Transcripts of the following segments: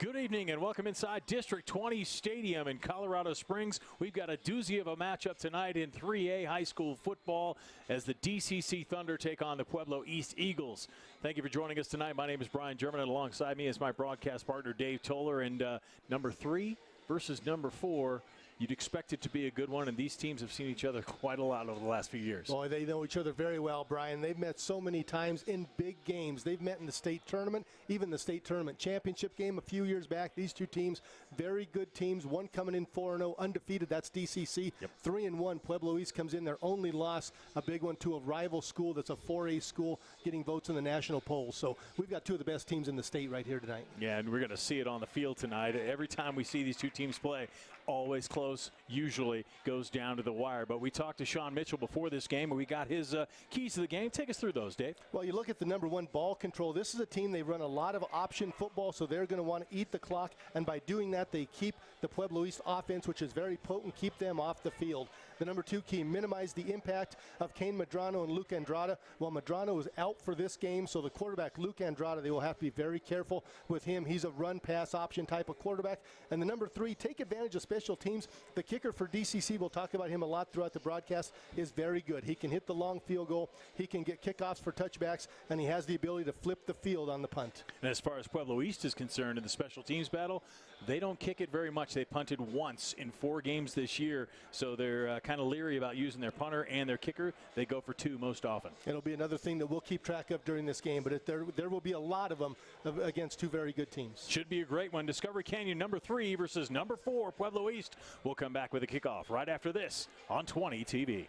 Good evening and welcome inside District 20 Stadium in Colorado Springs. We've got a doozy of a matchup tonight in 3A high school football as the DCC Thunder take on the Pueblo East Eagles. Thank you for joining us tonight. My name is Brian German, and alongside me is my broadcast partner Dave Toller. And number 3 versus number 4. You'd expect it to be a good one, and these teams have seen each other quite a lot over the last few years. Boy, they know each other very well, Brian. They've met so many times in big games. They've met in the state tournament, even the state tournament championship game a few years back. These two teams, very good teams. One coming in 4-0, undefeated. That's DCC. Yep. 3-1. Pueblo East comes in their only loss, a big one to a rival school that's a 4A school, getting votes in the national polls. So we've got two of the best teams in the state right here tonight. Yeah, and we're going to see it on the field tonight. Every time we see these two teams play, always close, usually goes down to the wire. But we talked to Sean Mitchell before this game, and we got his keys to the game. Take us through those, Dave. Well, you look at the number 1 ball control. This is a team, they run a lot of option football, so they're going to want to eat the clock. And by doing that, they keep the Pueblo East offense, which is very potent, keep them off the field. The number 2 key, minimize the impact of Kane Medrano and Luke Andrada. Well, Medrano is out for this game, so the quarterback, Luke Andrada, they will have to be very careful with him. He's a run-pass option type of quarterback. And the number 3, take advantage of special teams. The kicker for DCC, we'll talk about him a lot throughout the broadcast, is very good. He can hit the long field goal, he can get kickoffs for touchbacks, and he has the ability to flip the field on the punt. And as far as Pueblo East is concerned in the special teams battle, they don't kick it very much. They punted once in 4 games this year, so they're kind of leery about using their punter and their kicker. They go for 2 most often. It'll be another thing that we'll keep track of during this game, but there will be a lot of them against 2 very good teams. Should be a great one. Discovery Canyon number 3 versus number 4, Pueblo East. We'll come back with a kickoff right after this on 20 TV.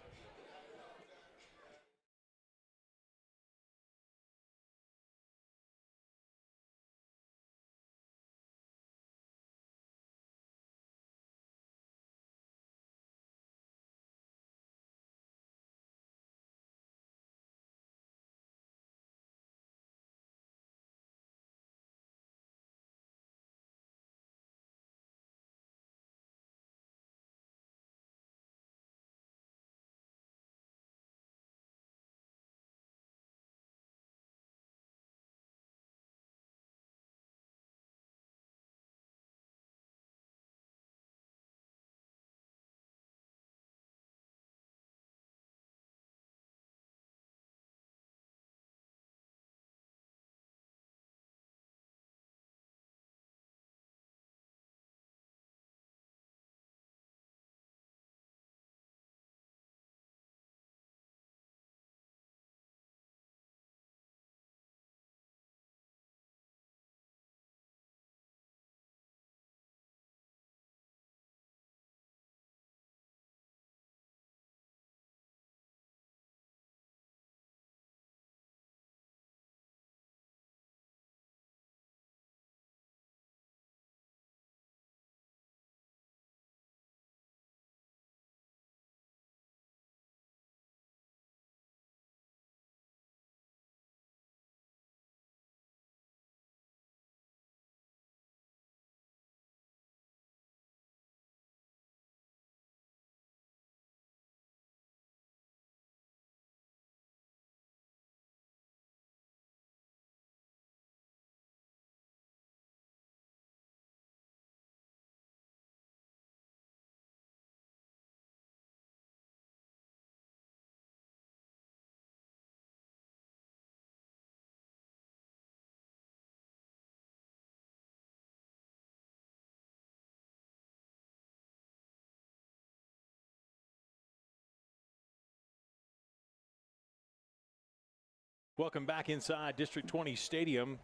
Welcome back inside District 20 Stadium.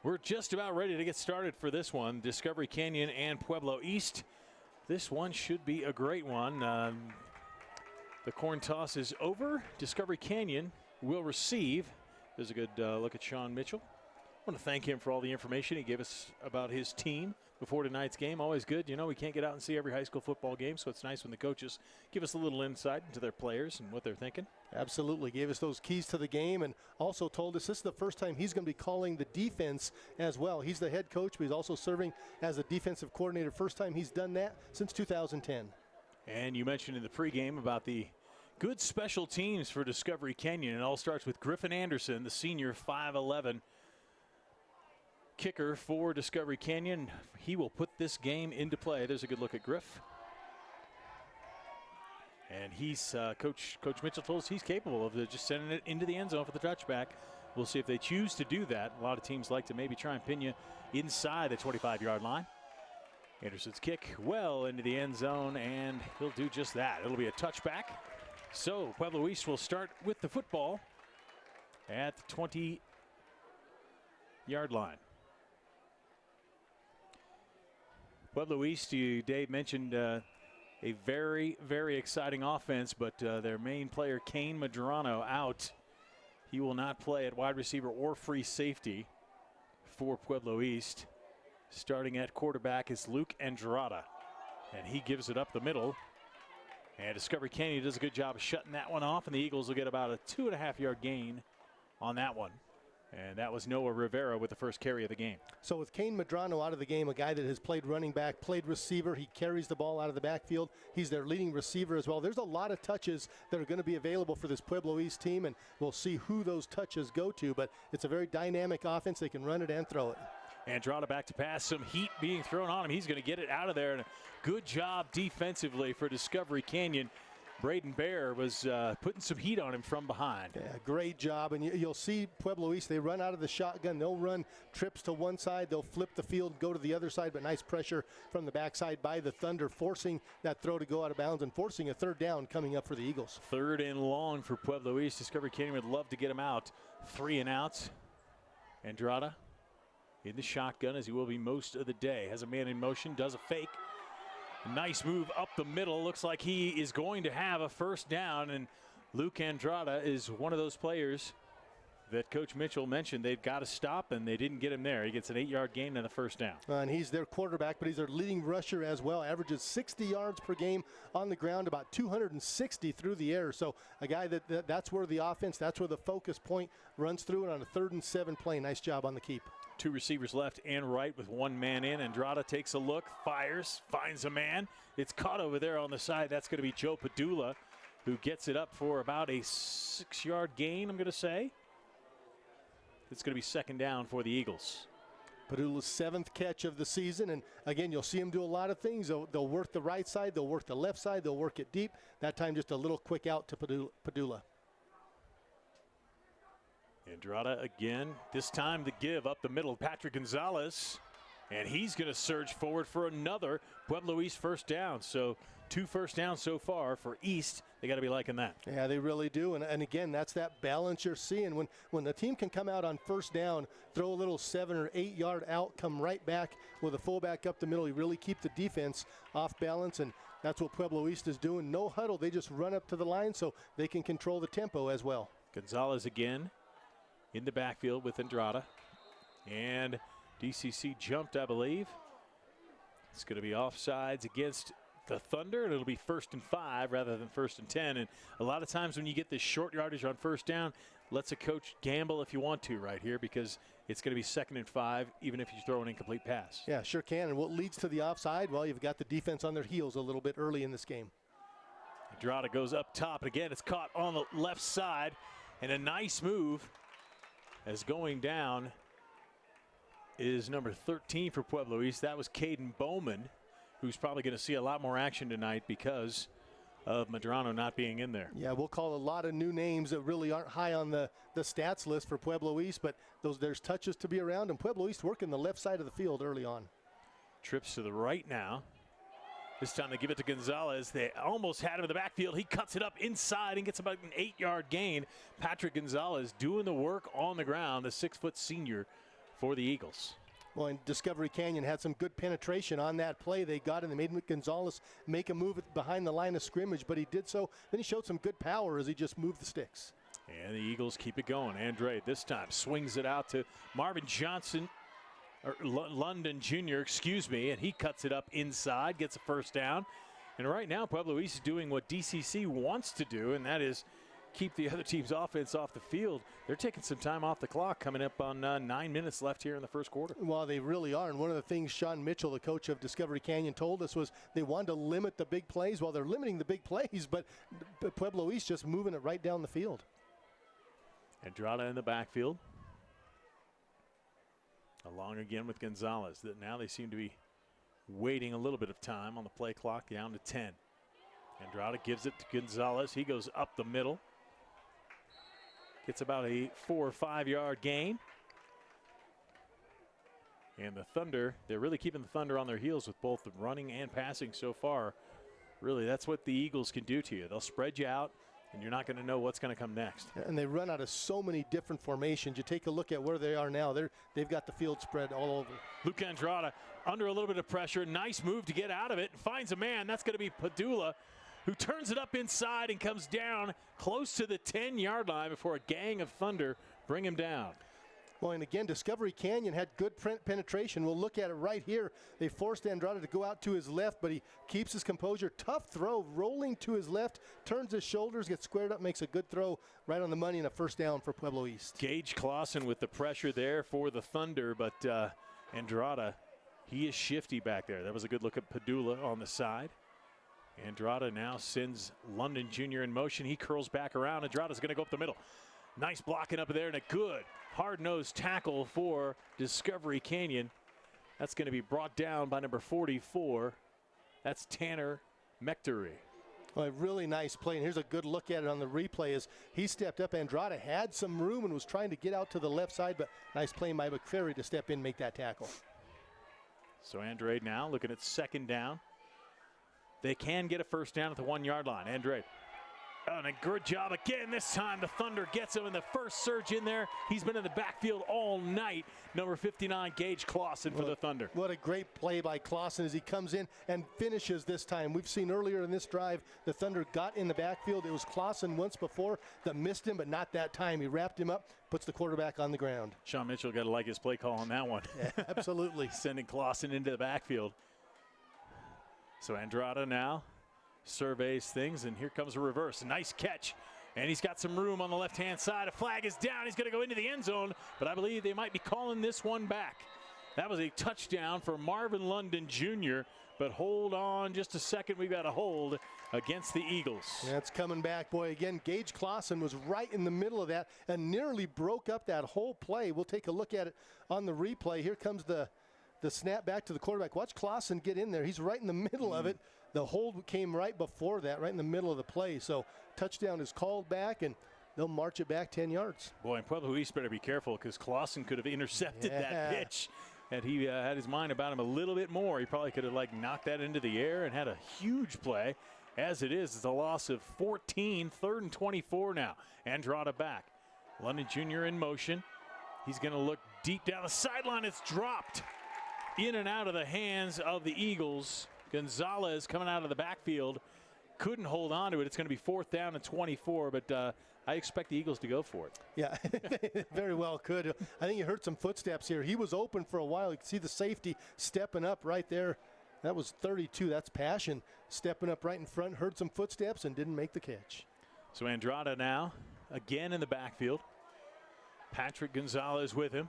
We're just about ready to get started for this one, Discovery Canyon and Pueblo East. This one should be a great one. The coin toss is over. Discovery Canyon will receive. There's a good look at Sean Mitchell. I want to thank him for all the information he gave us about his team before tonight's game. Always good. You know, we can't get out and see every high school football game, so it's nice when the coaches give us a little insight into their players and what they're thinking. Absolutely. Gave us those keys to the game and also told us this is the first time he's going to be calling the defense as well. He's the head coach, but he's also serving as a defensive coordinator. First time he's done that since 2010. And you mentioned in the pregame about the good special teams for Discovery Canyon. It all starts with Griffin Anderson, the senior, 5'11". kicker for Discovery Canyon. He will put this game into play. There's a good look at Griff. And he's Coach Mitchell told us he's capable of just sending it into the end zone for the touchback. We'll see if they choose to do that. A lot of teams like to maybe try and pin you inside the 25-yard line. Anderson's kick well into the end zone, and he'll do just that. It'll be a touchback. So Pueblo East will start with the football at the 20-yard line. Pueblo East, Dave mentioned a very, very exciting offense, but their main player, Kane Madrano, out. He will not play at wide receiver or free safety for Pueblo East. Starting at quarterback is Luke Andrada, and he gives it up the middle. And Discovery Canyon does a good job of shutting that one off, and the Eagles will get about a 2.5-yard gain on that one. And that was Noah Rivera with the first carry of the game. So with Kane Madrano out of the game, a guy that has played running back, played receiver, he carries the ball out of the backfield. He's their leading receiver as well. There's a lot of touches that are going to be available for this Pueblo East team, and we'll see who those touches go to. But it's a very dynamic offense. They can run it and throw it. Andrada back to pass. Some heat being thrown on him. He's going to get it out of there. And a good job defensively for Discovery Canyon. Braden Bear was putting some heat on him from behind. Yeah, great job. And you'll see Pueblo East, they run out of the shotgun. They'll run trips to one side. They'll flip the field, go to the other side, but nice pressure from the backside by the Thunder, forcing that throw to go out of bounds and forcing a third down coming up for the Eagles. 3rd and long for Pueblo East. Discovery Canyon would love to get him out. 3 and outs. Andrada in the shotgun, as he will be most of the day. Has a man in motion, does a fake. Nice move up the middle. Looks like he is going to have a first down, and Luke Andrada is one of those players that Coach Mitchell mentioned they've got to stop, and they didn't get him there. He gets an 8-yard gain and a first down. And he's their quarterback, but he's their leading rusher as well. Averages 60 yards per game on the ground, about 260 through the air. So a guy that's where the offense, that's where the focus point runs through, and on a 3rd and 7 play, nice job on the keep. 2 receivers left and right with 1 man in. Andrada takes a look, fires, finds a man. It's caught over there on the side. That's going to be Joe Padula, who gets it up for about a 6-yard gain, I'm going to say. It's going to be 2nd down for the Eagles. Padula's 7th catch of the season, and again, you'll see him do a lot of things. They'll work the right side, they'll work the left side, they'll work it deep. That time just a little quick out to Padula. Andrada again, this time the give up the middle. Patrick Gonzalez, and he's going to surge forward for another Pueblo East first down. So 2 first downs so far for East. They got to be liking that. Yeah, they really do. And again, that's that balance you're seeing. When the team can come out on first down, throw a little 7 or 8 yard out, come right back with a fullback up the middle, you really keep the defense off balance. And that's what Pueblo East is doing. No huddle. They just run up to the line so they can control the tempo as well. Gonzalez again in the backfield with Andrada. And DCC jumped, I believe. It's going to be offsides against the Thunder, and it'll be 1st and 5 rather than 1st and 10. And a lot of times when you get this short yardage on first down, lets a coach gamble if you want to right here, because it's going to be 2nd and 5 even if you throw an incomplete pass. Yeah, sure can. And what leads to the offside? Well, you've got the defense on their heels a little bit early in this game. Andrada goes up top, and again, it's caught on the left side, and a nice move as going down is number 13 for Pueblo East. That was Caden Bowman, who's probably going to see a lot more action tonight because of Madrano not being in there. Yeah, we'll call a lot of new names that really aren't high on the stats list for Pueblo East, but there's touches to be around, and Pueblo East working the left side of the field early on. Trips to the right now. This time they give it to Gonzalez. They almost had him in the backfield. He cuts it up inside and gets about an 8-yard gain. Patrick Gonzalez doing the work on the ground, the 6-foot senior for the Eagles. Well, and Discovery Canyon had some good penetration on that play. They got in. They made Gonzalez make a move behind the line of scrimmage, but he did so. Then he showed some good power as he just moved the sticks. And the Eagles keep it going. Andre this time swings it out to Marvin Johnson, or London Jr., excuse me, and he cuts it up inside, gets a first down. And right now, Pueblo East is doing what DCC wants to do, and that is keep the other team's offense off the field. They're taking some time off the clock, coming up on 9 minutes left here in the first quarter. Well, they really are. And one of the things Sean Mitchell, the coach of Discovery Canyon, told us was they wanted to limit the big plays. Well, they're limiting the big plays, but Pueblo East just moving it right down the field. Andrada in the backfield. Along again with Gonzalez. That now they seem to be waiting a little bit of time on the play clock, down to 10. Andrada gives it to Gonzalez. He goes up the middle. Gets about a 4 or 5 yard gain. And the Thunder, they're really keeping the Thunder on their heels with both the running and passing so far. Really, that's what the Eagles can do to you. They'll spread you out, and you're not going to know what's going to come next. And they run out of so many different formations. You take a look at where they are now. They've got the field spread all over. Luke Andrada under a little bit of pressure. Nice move to get out of it. Finds a man. That's going to be Padula, who turns it up inside and comes down close to the 10-yard line before a gang of Thunder bring him down. Well, and again, Discovery Canyon had good penetration. We'll look at it right here. They forced Andrada to go out to his left, but he keeps his composure. Tough throw, rolling to his left, turns his shoulders, gets squared up, makes a good throw right on the money and a first down for Pueblo East. Gage Clausen with the pressure there for the Thunder, but Andrada, he is shifty back there. That was a good look at Padula on the side. Andrada now sends London Jr. in motion. He curls back around. Andrada's going to go up the middle. Nice blocking up there and a good hard-nosed tackle for Discovery Canyon. That's going to be brought down by number 44. That's Tanner Mechtery. Well, a really nice play, and here's a good look at it on the replay as he stepped up. Andrada had some room and was trying to get out to the left side, but nice play by McFerry to step in and make that tackle. So Andrade now looking at second down. They can get a first down at the 1 yard line. Andrade. Oh, and a good job again. This time the Thunder gets him in the first surge in there. He's been in the backfield all night. Number 59, Gage Clausen for the Thunder. What a great play by Clausen as he comes in and finishes this time. We've seen earlier in this drive, the Thunder got in the backfield. It was Clausen once before that missed him, but not that time. He wrapped him up, puts the quarterback on the ground. Sean Mitchell got to like his play call on that one. Yeah, absolutely. Sending Clausen into the backfield. So Andrada now surveys things, and here comes a reverse. A nice catch, and he's got some room on the left-hand side. A flag is down. He's going to go into the end zone, but I believe they might be calling this one back. That was a touchdown for Marvin London Jr., but hold on just a second. We've got a hold against the Eagles. That's coming back, boy. Again, Gage Clausen was right in the middle of that and nearly broke up that whole play. We'll take a look at it on the replay. Here comes the snap back to the quarterback. Watch Clausen get in there. He's right in the middle of it. The hold came right before that, right in the middle of the play. So touchdown is called back, and they'll march it back 10 yards. Boy, and Pueblo East better be careful because Clausen could have intercepted that pitch. And he had his mind about him a little bit more. He probably could have knocked that into the air and had a huge play. As it is, it's a loss of 14, 3rd and 24 now. Andrada back. London Jr. in motion. He's going to look deep down the sideline. It's dropped in and out of the hands of the Eagles. Gonzalez coming out of the backfield couldn't hold on to it. It's going to be 4th down and 24, but I expect the Eagles to go for it. Yeah, very well could. I think you heard some footsteps here. He was open for a while. You can see the safety stepping up right there. That was 32. That's Passion stepping up right in front. Heard some footsteps and didn't make the catch. So Andrada now again in the backfield. Patrick Gonzalez with him.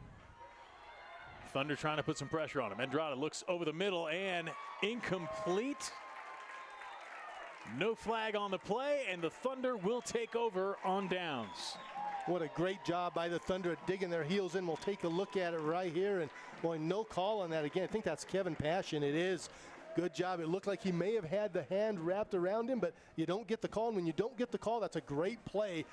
Thunder trying to put some pressure on him. Andrada looks over the middle and incomplete. No flag on the play, and the Thunder will take over on downs. What a great job by the Thunder digging their heels in. We'll take a look at it right here. And boy, no call on that again. I think that's Kevin Passion. It is. Good job. It looked like he may have had the hand wrapped around him, but you don't get the call. And when you don't get the call, that's a great play.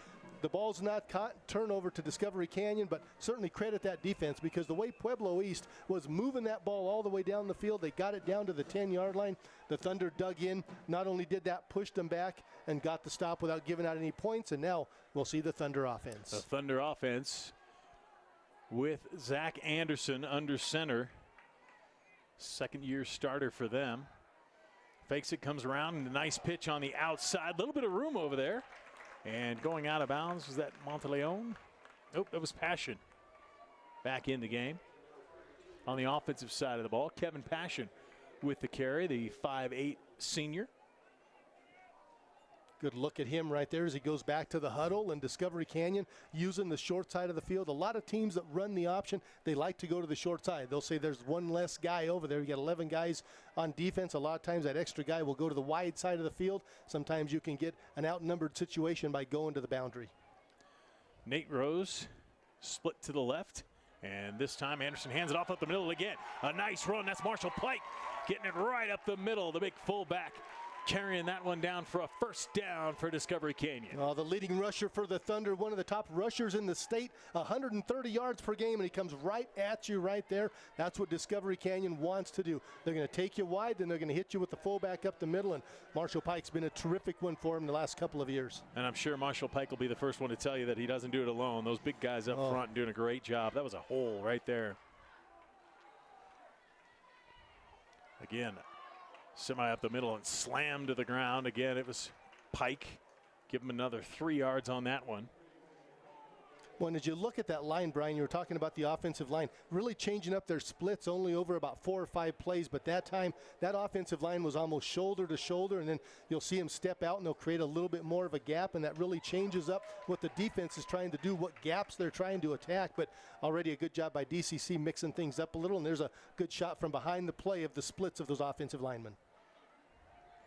The ball's not caught, turnover to Discovery Canyon, but certainly credit that defense because the way Pueblo East was moving that ball all the way down the field, they got it down to the 10-yard line. The Thunder dug in. Not only did that, pushed them back and got the stop without giving out any points, and now we'll see the Thunder offense. The Thunder offense with Zach Anderson under center. Second-year starter for them. Fakes it, comes around, and a nice pitch on the outside. A little bit of room over there. And going out of bounds, was that Monteleone? Nope, that was Passion. Back in the game. On the offensive side of the ball, Kevin Passion with the carry, the 5'8" senior. Good look at him right there as he goes back to the huddle, and Discovery Canyon using the short side of the field. A lot of teams that run the option, they like to go to the short side. They'll say there's one less guy over there. You got 11 guys on defense. A lot of times that extra guy will go to the wide side of the field. Sometimes you can get an outnumbered situation by going to the boundary. Nate Rose split to the left. And this time Anderson hands it off up the middle again. A nice run. That's Marshall Pike getting it right up the middle. The big fullback carrying that one down for a first down for Discovery Canyon. The leading rusher for the Thunder, one of the top rushers in the state, 130 yards per game, and he comes right at you right there. That's what Discovery Canyon wants to do. They're going to take you wide, then they're going to hit you with the fullback up the middle, and Marshall Pike's been a terrific one for him the last couple of years. And I'm sure Marshall Pike will be the first one to tell you that he doesn't do it alone. Those big guys up front doing a great job. That was a hole right there. Again, semi up the middle and slammed to the ground. Again, it was Pike. Give him another 3 yards on that one. Well, as you look at that line, Brian, you were talking about the offensive line really changing up their splits only over about 4 or 5 plays, but that time that offensive line was almost shoulder to shoulder, and then you'll see them step out and they'll create a little bit more of a gap, and that really changes up what the defense is trying to do, what gaps they're trying to attack. But already a good job by DCC mixing things up a little, and there's a good shot from behind the play of the splits of those offensive linemen.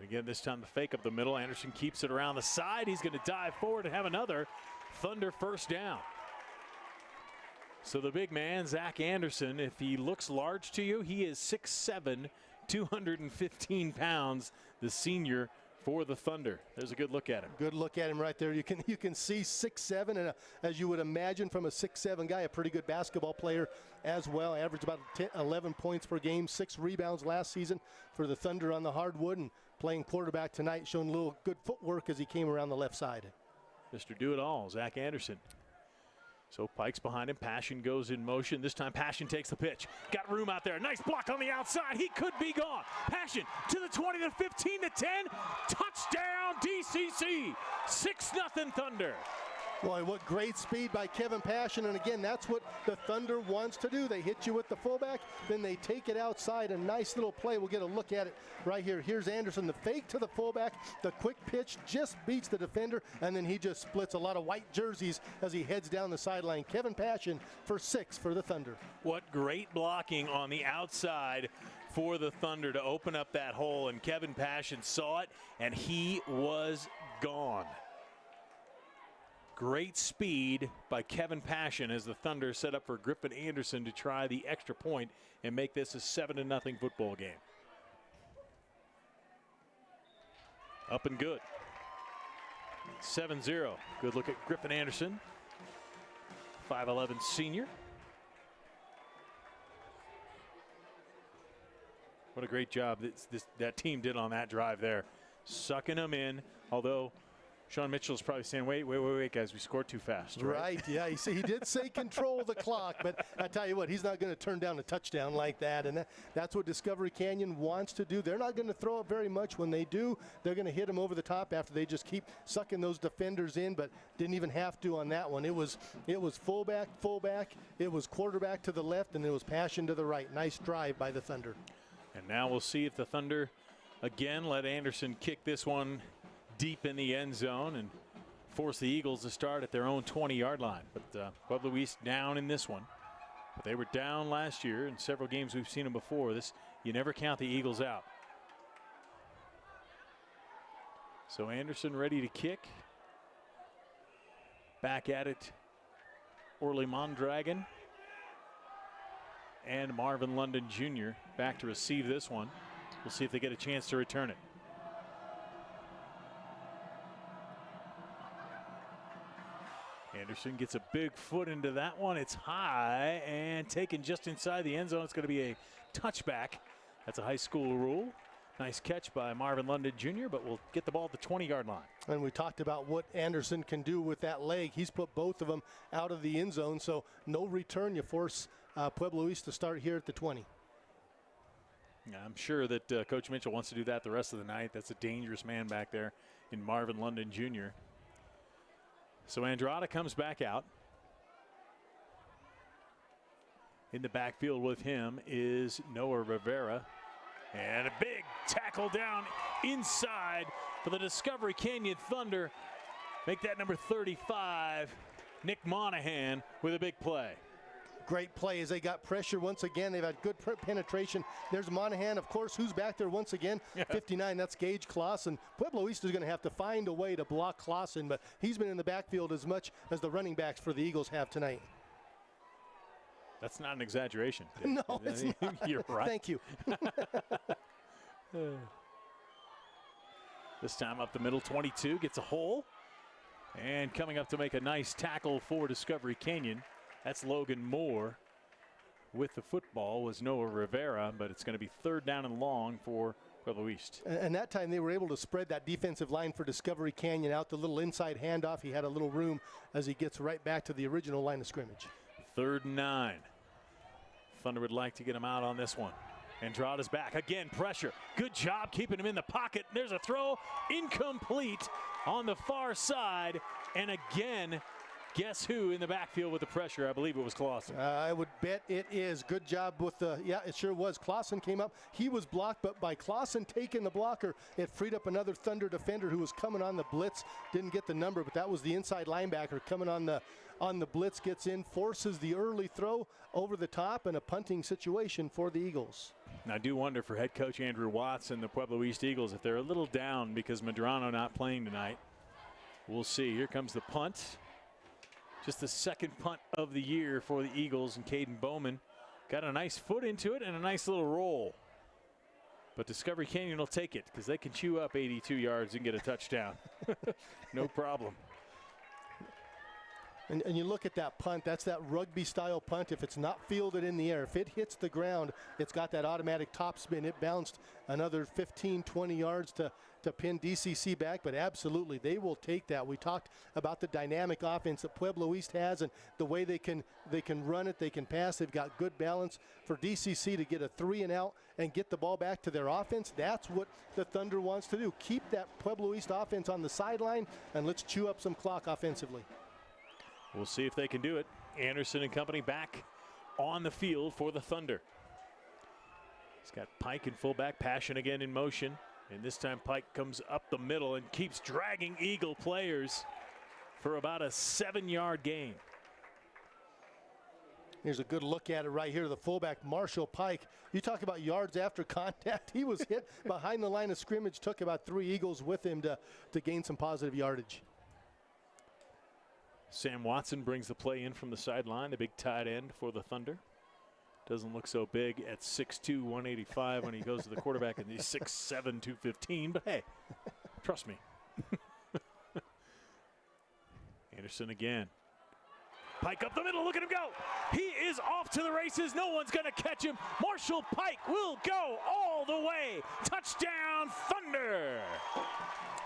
Again, this time the fake up the middle. Anderson keeps it around the side. He's going to dive forward and have another Thunder first down. So the big man, Zach Anderson, if he looks large to you, he is 6'7", 215 pounds, the senior for the Thunder. There's a good look at him. Good look at him right there. You can see 6'7", and as you would imagine from a 6'7" guy, a pretty good basketball player as well. Averaged about 11 points per game, 6 rebounds last season for the Thunder on the hardwood, and playing quarterback tonight, showing a little good footwork as he came around the left side. Mr. Do-It-All, Zach Anderson. So Pike's behind him. Passion goes in motion. This time Passion takes the pitch. Got room out there. Nice block on the outside. He could be gone. Passion to the 20, to 15, to 10. Touchdown DCC. 6-0 Thunder. Boy, what great speed by Kevin Passion. And again, that's what the Thunder wants to do. They hit you with the fullback, then they take it outside. A nice little play. We'll get a look at it right here. Here's Anderson, the fake to the fullback. The quick pitch just beats the defender, and then he just splits a lot of white jerseys as he heads down the sideline. Kevin Passion for 6 for the Thunder. What great blocking on the outside for the Thunder to open up that hole, and Kevin Passion saw it, and he was gone. Great speed by Kevin Passion as the Thunder set up for Griffin Anderson to try the extra point and make this a 7-0 football game. Up and good. 7-0. Good look at Griffin Anderson, 5'11" senior. What a great job that team did on that drive there. Sucking them in, although Sean Mitchell's probably saying, wait, guys, we scored too fast. Right, yeah, he did say control the clock, but I tell you what, he's not going to turn down a touchdown like that, and that's what Discovery Canyon wants to do. They're not going to throw it very much. When they do, they're going to hit them over the top after they just keep sucking those defenders in, but didn't even have to on that one. It was fullback, it was quarterback to the left, and it was Passion to the right. Nice drive by the Thunder. And now we'll see if the Thunder, again, let Anderson kick this one deep in the end zone and force the Eagles to start at their own 20-yard line. But Pueblo East down in this one. But they were down last year in several games we've seen them before. You never count the Eagles out. So Anderson ready to kick. Back at it, Orly Mondragon and Marvin London Jr. back to receive this one. We'll see if they get a chance to return it. Anderson gets a big foot into that one. It's high and taken just inside the end zone. It's going to be a touchback. That's a high school rule. Nice catch by Marvin London Jr., but we'll get the ball at the 20-yard line. And we talked about what Anderson can do with that leg. He's put both of them out of the end zone, so no return. You force Pueblo East to start here at the 20. Yeah, I'm sure that Coach Mitchell wants to do that the rest of the night. That's a dangerous man back there in Marvin London Jr. So Andrada comes back out. In the backfield with him is Noah Rivera. And a big tackle down inside for the Discovery Canyon Thunder. Make that number 35, Nick Monahan, with a big play. Great play as they got pressure once again. They've had good penetration. There's Monahan, of course, who's back there once again. 59, that's Gage Clausen. Pueblo East is going to have to find a way to block Clausen, but he's been in the backfield as much as the running backs for the Eagles have tonight. That's not an exaggeration. No, it's not. You're right. Thank you. This time up the middle, 22, gets a hole. And coming up to make a nice tackle for Discovery Canyon, that's Logan Moore. With the football was Noah Rivera, but it's going to be 3rd down and long for Pueblo East. And that time they were able to spread that defensive line for Discovery Canyon out, the little inside handoff. He had a little room as he gets right back to the original line of scrimmage. 3rd and 9. Thunder would like to get him out on this one. Andrada's back. Again, pressure. Good job keeping him in the pocket. There's a throw. Incomplete on the far side. And again, guess who in the backfield with the pressure? I believe it was Clausen. I would bet it is. Good job with the, yeah, it sure was. Clausen came up. He was blocked, but by Clausen taking the blocker, it freed up another Thunder defender who was coming on the blitz. Didn't get the number, but that was the inside linebacker coming on the blitz, gets in, forces the early throw over the top, and a punting situation for the Eagles. And I do wonder for head coach Andrew Watts and the Pueblo East Eagles if they're a little down because Medrano not playing tonight. We'll see. Here comes the punt. Just the 2nd punt of the year for the Eagles, and Caden Bowman got a nice foot into it and a nice little roll. But Discovery Canyon will take it because they can chew up 82 yards and get a touchdown. No problem. And you look at that punt, that's that rugby-style punt. If it's not fielded in the air, if it hits the ground, it's got that automatic top spin. It bounced another 15, 20 yards to pin DCC back, but absolutely, they will take that. We talked about the dynamic offense that Pueblo East has and the way they can run it, they can pass. They've got good balance. For DCC to get a 3-and-out and get the ball back to their offense, that's what the Thunder wants to do. Keep that Pueblo East offense on the sideline, and let's chew up some clock offensively. We'll see if they can do it. Anderson and company back on the field for the Thunder. He's got Pike in fullback, Passion again in motion. And this time Pike comes up the middle and keeps dragging Eagle players for about a 7-yard gain. Here's a good look at it right here. The fullback, Marshall Pike. You talk about yards after contact. He was hit behind the line of scrimmage, took about 3 Eagles with him to gain some positive yardage. Sam Watson brings the play in from the sideline, the big tight end for the Thunder. Doesn't look so big at 6'2", 185 when he goes to the quarterback, and he's 6'7", 215. But hey, trust me. Anderson again. Pike up the middle, look at him go. He is off to the races. No one's going to catch him. Marshall Pike will go all the way. Touchdown, Thunder.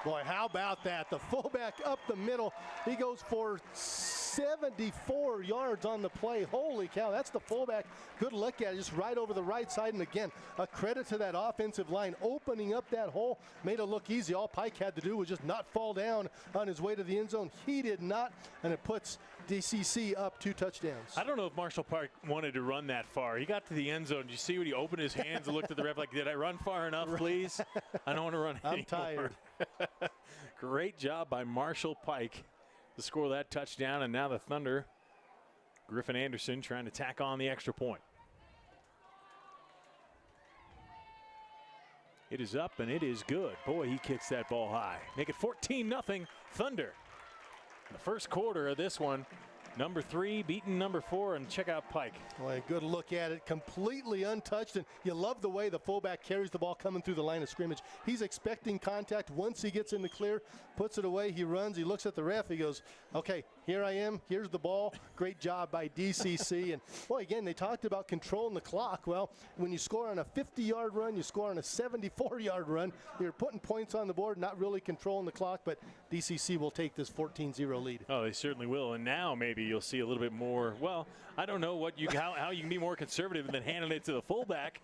Boy, how about that? The fullback up the middle. He goes for 74 yards on the play. Holy cow, that's the fullback. Good look at it, just right over the right side. And again, a credit to that offensive line opening up that hole. Made it look easy. All Pike had to do was just not fall down on his way to the end zone. He did not, and it puts DCC up 2 touchdowns. I don't know if Marshall Park wanted to run that far. He got to the end zone. Did you see when he opened his hands and looked at the ref like, did I run far enough, please? I don't want to run anymore. I'm tired. Great job by Marshall Pike to score that touchdown, and now the Thunder, Griffin Anderson trying to tack on the extra point. It is up, and it is good. Boy, he kicks that ball high. Make it 14-0 Thunder. The first quarter of this one, number 3 beating number 4, and check out Pike. Boy, good look at it, completely untouched, and you love the way the fullback carries the ball coming through the line of scrimmage. He's expecting contact. Once he gets in the clear, puts it away, he runs, he looks at the ref, he goes, okay, here I am, here's the ball. Great job by DCC. And boy, again, they talked about controlling the clock. Well, when you score on a 50-yard run, you score on a 74-yard run, you're putting points on the board, not really controlling the clock, but DCC will take this 14-0 lead. Oh, they certainly will. And now maybe you'll see a little bit more. Well, I don't know how you can be more conservative than handing it to the fullback.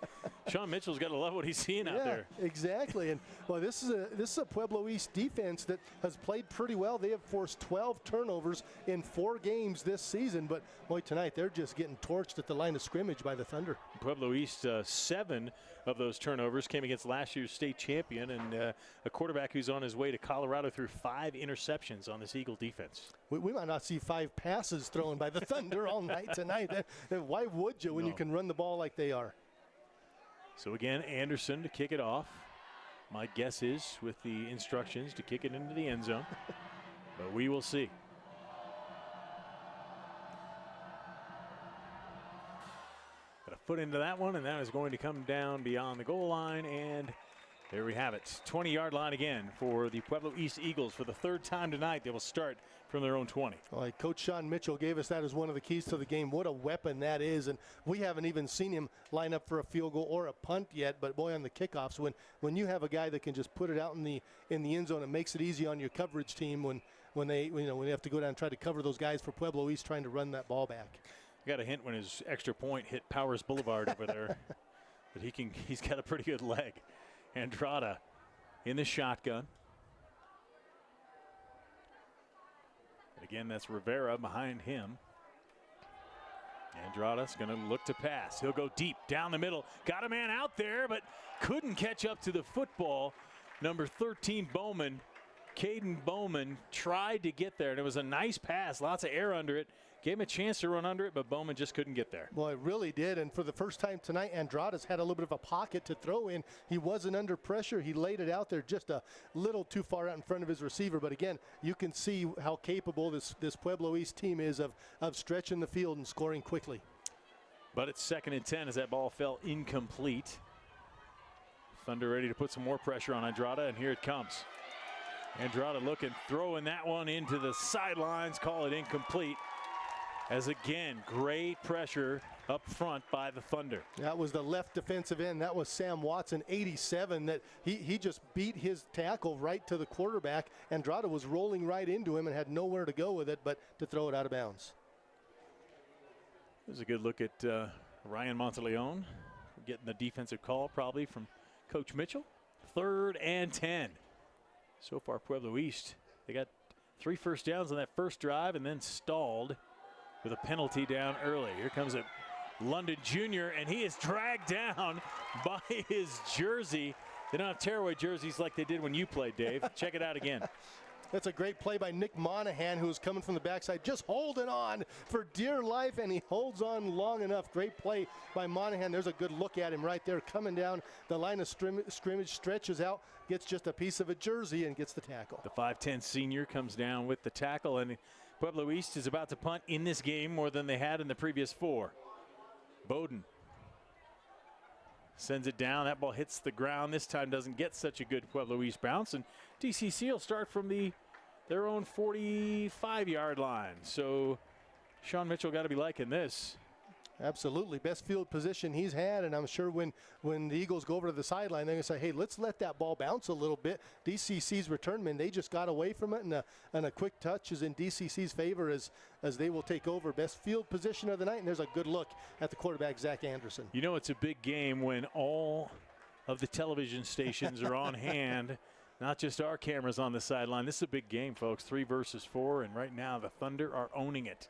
Sean Mitchell's got to love what he's seeing out there. Exactly. And well, this is a Pueblo East defense that has played pretty well. They have forced 12 turnovers in 4 games this season. But boy, tonight they're just getting torched at the line of scrimmage by the Thunder. Pueblo East, 7 of those turnovers came against last year's state champion, and a quarterback who's on his way to Colorado threw 5 interceptions on this Eagle defense. We might not see 5 passes thrown by the Thunder all night tonight. Why would you when you can run the ball like they are? So again, Anderson to kick it off. My guess is with the instructions to kick it into the end zone, but we will see. foot into that one, and that is going to come down beyond the goal line, and there we have it. 20-yard line again for the Pueblo East Eagles. For the third time tonight, they will start from their own 20. Well, Coach Sean Mitchell gave us that as one of the keys to the game. What a weapon that is, and we haven't even seen him line up for a field goal or a punt yet, but boy, on the kickoffs, when you have a guy that can just put it out in the end zone, it makes it easy on your coverage team when they have to go down and try to cover those guys for Pueblo East trying to run that ball back. I got a hint when his extra point hit Powers Boulevard over there that he's got a pretty good leg. Andrada in the shotgun. And again, that's Rivera behind him. Andrada's going to look to pass. He'll go deep down the middle. Got a man out there, but couldn't catch up to the football. Number 13, Bowman. Caden Bowman tried to get there, and it was a nice pass. Lots of air under it. Gave him a chance to run under it, but Bowman just couldn't get there. Well, it really did, and for the first time tonight, Andrada's had a little bit of a pocket to throw in. He wasn't under pressure. He laid it out there just a little too far out in front of his receiver. But again, you can see how capable this Pueblo East team is of stretching the field and scoring quickly. But it's 2nd and 10 as that ball fell incomplete. Thunder ready to put some more pressure on Andrada, and here it comes. Andrada looking, throwing that one into the sidelines, call it incomplete. As again, great pressure up front by the Thunder. That was the left defensive end. That was Sam Watson, 87, that he just beat his tackle right to the quarterback. Andrada was rolling right into him and had nowhere to go with it but to throw it out of bounds. There's a good look at Ryan Monteleone getting the defensive call probably from Coach Mitchell. 3rd and 10. So far, Pueblo East, they got 3 first downs on that first drive and then stalled with a penalty down early. Here comes a London Jr., and he is dragged down by his jersey. They don't have tearaway jerseys like they did when you played, Dave. Check it out again. That's a great play by Nick Monahan, who's coming from the backside, just holding on for dear life, and he holds on long enough. Great play by Monahan. There's a good look at him right there, coming down the line of scrimmage, stretches out, gets just a piece of a jersey, and gets the tackle. The 5'10 senior comes down with the tackle, and Pueblo East is about to punt in this game more than they had in the previous 4. Bowden sends it down. That ball hits the ground. This time doesn't get such a good Pueblo East bounce, and DCC will start from their own 45-yard line. So Sean Mitchell got to be liking this. Absolutely. Best field position he's had, and I'm sure when the Eagles go over to the sideline, they're going to say, hey, let's let that ball bounce a little bit. DCC's return men, they just got away from it, and a quick touch is in DCC's favor as they will take over. Best field position of the night, and there's a good look at the quarterback, Zach Anderson. You know, it's a big game when all of the television stations are on hand, not just our cameras on the sideline. This is a big game, folks, 3 versus 4, and right now the Thunder are owning it.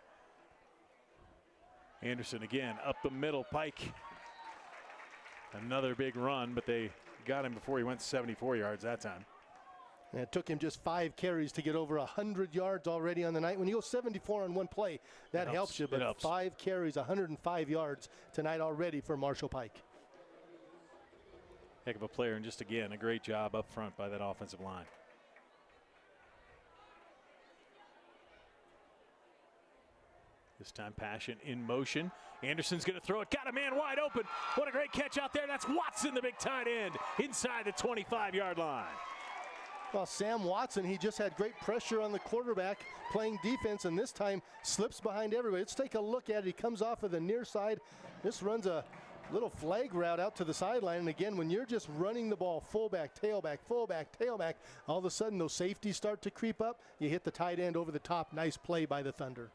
Anderson again up the middle. Pike, another big run, but they got him before he went 74 yards that time. And it took him just 5 carries to get over 100 yards already on the night. When you go 74 on one play, that helps you, but 5 carries, 105 yards tonight already for Marshall Pike. Heck of a player, and just again, a great job up front by that offensive line. This time Passion in motion. Anderson's going to throw it. Got a man wide open. What a great catch out there. That's Watson, the big tight end, inside the 25-yard line. Well, Sam Watson, he just had great pressure on the quarterback playing defense, and this time slips behind everybody. Let's take a look at it. He comes off of the near side. This runs a little flag route out to the sideline. And again, when you're just running the ball, fullback, tailback, all of a sudden those safeties start to creep up. You hit the tight end over the top. Nice play by the Thunder.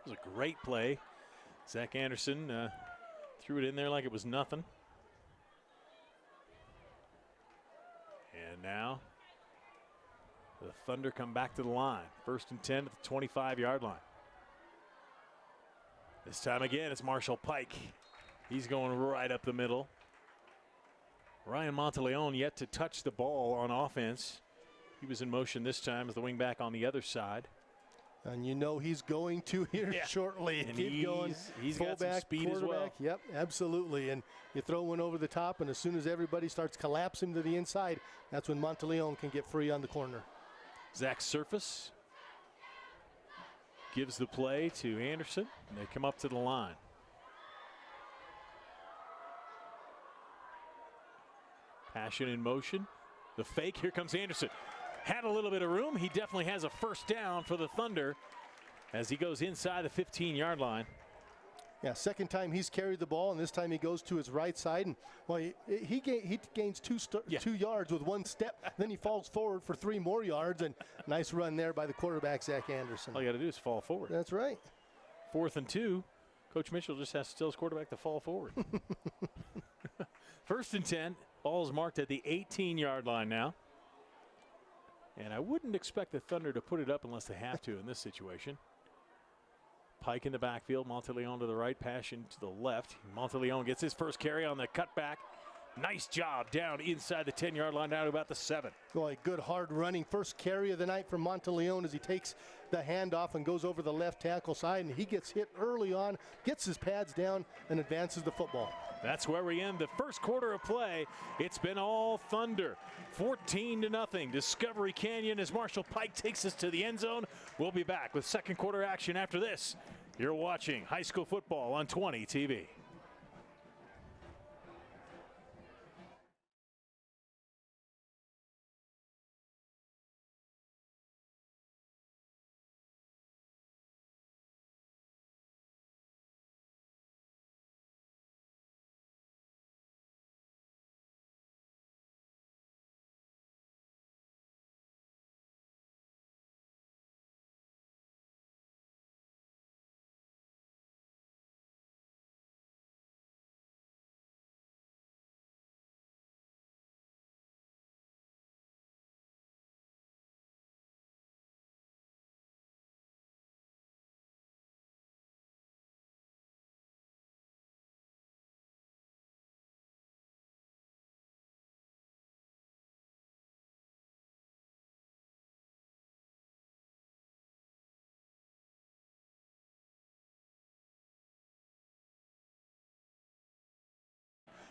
It was a great play. Zach Anderson threw it in there like it was nothing. And now the Thunder come back to the line. 1st and 10 at the 25-yard line. This time again, it's Marshall Pike. He's going right up the middle. Ryan Monteleone yet to touch the ball on offense. He was in motion this time as the wingback on the other side. And you know he's going to here shortly. And keep going. He's got some speed as well. Yep, absolutely. And you throw one over the top, and as soon as everybody starts collapsing to the inside, that's when Monteleone can get free on the corner. Zach Surface gives the play to Anderson, and they come up to the line. Passion in motion. The fake. Here comes Anderson. Had a little bit of room. He definitely has a first down for the Thunder as he goes inside the 15-yard line. Yeah, second time he's carried the ball, and this time he goes to his right side. And well, he gains 2 yards with one step. Then he falls forward for 3 more yards. And nice run there by the quarterback, Zach Anderson. All you got to do is fall forward. That's right. 4th and 2. Coach Mitchell just has to tell his quarterback to fall forward. 1st and 10. Ball is marked at the 18-yard line now. And I wouldn't expect the Thunder to put it up unless they have to in this situation. Pike in the backfield, Monteleone to the right, Passion to the left. Monteleone gets his first carry on the cutback. Nice job down inside the 10-yard line, down to about the 7. Boy, good hard running. First carry of the night from Monteleone as he takes the handoff and goes over the left tackle side, and he gets hit early on, gets his pads down, and advances the football. That's where we end the first quarter of play. It's been all Thunder. 14-0. Discovery Canyon as Marshall Pike takes us to the end zone. We'll be back with second quarter action after this. You're watching high school football on 20 TV.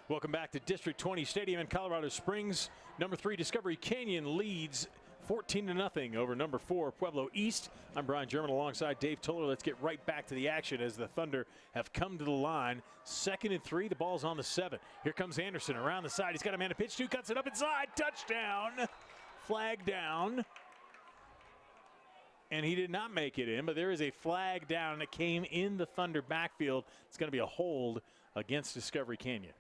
Welcome back to District 20 Stadium in Colorado Springs. Number 3 Discovery Canyon leads 14-0 over number 4 Pueblo East. I'm Brian German alongside Dave Toller. Let's get right back to the action as the Thunder have come to the line. 2nd and 3. The ball's on the 7. Here comes Anderson around the side. He's got a man to pitch to. Cuts it up inside. Touchdown. Flag down. And he did not make it in, but there is a flag down that came in the Thunder backfield. It's going to be a hold against Discovery Canyon.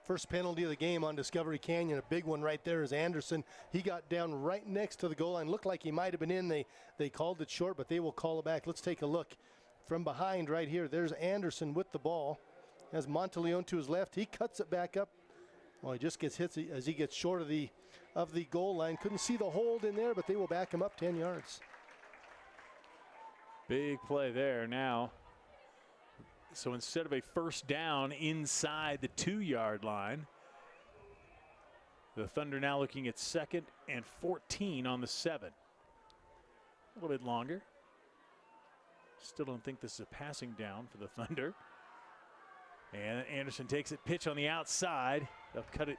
First penalty of the game on Discovery Canyon, a big one right there is Anderson. He got down right next to the goal line. Looked like he might have been in. They called it short, but they will call it back. Let's take a look from behind right here. There's Anderson with the ball. Has Monteleone to his left. He cuts it back up. Well, he just gets hit as he gets short of the goal line. Couldn't see the hold in there, but they will back him up 10 yards. Big play there now. So instead of a first down inside the 2-yard line, the Thunder now looking at 2nd and 14 on the 7. A little bit longer. Still don't think this is a passing down for the Thunder. And Anderson takes it, pitch on the outside. They'll cut it,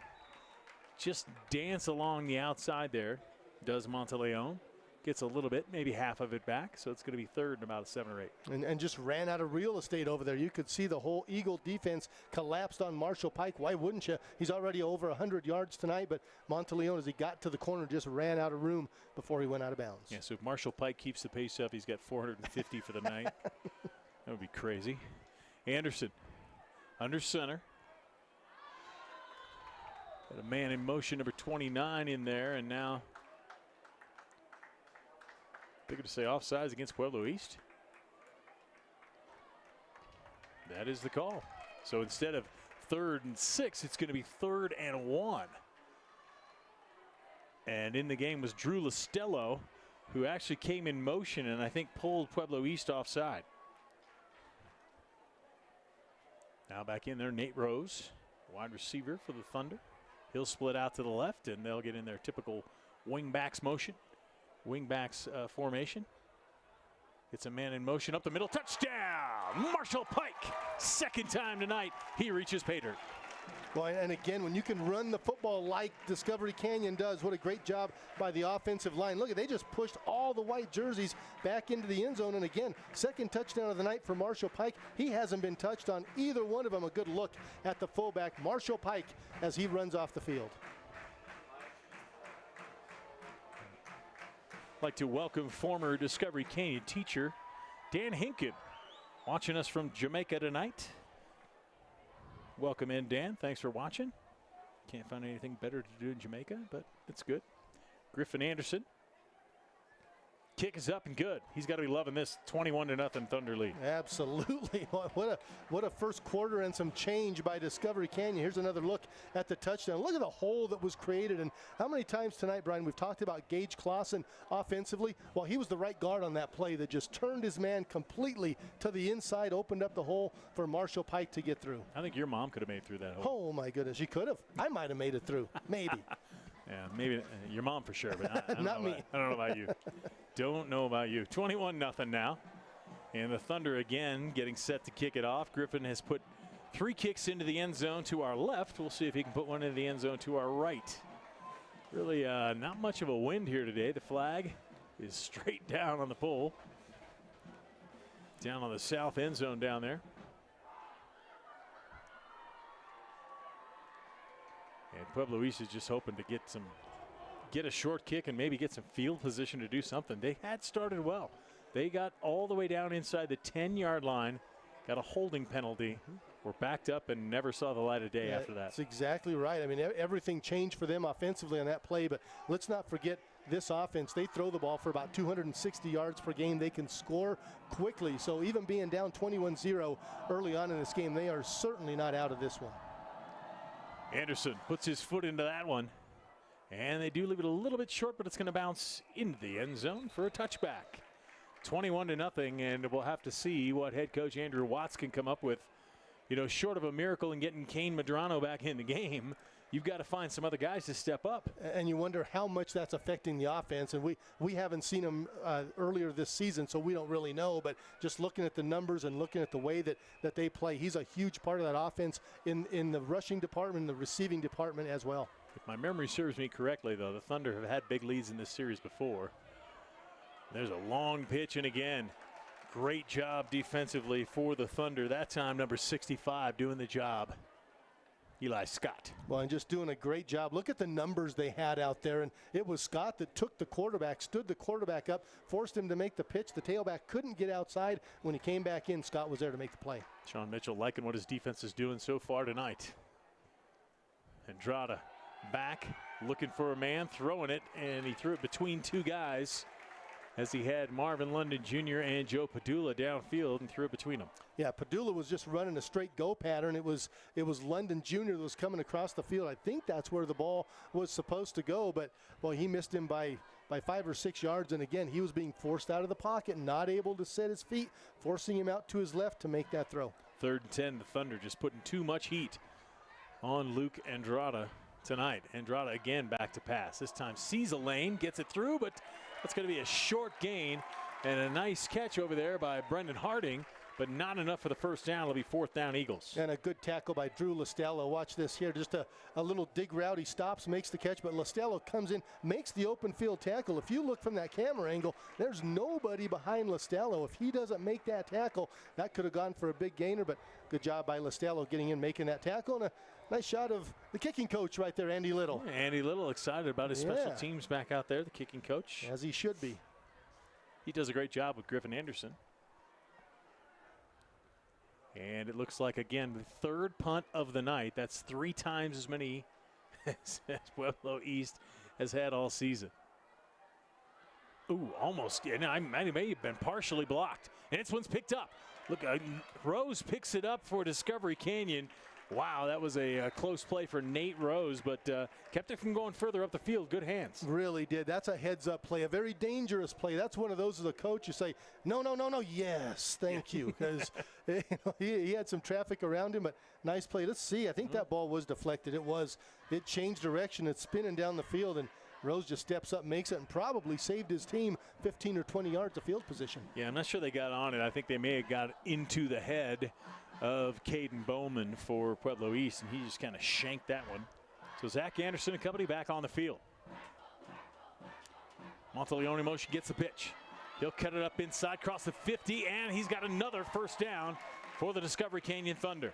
just dance along the outside there, does Monteleone. Gets a little bit, maybe half of it back, so it's going to be 3rd and about 7 or 8. And just ran out of real estate over there. You could see the whole Eagle defense collapsed on Marshall Pike. Why wouldn't you? He's already over 100 yards tonight, but Monteleone, as he got to the corner, just ran out of room before he went out of bounds. Yeah, so if Marshall Pike keeps the pace up, he's got 450 for the night. That would be crazy. Anderson under center. Got a man in motion, number 29 in there, and now bigger to say offsides against Pueblo East. That is the call. So instead of 3rd and 6, it's going to be 3rd and 1. And in the game was Drew Listello, who actually came in motion and I think pulled Pueblo East offside. Now back in there, Nate Rose, wide receiver for the Thunder. He'll split out to the left and they'll get in their typical wingbacks motion. Wingbacks formation. It's a man in motion up the middle. Touchdown! Marshall Pike. 2nd time tonight he reaches pay dirt. Well, and again, when you can run the football like Discovery Canyon does, what a great job by the offensive line. Look, they just pushed all the white jerseys back into the end zone. And again, 2nd touchdown of the night for Marshall Pike. He hasn't been touched on either one of them. A good look at the fullback, Marshall Pike, as he runs off the field. I'd like to welcome former Discovery Canyon teacher Dan Hinken, watching us from Jamaica tonight. Welcome in, Dan. Thanks for watching. Can't find anything better to do in Jamaica, but it's good. Griffin Anderson. Kick is up and good. He's got to be loving this 21-0 Thunder lead. Absolutely. What a first quarter and some change by Discovery Canyon. Here's another look at the touchdown. Look at the hole that was created. And how many times tonight, Brian, we've talked about Gage Clausen offensively. Well, he was the right guard on that play that just turned his man completely to the inside, opened up the hole for Marshall Pike to get through. I think your mom could have made it through that hole. Oh, my goodness. She could have. I might have made it through. Maybe. Yeah, maybe your mom for sure, but I don't Not know me. I don't know about you. Don't know about you. 21-0 now. And the Thunder again getting set to kick it off. Griffin has put 3 kicks into the end zone to our left. We'll see if he can put one into the end zone to our right. Really not much of a wind here today. The flag is straight down on the pole. Down on the south end zone down there. And Pueblo East is just hoping to get a short kick and maybe get some field position to do something. They had started well. They got all the way down inside the 10-yard line, got a holding penalty, were backed up and never saw the light of day after that. That's exactly right. I mean, everything changed for them offensively on that play, but let's not forget this offense. They throw the ball for about 260 yards per game. They can score quickly. So even being down 21-0 early on in this game, they are certainly not out of this one. Anderson puts his foot into that one. And they do leave it a little bit short, but it's going to bounce into the end zone for a touchback. 21-0, and we'll have to see what head coach Andrew Watts can come up with. You know, short of a miracle in getting Kane Medrano back in the game, you've got to find some other guys to step up. And you wonder how much that's affecting the offense. And we haven't seen him earlier this season, so we don't really know. But just looking at the numbers and looking at the way that they play, he's a huge part of that offense in the rushing department, the receiving department as well. If my memory serves me correctly, though, the Thunder have had big leads in this series before. There's a long pitch, and again, great job defensively for the Thunder. That time, number 65 doing the job. Eli Scott. Well, and just doing a great job. Look at the numbers they had out there, and it was Scott that took the quarterback, stood the quarterback up, forced him to make the pitch. The tailback couldn't get outside. When he came back in, Scott was there to make the play. Sean Mitchell liking what his defense is doing so far tonight. Andrada back, looking for a man, throwing it, and he threw it between 2 guys as he had Marvin London Jr. and Joe Padula downfield and threw it between them. Yeah, Padula was just running a straight go pattern. It was London Jr. that was coming across the field. I think that's where the ball was supposed to go, but well, he missed him by 5 or 6 yards, and again, he was being forced out of the pocket, not able to set his feet, forcing him out to his left to make that throw. 3rd and 10, the Thunder just putting too much heat on Luke Andrada tonight. Andrada again back to pass. This time sees a lane, gets it through, but that's going to be a short gain and a nice catch over there by Brendan Harding, but not enough for the first down. It'll be 4th down Eagles. And a good tackle by Drew Listello. Watch this here, just a little dig route. He stops, makes the catch, but Listello comes in, makes the open field tackle. If you look from that camera angle, there's nobody behind Listello. If he doesn't make that tackle, that could have gone for a big gainer, but good job by Listello getting in, making that tackle, and a nice shot of the kicking coach right there, Andy Little. Yeah, Andy Little excited about his special teams back out there, the kicking coach. As he should be. He does a great job with Griffin Anderson. And it looks like, again, the 3rd punt of the night. That's 3 times as many as Pueblo East has had all season. Ooh, almost. Yeah, no, I may have been partially blocked. And this one's picked up. Look, Rose picks it up for Discovery Canyon. Wow, that was a close play for Nate Rose, but kept it from going further up the field. Good hands. Really did. That's a heads-up play, a very dangerous play. That's one of those as a coach you say, no, yes, thank you, because he had some traffic around him, but nice play. Let's see. I think that ball was deflected. It was. It changed direction. It's spinning down the field, and Rose just steps up, makes it, and probably saved his team 15 or 20 yards of field position. Yeah, I'm not sure they got on it. I think they may have got into the head of Caden Bowman for Pueblo East, and he just kind of shanked that one. So Zach Anderson and company back on the field. Monteleone motion gets the pitch. He'll cut it up inside, cross the 50, and he's got another first down for the Discovery Canyon Thunder.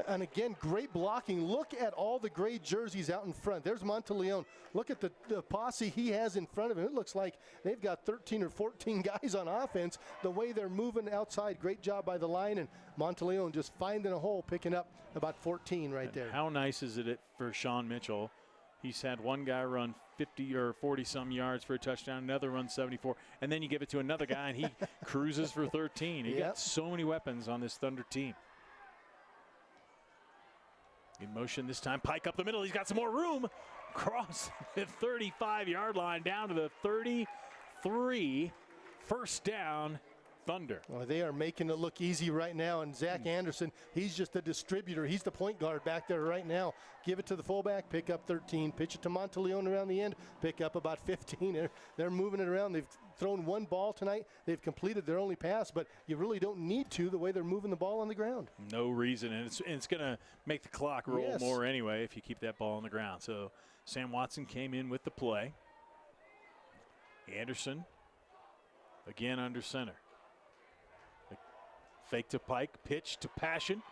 And again, great blocking. Look at all the gray jerseys out in front. There's Monteleone. Look at the posse he has in front of him. It looks like they've got 13 or 14 guys on offense. The way they're moving outside, great job by the line. And Monteleone just finding a hole, picking up about 14 right there. How nice is it for Sean Mitchell? He's had one guy run 50 or 40-some yards for a touchdown, another run 74, and then you give it to another guy, and he cruises for 13. He got so many weapons on this Thunder team. In motion this time, Pike up the middle. He's got some more room. Cross the 35-yard line down to the 33. First down, Thunder. Well, they are making it look easy right now, and Zach Anderson, he's just a distributor. He's the point guard back there right now. Give it to the fullback, pick up 13. Pitch it to Monteleone around the end, pick up about 15. They're moving it around. They've thrown one ball tonight. They've completed their only pass, but you really don't need to the way they're moving the ball on the ground. No reason, and it's going to make the clock roll more anyway if you keep that ball on the ground. So Sam Watson came in with the play. Anderson again under center. Fake to Pike, pitch to Passion.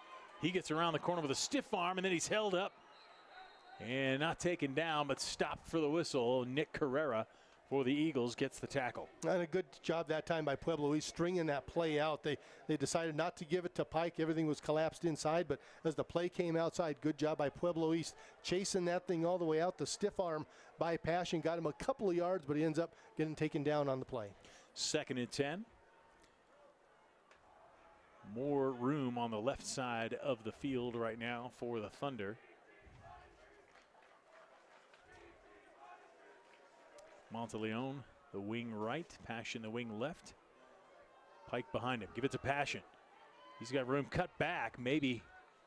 He gets around the corner with a stiff arm, and then he's held up and not taken down, but stopped for the whistle. Nick Carrera for the Eagles gets the tackle. And a good job that time by Pueblo East stringing that play out. They decided not to give it to Pike. Everything was collapsed inside, but as the play came outside, good job by Pueblo East chasing that thing all the way out. The stiff arm by Passion got him a couple of yards, but he ends up getting taken down on the play. 2nd and 10. More room on the left side of the field right now for the Thunder. Monteleone, the wing right. Passion, the wing left. Pike behind him. Give it to Passion. He's got room cut back. Maybe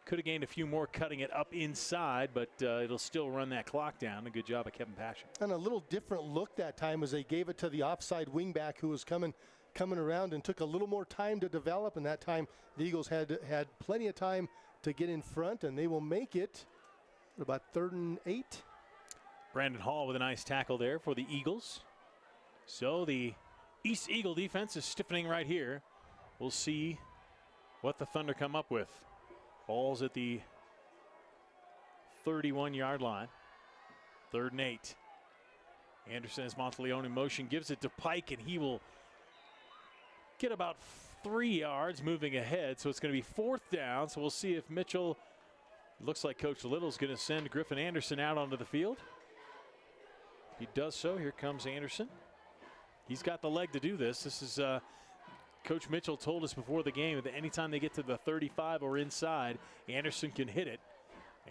could have gained a few more cutting it up inside, but it'll still run that clock down. A good job of Kevin Passion. And a little different look that time as they gave it to the offside wingback who was coming around and took a little more time to develop, and that time the Eagles had plenty of time to get in front, and they will make it about 3rd and 8. Brandon Hall with a nice tackle there for the Eagles. So the East Eagle defense is stiffening right here. We'll see what the Thunder come up with. Ball's at the 31-yard line. 3rd and 8. Anderson has Monteleone in motion, gives it to Pike, and he will get about 3 yards moving ahead. So it's going to be 4th down. So we'll see if Mitchell, looks like Coach Little's going to send Griffin Anderson out onto the field. He does so. Here comes Anderson. He's got the leg to do this. This is Coach Mitchell told us before the game that anytime they get to the 35 or inside, Anderson can hit it.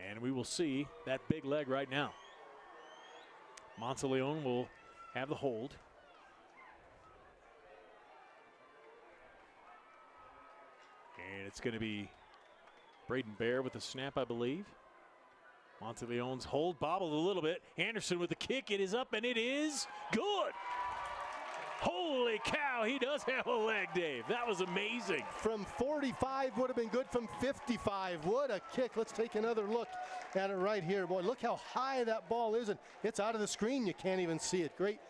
And we will see that big leg right now. Monteleone will have the hold. And it's going to be Braden Bear with the snap, I believe. Monteleone's hold bobbled a little bit. Anderson with the kick. It is up, and it is good. Holy cow, he does have a leg, Dave. That was amazing. From 45 would have been good from 55. What a kick. Let's take another look at it right here. Boy, look how high that ball is, and it's out of the screen. You can't even see it. Great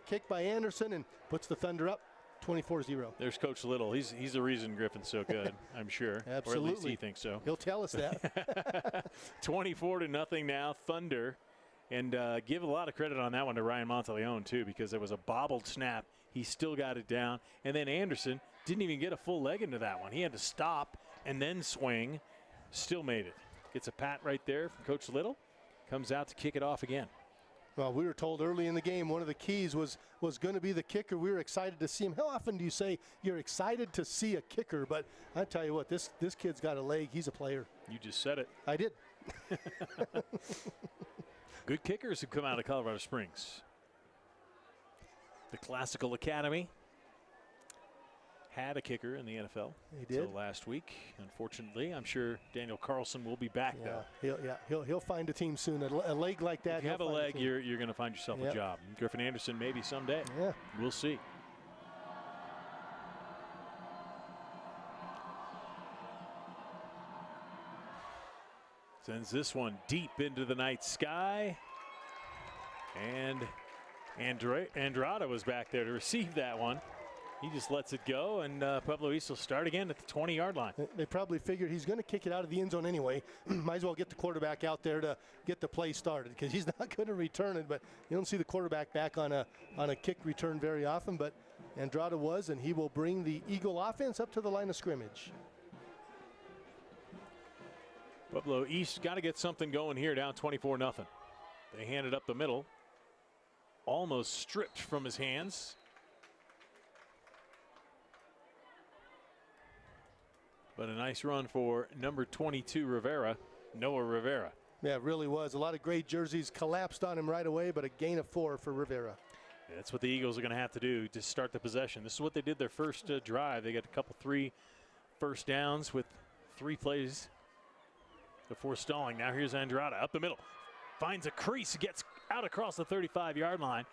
kick by Anderson, and puts the Thunder up 24-0. There's Coach Little. He's the reason Griffin's so good, I'm sure. Absolutely. Or at least he thinks so. He'll tell us that. 24-0 now, Thunder. And give a lot of credit on that one to Ryan Monteleone, too, because there was a bobbled snap. He still got it down. And then Anderson didn't even get a full leg into that one. He had to stop and then swing. Still made it. Gets a pat right there from Coach Little. Comes out to kick it off again. Well, we were told early in the game one of the keys was going to be the kicker. We were excited to see him. How often do you say you're excited to see a kicker? But I tell you what, this kid's got a leg. He's a player. You just said it. I did. Good kickers have come out of Colorado Springs. The Classical Academy had a kicker in the NFL. He did. So last week, unfortunately. I'm sure Daniel Carlson will be back, though. He'll find a team soon. A leg like that. If you have a leg, you're going to find yourself a job. Griffin Anderson maybe someday. Yeah. We'll see. Sends this one deep into the night sky. And Andrada was back there to receive that one. He just lets it go, and Pueblo East will start again at the 20-yard line. They probably figured he's going to kick it out of the end zone anyway. Might as well get the quarterback out there to get the play started because he's not going to return it. But you don't see the quarterback back on a kick return very often. But Andrada was, and he will bring the Eagle offense up to the line of scrimmage. Pueblo East got to get something going here, down 24-0. They hand it up the middle. Almost stripped from his hands. But a nice run for number 22, Noah Rivera. Yeah, it really was. A lot of great jerseys collapsed on him right away, but a gain of 4 for Rivera. Yeah, that's what the Eagles are going to have to do to start the possession. This is what they did their first drive. They got a couple 3 first downs with 3 plays before stalling. Now here's Andrada up the middle. Finds a crease, gets out across the 35-yard line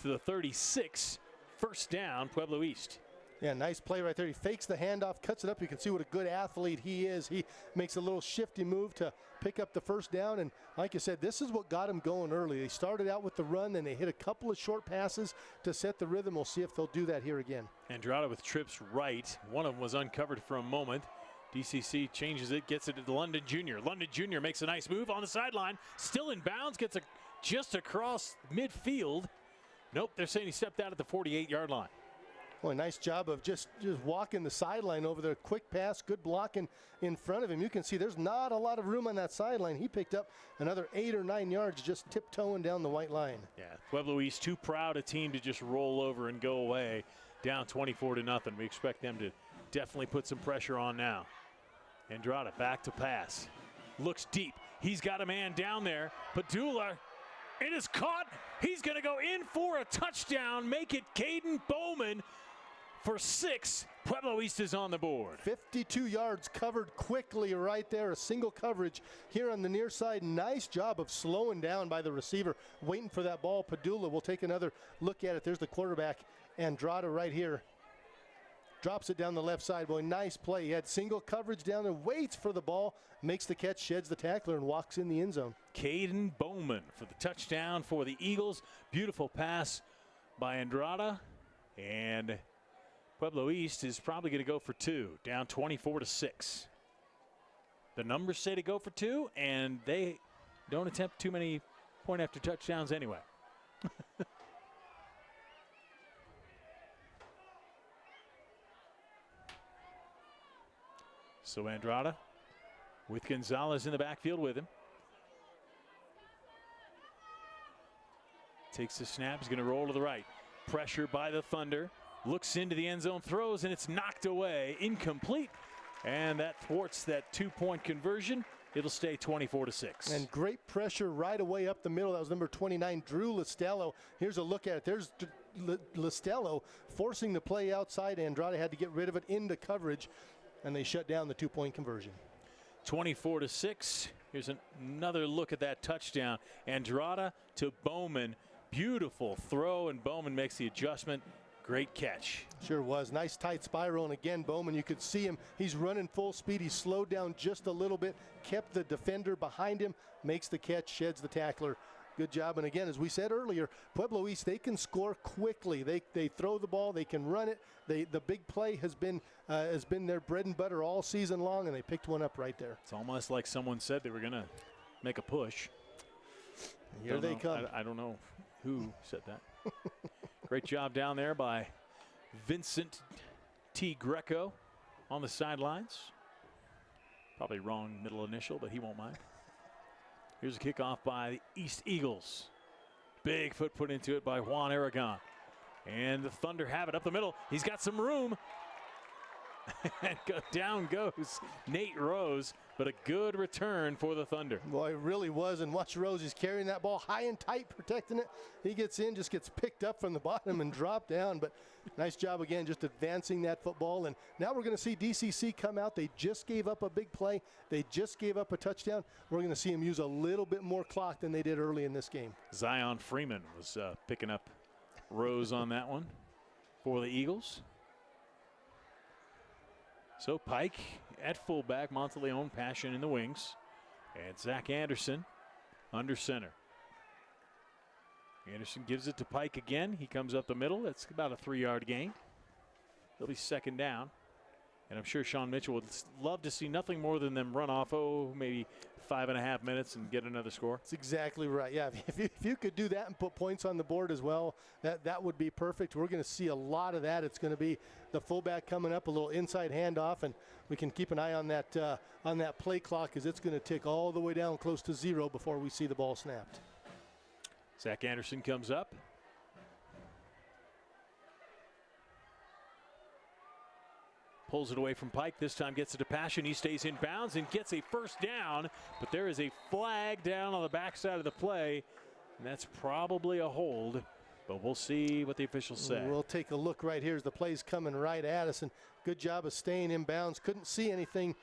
to the 36. First down, Pueblo East. Yeah, nice play right there. He fakes the handoff, cuts it up. You can see what a good athlete he is. He makes a little shifty move to pick up the first down. And like you said, this is what got him going early. They started out with the run, then they hit a couple of short passes to set the rhythm. We'll see if they'll do that here again. Andrada with trips right. One of them was uncovered for a moment. DCC changes it, gets it to London Jr. London Jr. makes a nice move on the sideline. Still in bounds, gets just across midfield. Nope, they're saying he stepped out at the 48-yard line. Boy, nice job of just walking the sideline over there. Quick pass, good blocking in front of him. You can see there's not a lot of room on that sideline. He picked up another 8 or 9 yards just tiptoeing down the white line. Yeah, Pueblo East too proud a team to just roll over and go away down 24-0. We expect them to definitely put some pressure on now. Andrada back to pass. Looks deep. He's got a man down there. Padula, it is caught. He's going to go in for a touchdown. Make it Caden Bowman for 6. Pueblo East is on the board. 52 yards covered quickly right there. A single coverage here on the near side. Nice job of slowing down by the receiver, waiting for that ball. Padula will take another look at it. There's the quarterback, Andrada, right here. Drops it down the left side. Boy, nice play. He had single coverage down there, waits for the ball, makes the catch, sheds the tackler, and walks in the end zone. Caden Bowman for the touchdown for the Eagles. Beautiful pass by Andrada. And Pueblo East is probably going to go for 2, down 24-6. The numbers say to go for 2, and they don't attempt too many point after touchdowns anyway. So Andrada with Gonzalez in the backfield with him. Takes the snap, he's going to roll to the right. Pressure by the Thunder. Looks into the end zone, throws, and it's knocked away. Incomplete. And that thwarts that 2-point conversion. It'll stay 24-6. And great pressure right away up the middle. That was number 29, Drew Listello. Here's a look at it. There's Listello forcing the play outside. Andrada had to get rid of it into coverage, and they shut down the 2-point conversion. 24-6. Here's another look at that touchdown. Andrada to Bowman. Beautiful throw, and Bowman makes the adjustment. Great catch. Sure was. Nice tight spiral, and again, Bowman, you could see him. He's running full speed. He slowed down just a little bit, kept the defender behind him, makes the catch, sheds the tackler. Good job. And again, as we said earlier, Pueblo East, they can score quickly. They throw the ball, they can run it. The big play has been their bread and butter all season long, and they picked one up right there. It's almost like someone said they were going to make a push. Here they come. I don't know who said that. Great job down there by Vincent T. Greco on the sidelines. Probably wrong middle initial, but he won't mind. Here's a kickoff by the East Eagles. Big foot put into it by Juan Aragon. And the Thunder have it up the middle. He's got some room. And down goes Nate Rose, but a good return for the Thunder. Boy, it really was. And watch Rose. He's carrying that ball high and tight, protecting it. He gets in, just gets picked up from the bottom and dropped down. But nice job again, just advancing that football. And now we're going to see DCC come out. They just gave up a big play. They just gave up a touchdown. We're going to see them use a little bit more clock than they did early in this game. Zion Freeman was picking up Rose on that one for the Eagles. So Pike at fullback, Monteleone, Passion in the wings, and Zach Anderson under center. Anderson gives it to Pike again. He comes up the middle. That's about a 3-yard gain. It'll be second down. And I'm sure Sean Mitchell would love to see nothing more than them run off, maybe 5.5 minutes and get another score. That's exactly right. Yeah, if you could do that and put points on the board as well, that would be perfect. We're going to see a lot of that. It's going to be the fullback coming up, a little inside handoff, and we can keep an eye on that play clock, as it's going to tick all the way down close to 0 before we see the ball snapped. Zach Anderson comes up. Pulls it away from Pike. This time gets it to Passion. He stays in bounds and gets a first down. But there is a flag down on the backside of the play. And that's probably a hold. But we'll see what the officials say. We'll take a look right here as the play's coming right at us. And good job of staying in bounds. Couldn't see anything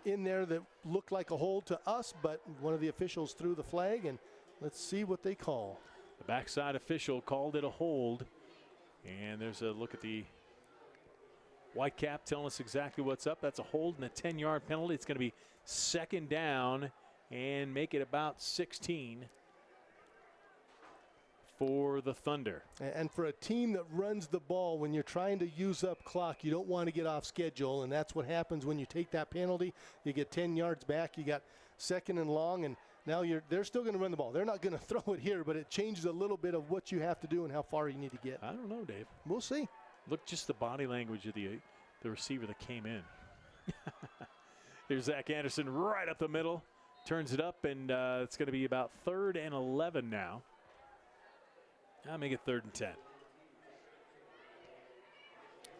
in there that looked like a hold to us. But one of the officials threw the flag. And let's see what they call. The backside official called it a hold. And there's a look at the white cap telling us exactly what's up. That's a hold and a 10-yard penalty. It's going to be second down and make it about 16 for the Thunder. And for a team that runs the ball, when you're trying to use up clock, you don't want to get off schedule, and that's what happens when you take that penalty. You get 10 yards back. You got second and long, and now they're still going to run the ball. They're not going to throw it here, but it changes a little bit of what you have to do and how far you need to get. I don't know, Dave. We'll see. Look, just the body language of the receiver that came in. Here's Zach Anderson right up the middle. Turns it up, and it's going to be about 3rd and 11 now. I'll make it 3rd and 10.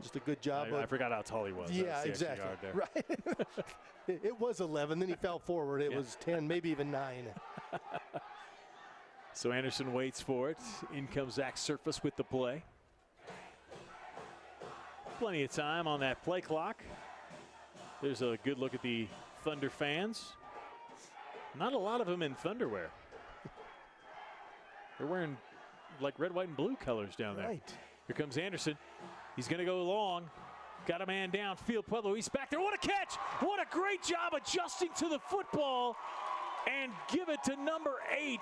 Just a good job. I forgot how tall he was. Yeah, exactly. Right. It was 11. Then he fell forward. It was 10, maybe even 9. So Anderson waits for it. In comes Zach Surface with the play. Plenty of time on that play clock. There's a good look at the Thunder fans. Not a lot of them in Thunderwear. They're wearing like red, white, and blue colors down there. Right. Here comes Anderson. He's going to go long. Got a man downfield. Pueblo East back there. What a catch! What a great job adjusting to the football and give it to number 8.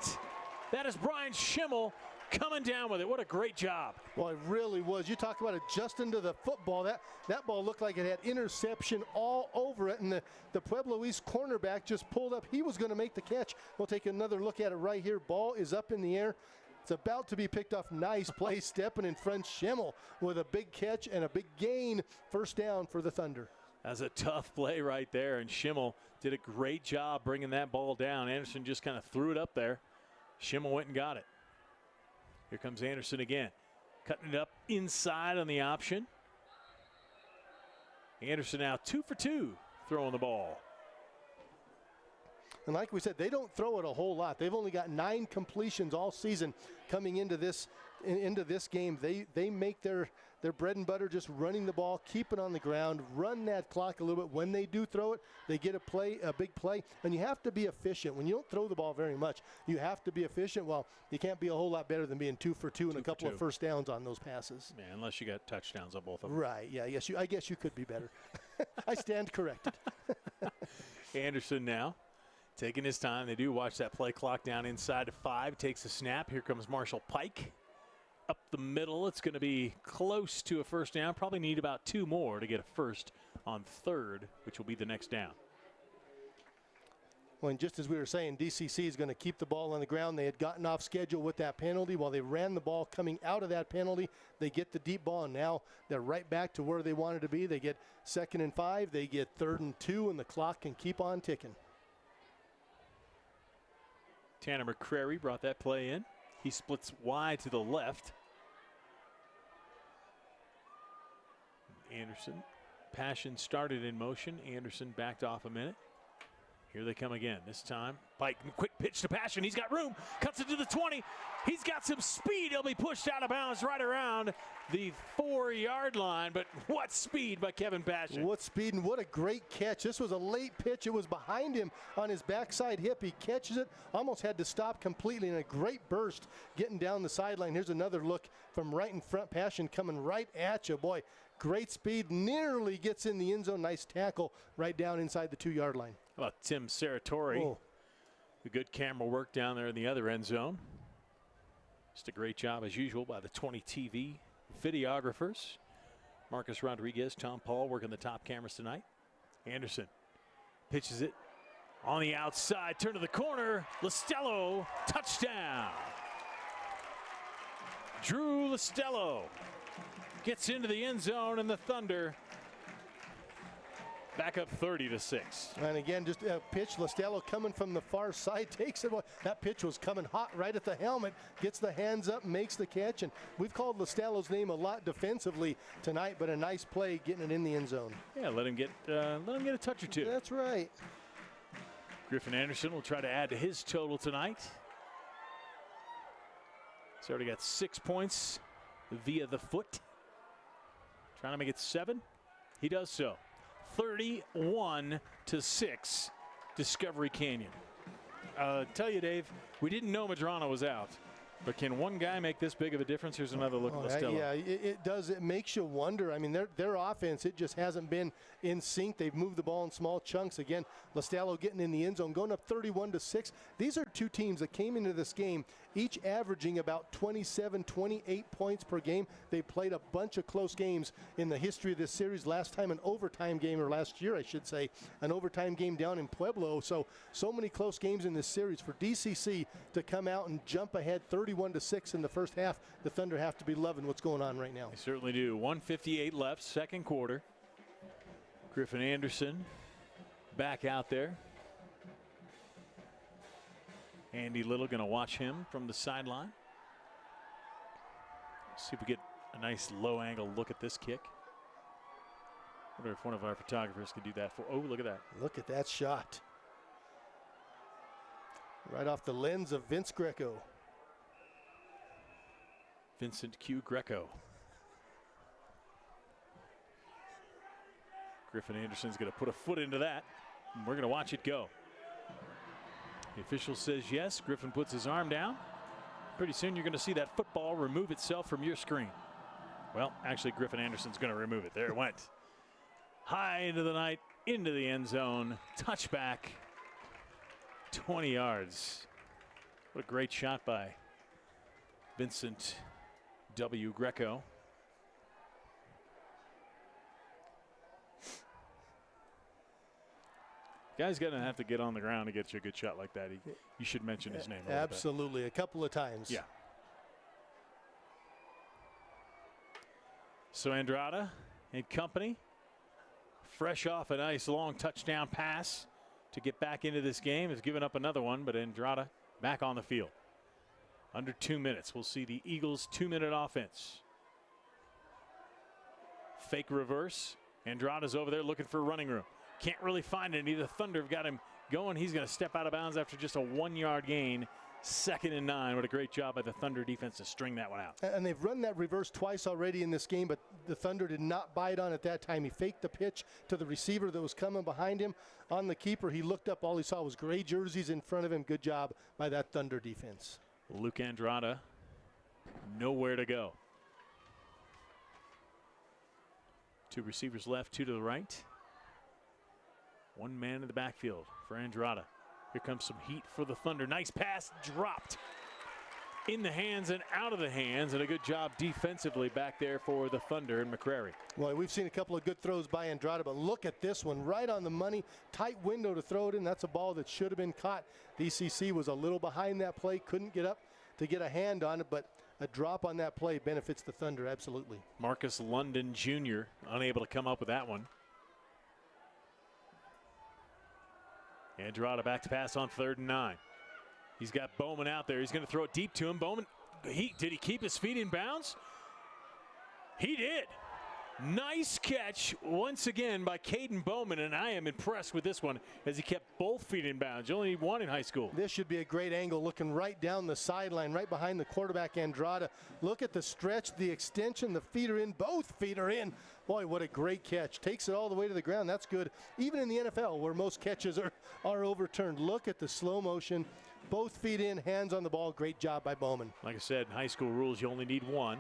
That is Brian Schimmel coming down with it. What a great job. Well, it really was. You talk about adjusting to the football. That ball looked like it had interception all over it, and the Pueblo East cornerback just pulled up. He was going to make the catch. We'll take another look at it right here. Ball is up in the air. It's about to be picked off. Nice play, stepping in front. Schimmel with a big catch and a big gain. First down for the Thunder. That's a tough play right there, and Schimmel did a great job bringing that ball down. Anderson just kind of threw it up there. Schimmel went and got it. Here comes Anderson again. Cutting it up inside on the option. Anderson now 2 for 2 throwing the ball. And like we said, they don't throw it a whole lot. They've only got 9 completions all season coming into this game. They make their bread and butter just running the ball, keep it on the ground, run that clock a little bit. When they do throw it, they get a big play. And you have to be efficient. When you don't throw the ball very much, you have to be efficient. Well, you can't be a whole lot better than being 2 for 2 and a couple of first downs on those passes. Yeah, unless you got touchdowns on both of them. Right, yeah, I guess you could be better. I stand corrected. Anderson now taking his time. They do watch that play clock down inside to 5. Takes a snap. Here comes Marshall Pike. Up the middle. It's going to be close to a first down. Probably need about 2 more to get a first on 3rd, which will be the next down. Well, and just as we were saying, DCC is going to keep the ball on the ground. They had gotten off schedule with that penalty. While they ran the ball coming out of that penalty, they get the deep ball, and now they're right back to where they wanted to be. They get 2nd and 5. They get 3rd and 2, and the clock can keep on ticking. Tanner McCrary brought that play in. He splits wide to the left. Anderson. Passion started in motion. Anderson backed off a minute. Here they come again. This time, Pike, quick pitch to Passion. He's got room. Cuts it to the 20. He's got some speed. He'll be pushed out of bounds right around the 4-yard line. But what speed by Kevin Passion. What speed and what a great catch. This was a late pitch. It was behind him on his backside hip. He catches it. Almost had to stop completely in a great burst getting down the sideline. Here's another look from right in front. Passion coming right at you. Boy, great speed. Nearly gets in the end zone. Nice tackle right down inside the 2-yard line. How about Tim Saratori? Oh. The good camera work down there in the other end zone. Just a great job, as usual, by the 20 TV videographers. Marcus Rodriguez, Tom Paul working the top cameras tonight. Anderson pitches it on the outside, turn to the corner. Listello, touchdown. Drew Listello gets into the end zone, and the Thunder back up 30-6. And again, just a pitch. Listello coming from the far side takes it. That pitch was coming hot right at the helmet. Gets the hands up, makes the catch. And we've called Listello's name a lot defensively tonight, but a nice play getting it in the end zone. Yeah, let him get a touch or two. That's right. Griffin Anderson will try to add to his total tonight. He's already got 6 points via the foot. Trying to make it 7. He does so. 31-6, Discovery Canyon. Tell you, Dave, we didn't know Madrano was out. But can one guy make this big of a difference? Here's another look at Listello. Yeah, it does. It makes you wonder. I mean, their offense, it just hasn't been in sync. They've moved the ball in small chunks. Again, Listello getting in the end zone, going up 31-6. These are two teams that came into this game, each averaging about 27, 28 points per game. They played a bunch of close games in the history of this series. Last time an overtime game, or last year, I should say, an overtime game down in Pueblo. So many close games in this series. For DCC to come out and jump ahead 31-6 in the first half, the Thunder have to be loving what's going on right now. They certainly do. 1:58 left, second quarter. Griffin Anderson back out there. Andy Little going to watch him from the sideline. See if we get a nice low angle look at this kick. Wonder if one of our photographers could do that for. Oh, look at that. Look at that shot. Right off the lens of Vince Greco. Vincent Q. Greco. Griffin Anderson's going to put a foot into that, and we're going to watch it go. The official says yes. Griffin puts his arm down. Pretty soon you're going to see that football remove itself from your screen. Well, actually, Griffin Anderson's going to remove it. There it went. High into the night, into the end zone. Touchback. 20 yards. What a great shot by Vincent W. Greco. Guy's going to have to get on the ground to get you a good shot like that. You should mention his name. Absolutely, a couple of times. Yeah. So Andrada and company, fresh off a nice long touchdown pass to get back into this game, has given up another one, but Andrada back on the field. Under 2 minutes, we'll see the Eagles' 2-minute offense. Fake reverse. Andrada's over there looking for running room. Can't really find it. The Thunder have got him going. He's going to step out of bounds after just a 1-yard gain. 2nd and 9. What a great job by the Thunder defense to string that one out. And they've run that reverse twice already in this game, but the Thunder did not bite on it that time. He faked the pitch to the receiver that was coming behind him. On the keeper, he looked up. All he saw was gray jerseys in front of him. Good job by that Thunder defense. Luke Andrada, nowhere to go. 2 receivers left, 2 to the right. 1 man in the backfield for Andrada. Here comes some heat for the Thunder. Nice pass, dropped in the hands and out of the hands, and a good job defensively back there for the Thunder and McCrary. Well, we've seen a couple of good throws by Andrada, but look at this one, right on the money. Tight window to throw it in. That's a ball that should have been caught. DCC was a little behind that play, couldn't get up to get a hand on it, but a drop on that play benefits the Thunder, absolutely. Marcus London Jr. unable to come up with that one. Andrada back to pass on 3rd and 9. He's got Bowman out there. He's going to throw it deep to him. Bowman, did he keep his feet in bounds? He did. Nice catch once again by Caden Bowman, and I am impressed with this one as he kept both feet in bounds. You only need one in high school. This should be a great angle, looking right down the sideline, right behind the quarterback, Andrada. Look at the stretch, the extension, the feet are in, both feet are in. Boy, what a great catch. Takes it all the way to the ground. That's good. Even in the NFL, where most catches are overturned. Look at the slow motion. Both feet in, hands on the ball. Great job by Bowman. Like I said, in high school rules, you only need one.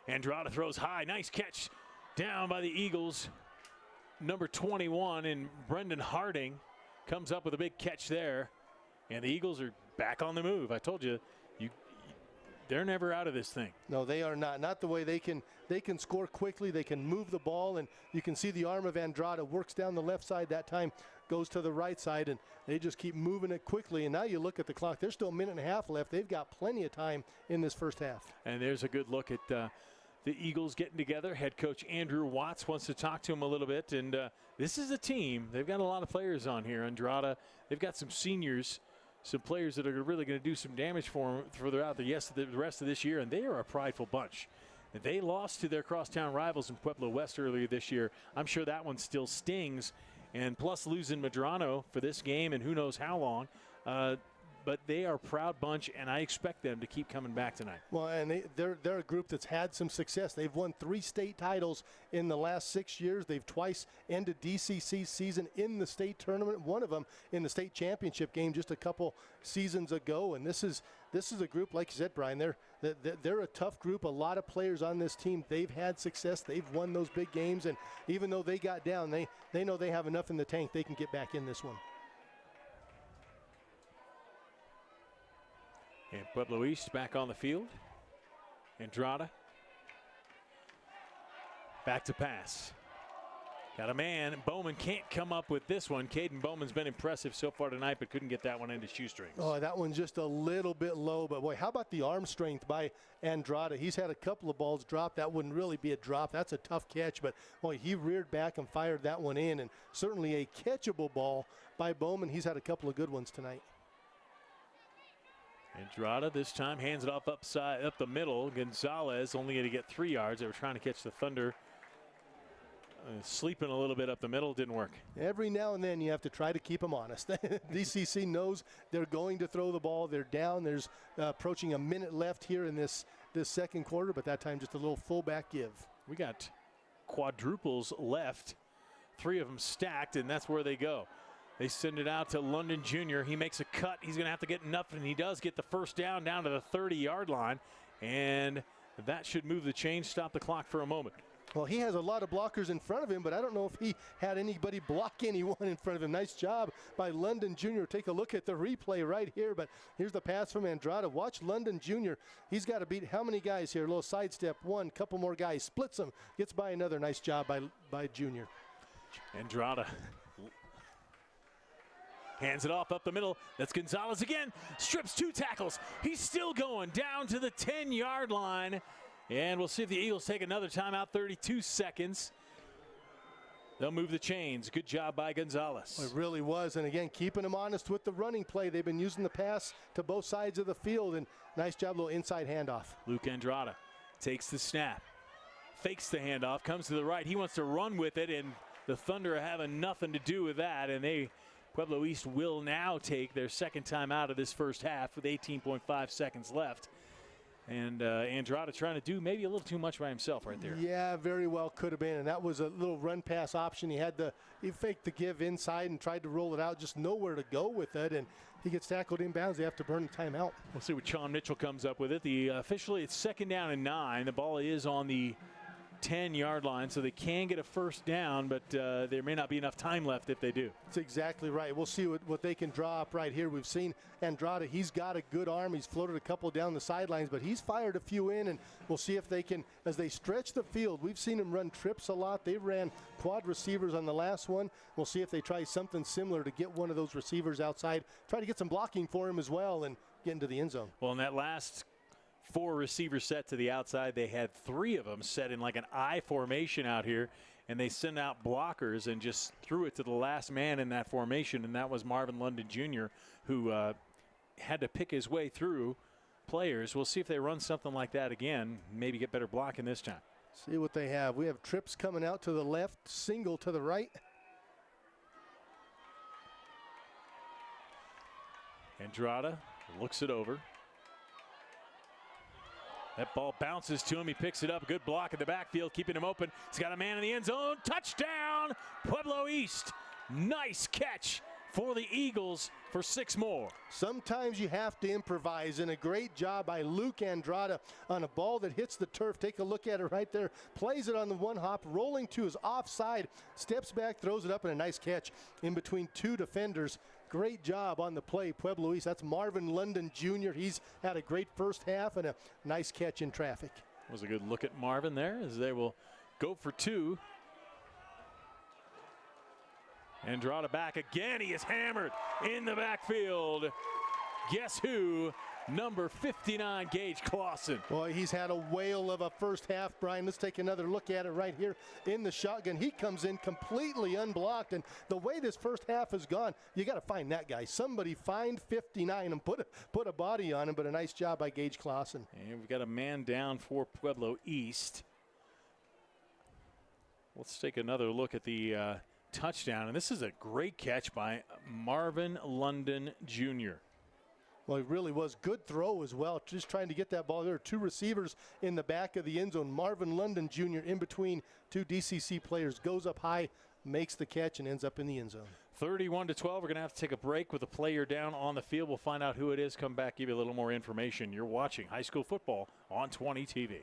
Andrada throws high. Nice catch down by the Eagles. Number 21 in Brendan Harding comes up with a big catch there. And the Eagles are back on the move. I told you, they're never out of this thing. No, they are not. Not the way they can score quickly. They can move the ball, and you can see the arm of Andrada works down the left side that time, goes to the right side, and they just keep moving it quickly. And now you look at the clock. There's still a minute and a half left. They've got plenty of time in this first half. And there's a good look at the Eagles getting together. Head coach Andrew Watts wants to talk to him a little bit. And this is a team. They've got a lot of players on here. Andrada, they've got some seniors, some players that are really going to do some damage for them throughout the rest of this year. And they are a prideful bunch. They lost to their crosstown rivals in Pueblo West earlier this year. I'm sure that one still stings. And plus losing Medrano for this game and who knows how long. But they are a proud bunch, and I expect them to keep coming back tonight. Well, and they're a group that's had some success. They've won 3 state titles in the last 6 years. They've twice ended DCC season in the state tournament, one of them in the state championship game just a couple seasons ago. And this is a group, like you said, Brian, they're a tough group. A lot of players on this team. They've had success. They've won those big games, and even though they got down, they know they have enough in the tank. They can get back in this one. And Pueblo East back on the field. Andrada. Back to pass. Got a man. Bowman can't come up with this one. Caden Bowman's been impressive so far tonight, but couldn't get that one into shoestrings. Oh, that one's just a little bit low. But, boy, how about the arm strength by Andrada? He's had a couple of balls drop. That wouldn't really be a drop. That's a tough catch. But, boy, he reared back and fired that one in. And certainly a catchable ball by Bowman. He's had a couple of good ones tonight. Andrada this time hands it off up the middle. Gonzalez only going to get 3 yards. They were trying to catch the Thunder. Sleeping a little bit up the middle, didn't work. Every now and then you have to try to keep them honest. DCC knows they're going to throw the ball. They're down. There's approaching a minute left here in this second quarter, but that time just a little fullback give. We got quadruples left, 3 of them stacked, and that's where they go. They send it out to London Jr. He makes a cut. He's going to have to get enough, and he does get the first down to the 30-yard line. And that should move the chain, stop the clock for a moment. Well, he has a lot of blockers in front of him, but I don't know if he had anybody block anyone in front of him. Nice job by London Jr. Take a look at the replay right here, but here's the pass from Andrada. Watch London Jr. He's got to beat how many guys here? A little sidestep, one, couple more guys, splits them, gets by another. Nice job by Jr. Andrada hands it off up the middle. That's Gonzalez again. Strips 2 tackles. He's still going down to the 10-yard line. And we'll see if the Eagles take another timeout. 32 seconds. They'll move the chains. Good job by Gonzalez. It really was. And again, keeping them honest with the running play. They've been using the pass to both sides of the field. And nice job, little inside handoff. Luke Andrada takes the snap. Fakes the handoff. Comes to the right. He wants to run with it. And the Thunder are having nothing to do with that. And Pueblo East will now take their second time out of this first half with 18.5 seconds left. And Andrada trying to do maybe a little too much by himself right there. Yeah, very well could have been. And that was a little run pass option. He faked the give inside and tried to roll it out. Just nowhere to go with it. And he gets tackled inbounds. They have to burn the timeout. We'll see what Sean Mitchell comes up with it. Officially, it's 2nd down and 9. The ball is on the 10-yard line, so they can get a first down, but there may not be enough time left if they do. That's exactly right. We'll see what they can draw up right here. We've seen Andrada. He's got a good arm. He's floated a couple down the sidelines, but he's fired a few in, and we'll see if they can, as they stretch the field. We've seen him run trips a lot. They ran quad receivers on the last one. We'll see if they try something similar to get one of those receivers outside, try to get some blocking for him as well, and get into the end zone. Well, in that last 4 receivers set to the outside, they had 3 of them set in like an I formation out here, and they sent out blockers and just threw it to the last man in that formation, and that was Marvin London Jr., who had to pick his way through players. We'll see if they run something like that again, maybe get better blocking this time. See what they have. We have trips coming out to the left, single to the right. Andrada looks it over. That ball bounces to him. He picks it up. Good block in the backfield, keeping him open. He's got a man in the end zone. Touchdown, Pueblo East. Nice catch for the Eagles for 6 more. Sometimes you have to improvise, and a great job by Luke Andrada on a ball that hits the turf. Take a look at it right there. Plays it on the one hop, rolling to his offside, steps back, throws it up, and a nice catch in between 2 defenders. great job on the play, Pueblo East. That's Marvin London Jr. He's had a great first half and a nice catch in traffic. Was a good look at Marvin there as they will go for two. Andrada back again. He is hammered in the backfield. Guess who? Number 59, Gage Clausen. Boy, he's had a whale of a first half, Brian. Let's take another look at it right here in the shotgun. He comes in completely unblocked, and the way this first half has gone, you got to find that guy. Somebody find 59 and put a body on him, but a nice job by Gage Clausen. And we've got a man down for Pueblo East. Let's take another look at the touchdown, and this is a great catch by Marvin London Jr. Well, it really was. Good throw as well, just trying to get that ball. There are two receivers in the back of the end zone. Marvin London Jr. in between two DCC players, goes up high, makes the catch, and ends up in the end zone. 31-12. We're going to have to take a break with a player down on the field. We'll find out who it is, come back, give you a little more information. You're watching high school football on 20 TV.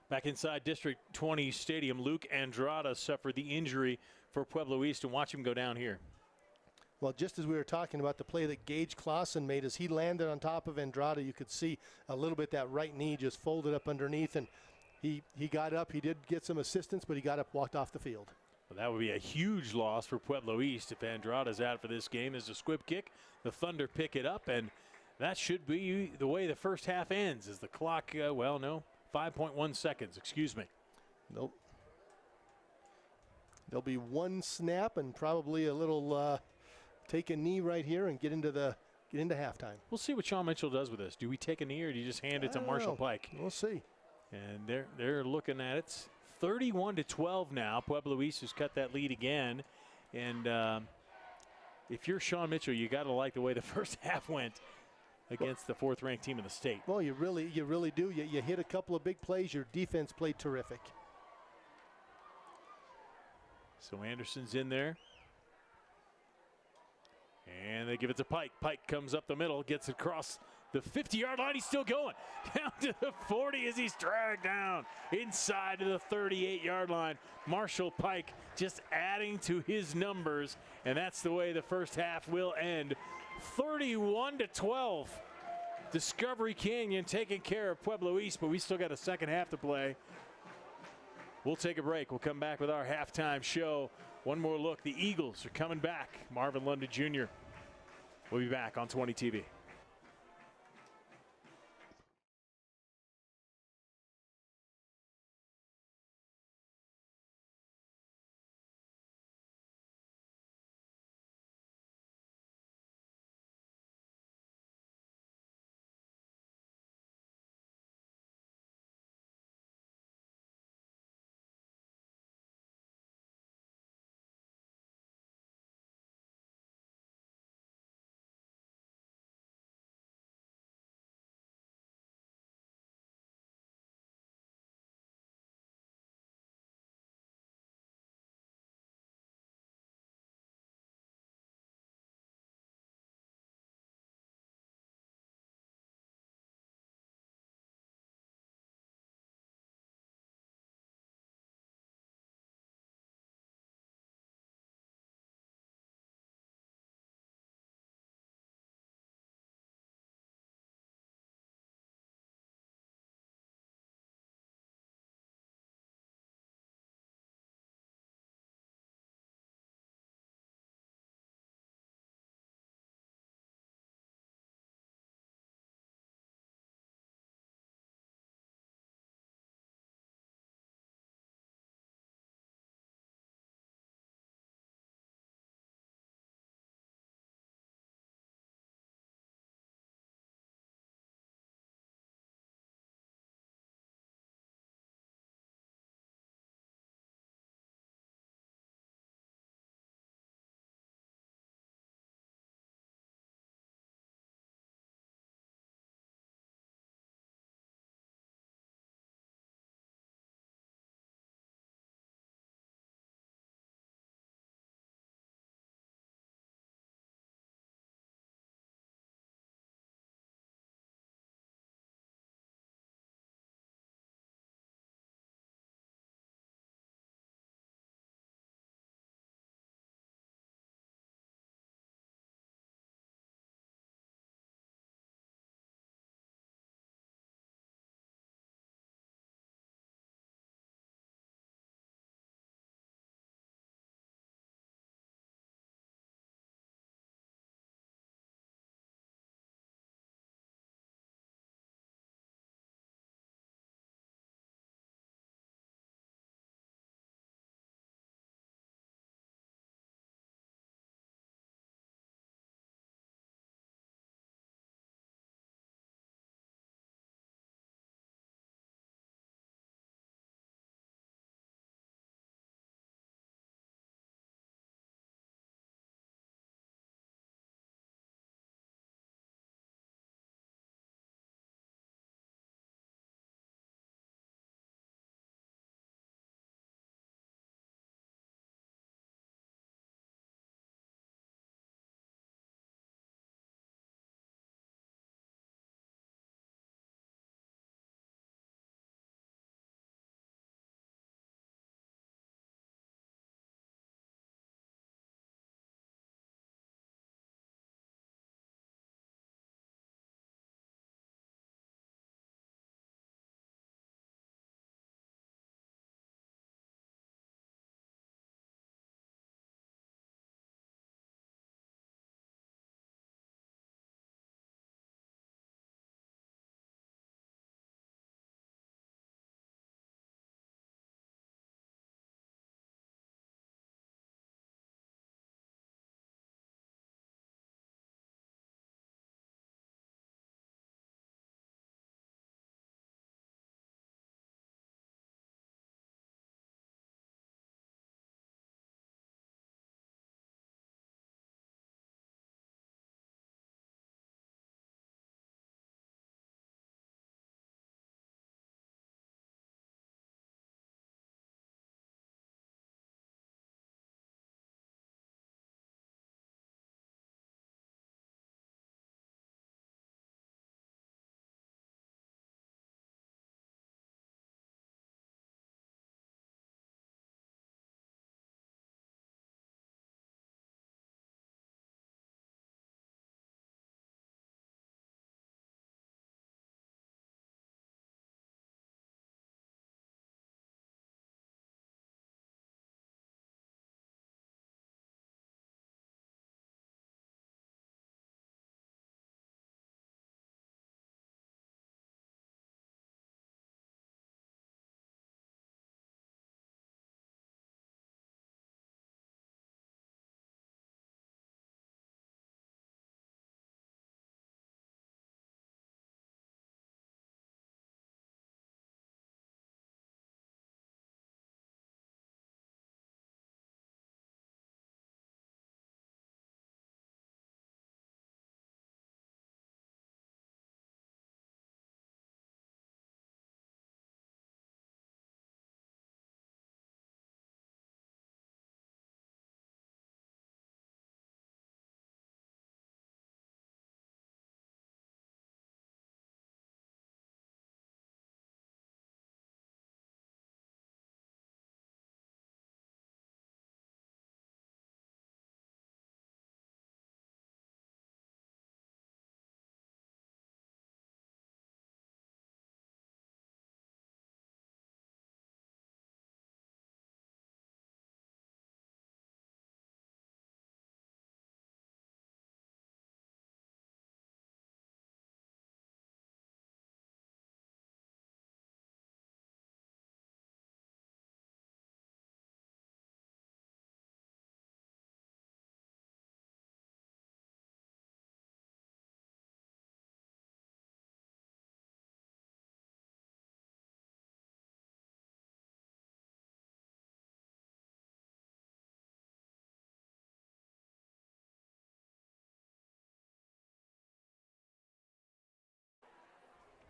Back inside District 20 Stadium, Luke Andrada suffered the injury for Pueblo East, and watch him go down here. Well, just as we were talking about the play that Gage Clausen made, as he landed on top of Andrada, you could see a little bit that right knee just folded up underneath, and he got up. He did get some assistance, but he got up, walked off the field. Well, that would be a huge loss for Pueblo East if Andrada's out for this game. As a squib kick, the Thunder pick it up, and that should be the way the first half ends, as the clock, 5.1 seconds, excuse me. Nope. There'll be one snap and probably a little take a knee right here and get into halftime. We'll see what Sean Mitchell does with this. Do we take a knee or do you just hand it to Marshall Pike? We'll see. And they're looking at it. 31-12 now. Pueblo East has cut that lead again. And if you're Sean Mitchell, you got to like the way the first half went against the fourth-ranked team in the state. Well, you really do. You hit a couple of big plays. Your defense played terrific. So Anderson's in there. And they give it to Pike. Pike comes up the middle, gets across the 50-yard line. He's still going down to the 40 as he's dragged down inside to the 38-yard line. Marshall Pike just adding to his numbers, and that's the way the first half will end. 31-12. Discovery Canyon taking care of Pueblo East, but we still got a second half to play. We'll take a break. We'll come back with our halftime show. One more look. The Eagles are coming back. Marvin London Jr. We'll be back on 20 TV.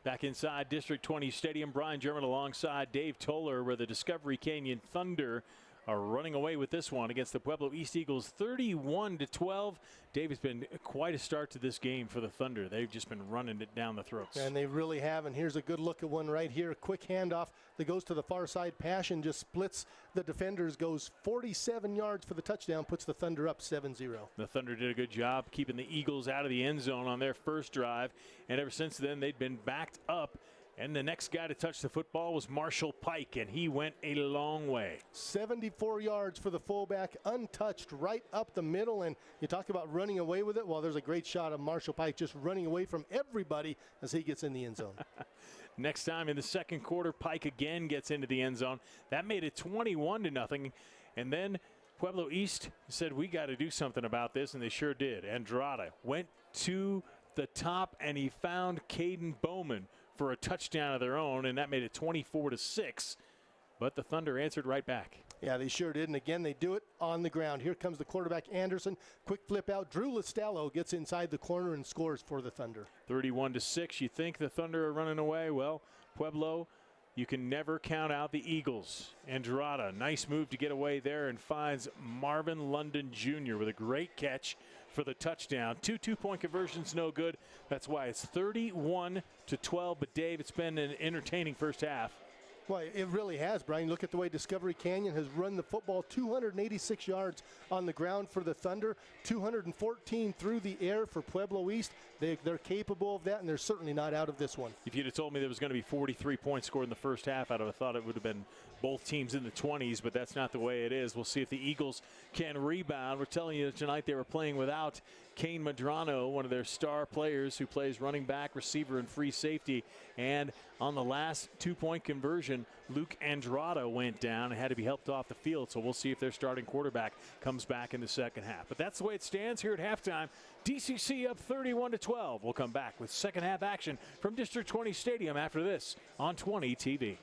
Back inside District 20 Stadium, Brian German alongside Dave Toller, where the Discovery Canyon Thunder are running away with this one against the Pueblo East Eagles 31-12. Dave, has been quite a start to this game for the Thunder. They've just been running it down the throats. And they really have. And here's a good look at one right here. A quick handoff that goes to the far side. Passion just splits the defenders, goes 47 yards for the touchdown, puts the Thunder up 7-0. The Thunder did a good job keeping the Eagles out of the end zone on their first drive. And ever since then, they'd been backed up. And the next guy to touch the football was Marshall Pike, and he went a long way. 74 yards for the fullback, untouched right up the middle. And you talk about running away with it. Well, there's a great shot of Marshall Pike just running away from everybody as he gets in the end zone. Next time in the second quarter, Pike again gets into the end zone. That made it 21-0. And then Pueblo East said, we got to do something about this, and they sure did. Andrada went to the top, and he found Caden Bowman for a touchdown of their own, and that made it 24-6. But the Thunder answered right back. Yeah, they sure did. And again, they do it on the ground. Here comes the quarterback, Anderson. Quick flip out. Drew Listello gets inside the corner and scores for the Thunder. 31-6. You think the Thunder are running away? Well, Pueblo, you can never count out the Eagles. Andrada, nice move to get away there and finds Marvin London Jr. with a great catch for the touchdown. Two-point conversions, no good. That's why it's 31-12. But Dave, it's been an entertaining first half. Well, it really has, Brian. Look at the way Discovery Canyon has run the football. 286 yards on the ground for the Thunder, 214 through the air for Pueblo East. They're capable of that, and they're certainly not out of this one. If you'd have told me there was going to be 43 points scored in the first half, I'd have thought it would have been both teams in the 20s, but that's not the way it is. We'll see if the Eagles can rebound. We're telling you tonight they were playing without Kane Madrano, one of their star players who plays running back, receiver, and free safety. And on the last two-point conversion, Luke Andrada went down and had to be helped off the field. So we'll see if their starting quarterback comes back in the second half. But that's the way it stands here at halftime. DCC up 31-12. We'll come back with second half action from District 20 Stadium after this on 20 TV.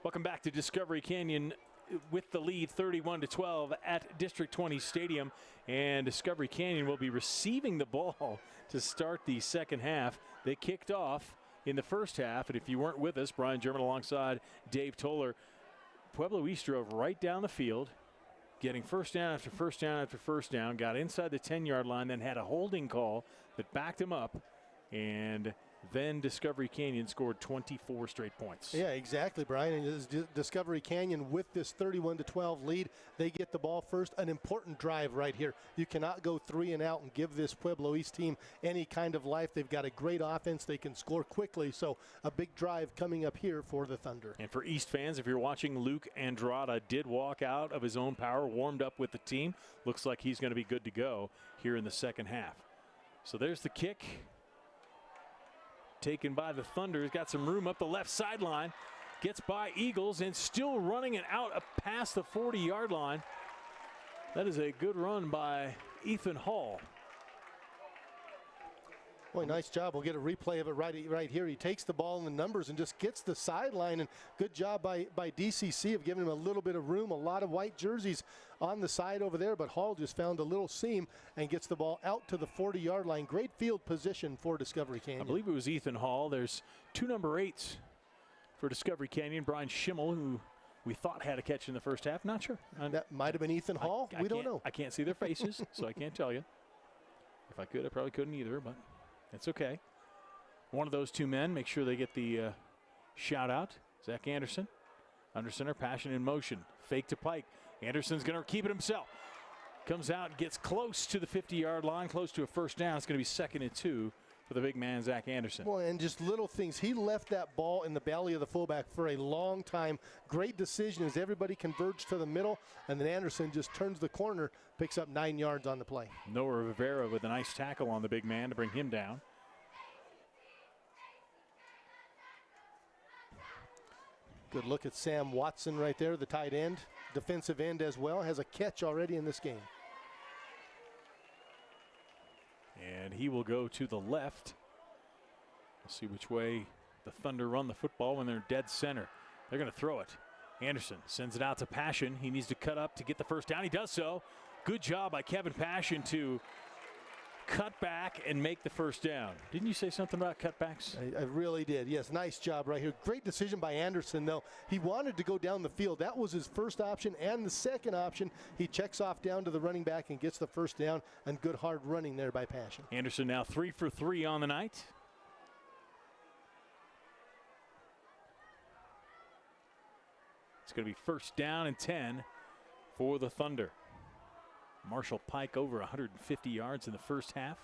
Welcome back to Discovery Canyon with the lead 31-12 at District 20 Stadium. And Discovery Canyon will be receiving the ball to start the second half. They kicked off in the first half. And if you weren't with us, Brian German alongside Dave Toller, Pueblo East drove right down the field, getting first down after first down after first down, got inside the 10-yard line, then had a holding call that backed him up. And then Discovery Canyon scored 24 straight points. Yeah, exactly, Brian. And Discovery Canyon with this 31-12 lead, they get the ball first. An important drive right here. You cannot go 3 and out and give this Pueblo East team any kind of life. They've got a great offense. They can score quickly. So a big drive coming up here for the Thunder. And for East fans, if you're watching, Luke Andrada did walk out of his own power, warmed up with the team. Looks like he's going to be good to go here in the second half. So there's the kick. Taken by the Thunder. He's got some room up the left sideline. Gets by Eagles and still running it out past the 40-yard line. That is a good run by Ethan Hall. Boy, nice job. We'll get a replay of it right here. He takes the ball in the numbers and just gets the sideline. And good job by DCC of giving him a little bit of room. A lot of white jerseys on the side over there, but Hall just found a little seam and gets the ball out to the 40-yard line. Great field position for Discovery Canyon. I believe it was Ethan Hall. There's 2 number 8s for Discovery Canyon. Brian Schimmel, who we thought had a catch in the first half. Not sure. That might have been Ethan Hall. We don't know. I can't see their faces, so I can't tell you. If I could, I probably couldn't either, but that's okay. One of those 2 men, make sure they get the shout out. Zach Anderson, under center, passion in motion. Fake to Pike. Anderson's going to keep it himself. Comes out, gets close to the 50-yard line, close to a first down. It's going to be 2nd and 2 for the big man, Zach Anderson. Well, and just little things. He left that ball in the belly of the fullback for a long time. Great decision as everybody converged to the middle, and then Anderson just turns the corner, picks up 9 yards on the play. Noah Rivera with a nice tackle on the big man to bring him down. Good look at Sam Watson right there, the tight end. Defensive end as well, has a catch already in this game. And he will go to the left. We'll see which way the Thunder run the football when they're dead center. They're going to throw it. Anderson sends it out to Passion. He needs to cut up to get the first down. He does so. Good job by Kevin Passion to cut back and make the first down. Didn't you say something about cutbacks? I really did. Yes, nice job right here. Great decision by Anderson, though. He wanted to go down the field. That was his first option and the second option. He checks off down to the running back and gets the first down, and good hard running there by Passion. Anderson now 3 for 3 on the night. It's going to be first down and 10 for the Thunder. Marshall Pike over 150 yards in the first half.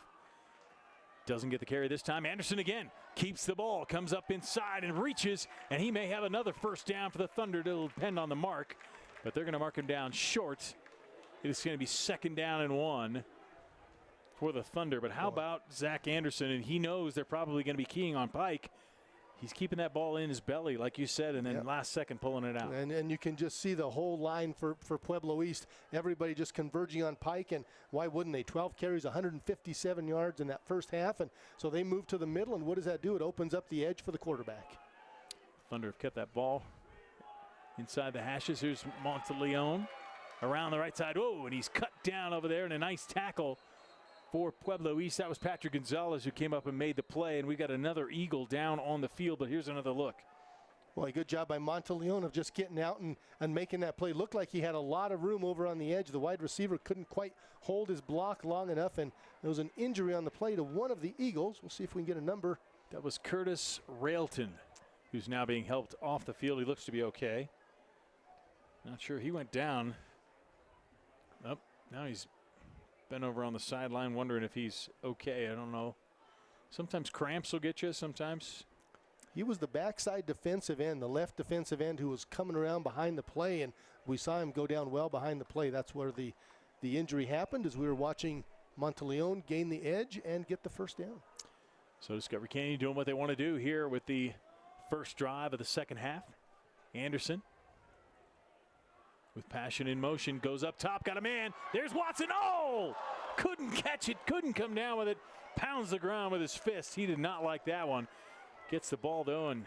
Doesn't get the carry this time. Anderson again keeps the ball, comes up inside and reaches, and he may have another first down for the Thunder. It'll depend on the mark, but they're going to mark him down short. It is going to be 2nd down and 1 for the Thunder. But how about Zach Anderson? And he knows they're probably going to be keying on Pike. He's keeping that ball in his belly, like you said, and then last second pulling it out. And you can just see the whole line for Pueblo East. Everybody just converging on Pike, and why wouldn't they? 12 carries, 157 yards in that first half, and so they move to the middle, and what does that do? It opens up the edge for the quarterback. Thunder have kept that ball inside the hashes. Here's Monteleone around the right side. Whoa, and he's cut down over there, and a nice tackle for Pueblo East. That was Patrick Gonzalez who came up and made the play, and we got another Eagle down on the field, but here's another look. Well, good job by Monteleone of just getting out and making that play. Looked like he had a lot of room over on the edge. The wide receiver couldn't quite hold his block long enough, and there was an injury on the play to one of the Eagles. We'll see if we can get a number. That was Curtis Railton, who's now being helped off the field. He looks to be okay. Not sure. He went down. Nope. Now he's been over on the sideline wondering if he's okay. I don't know. Sometimes cramps will get you. Sometimes. He was the backside defensive end, the left defensive end who was coming around behind the play, and we saw him go down well behind the play. That's where the injury happened as we were watching Monteleone gain the edge and get the first down. So Discovery Canyon doing what they want to do here with the first drive of the second half. Anderson with Passion in motion, goes up top, got a man. There's Watson. Oh! Couldn't catch it, couldn't come down with it. Pounds the ground with his fist. He did not like that one. Gets the ball though, and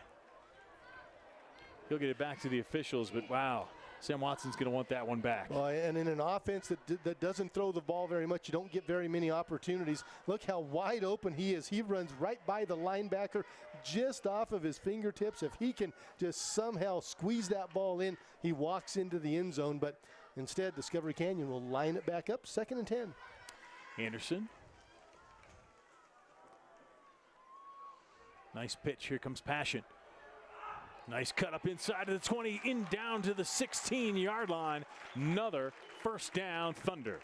he'll get it back to the officials. But wow, Sam Watson's going to want that one back. Well, and in an offense that doesn't throw the ball very much, you don't get very many opportunities. Look how wide open he is. He runs right by the linebacker, just off of his fingertips. If he can just somehow squeeze that ball in, he walks into the end zone. But instead, Discovery Canyon will line it back up, 2nd and 10. Anderson. Nice pitch. Here comes Passion. Nice cut up inside of the 20, in down to the 16-yard line. Another first down, Thunder.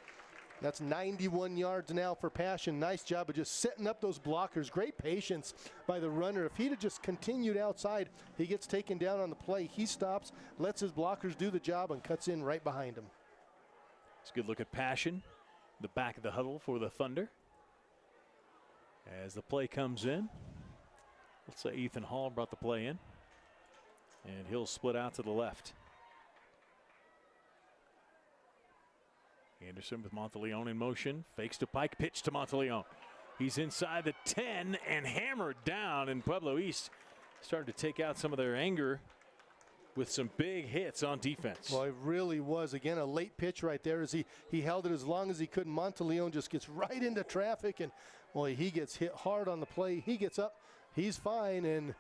That's 91 yards now for Passion. Nice job of just setting up those blockers. Great patience by the runner. If he'd have just continued outside, he gets taken down on the play. He stops, lets his blockers do the job, and cuts in right behind him. It's a good look at Passion, the back of the huddle for the Thunder. As the play comes in, let's say Ethan Hall brought the play in. And he'll split out to the left. Anderson with Monteleone in motion. Fakes to Pike, pitch to Monteleone. He's inside the 10 and hammered down. And Pueblo East started to take out some of their anger with some big hits on defense. Well, it really was. Again, a late pitch right there as he held it as long as he could. Monteleone just gets right into traffic. And, boy, he gets hit hard on the play. He gets up. He's fine. And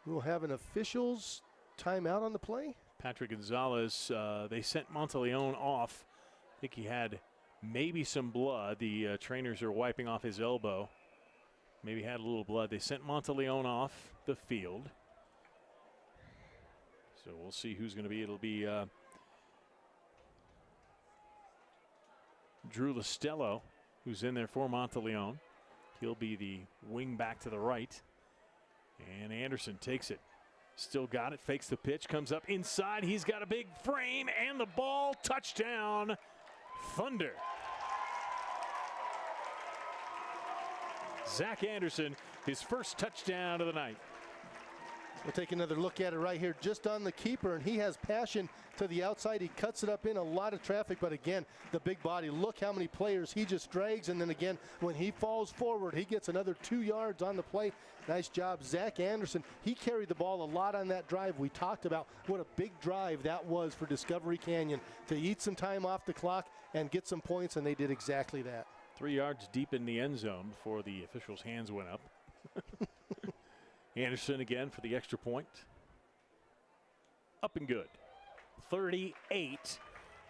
we'll have an official's timeout on the play. Patrick Gonzalez, they sent Monteleone off. I think he had maybe some blood. The trainers are wiping off his elbow. Maybe had a little blood. They sent Monteleone off the field. So we'll see who's going to be. It'll be Drew Listello, who's in there for Monteleone. He'll be the wing back to the right. And Anderson takes it. Still got it, fakes the pitch, comes up inside. He's got a big frame and the ball, touchdown, Thunder. Zach Anderson, his first touchdown of the night. We'll take another look at it right here, just on the keeper, and he has Passion to the outside. He cuts it up in a lot of traffic, but again, the big body. Look how many players he just drags, and then again, when he falls forward, he gets another 2 yards on the play. Nice job, Zach Anderson. He carried the ball a lot on that drive. We talked about what a big drive that was for Discovery Canyon to eat some time off the clock and get some points, and they did exactly that. 3 yards deep in the end zone before the official's hands went up. Anderson again for the extra point. Up and good. 38-12,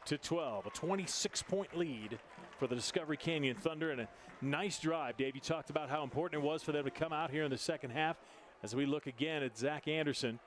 a 26-point lead for the Discovery Canyon Thunder, and a nice drive. Dave, you talked about how important it was for them to come out here in the second half. As we look again at Zach Anderson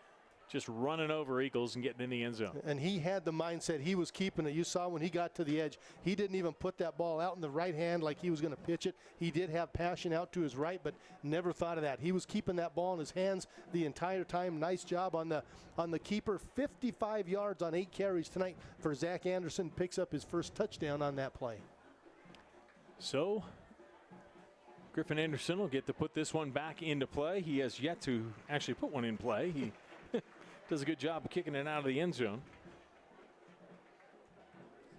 just running over Eagles and getting in the end zone. And he had the mindset. He was keeping it. You saw when he got to the edge, he didn't even put that ball out in the right hand like he was going to pitch it. He did have Passion out to his right, but never thought of that. He was keeping that ball in his hands the entire time. Nice job on the keeper. 55 yards on 8 carries tonight for Zach Anderson. Picks up his first touchdown on that play. So Griffin Anderson will get to put this one back into play. He has yet to actually put one in play. He does a good job of kicking it out of the end zone.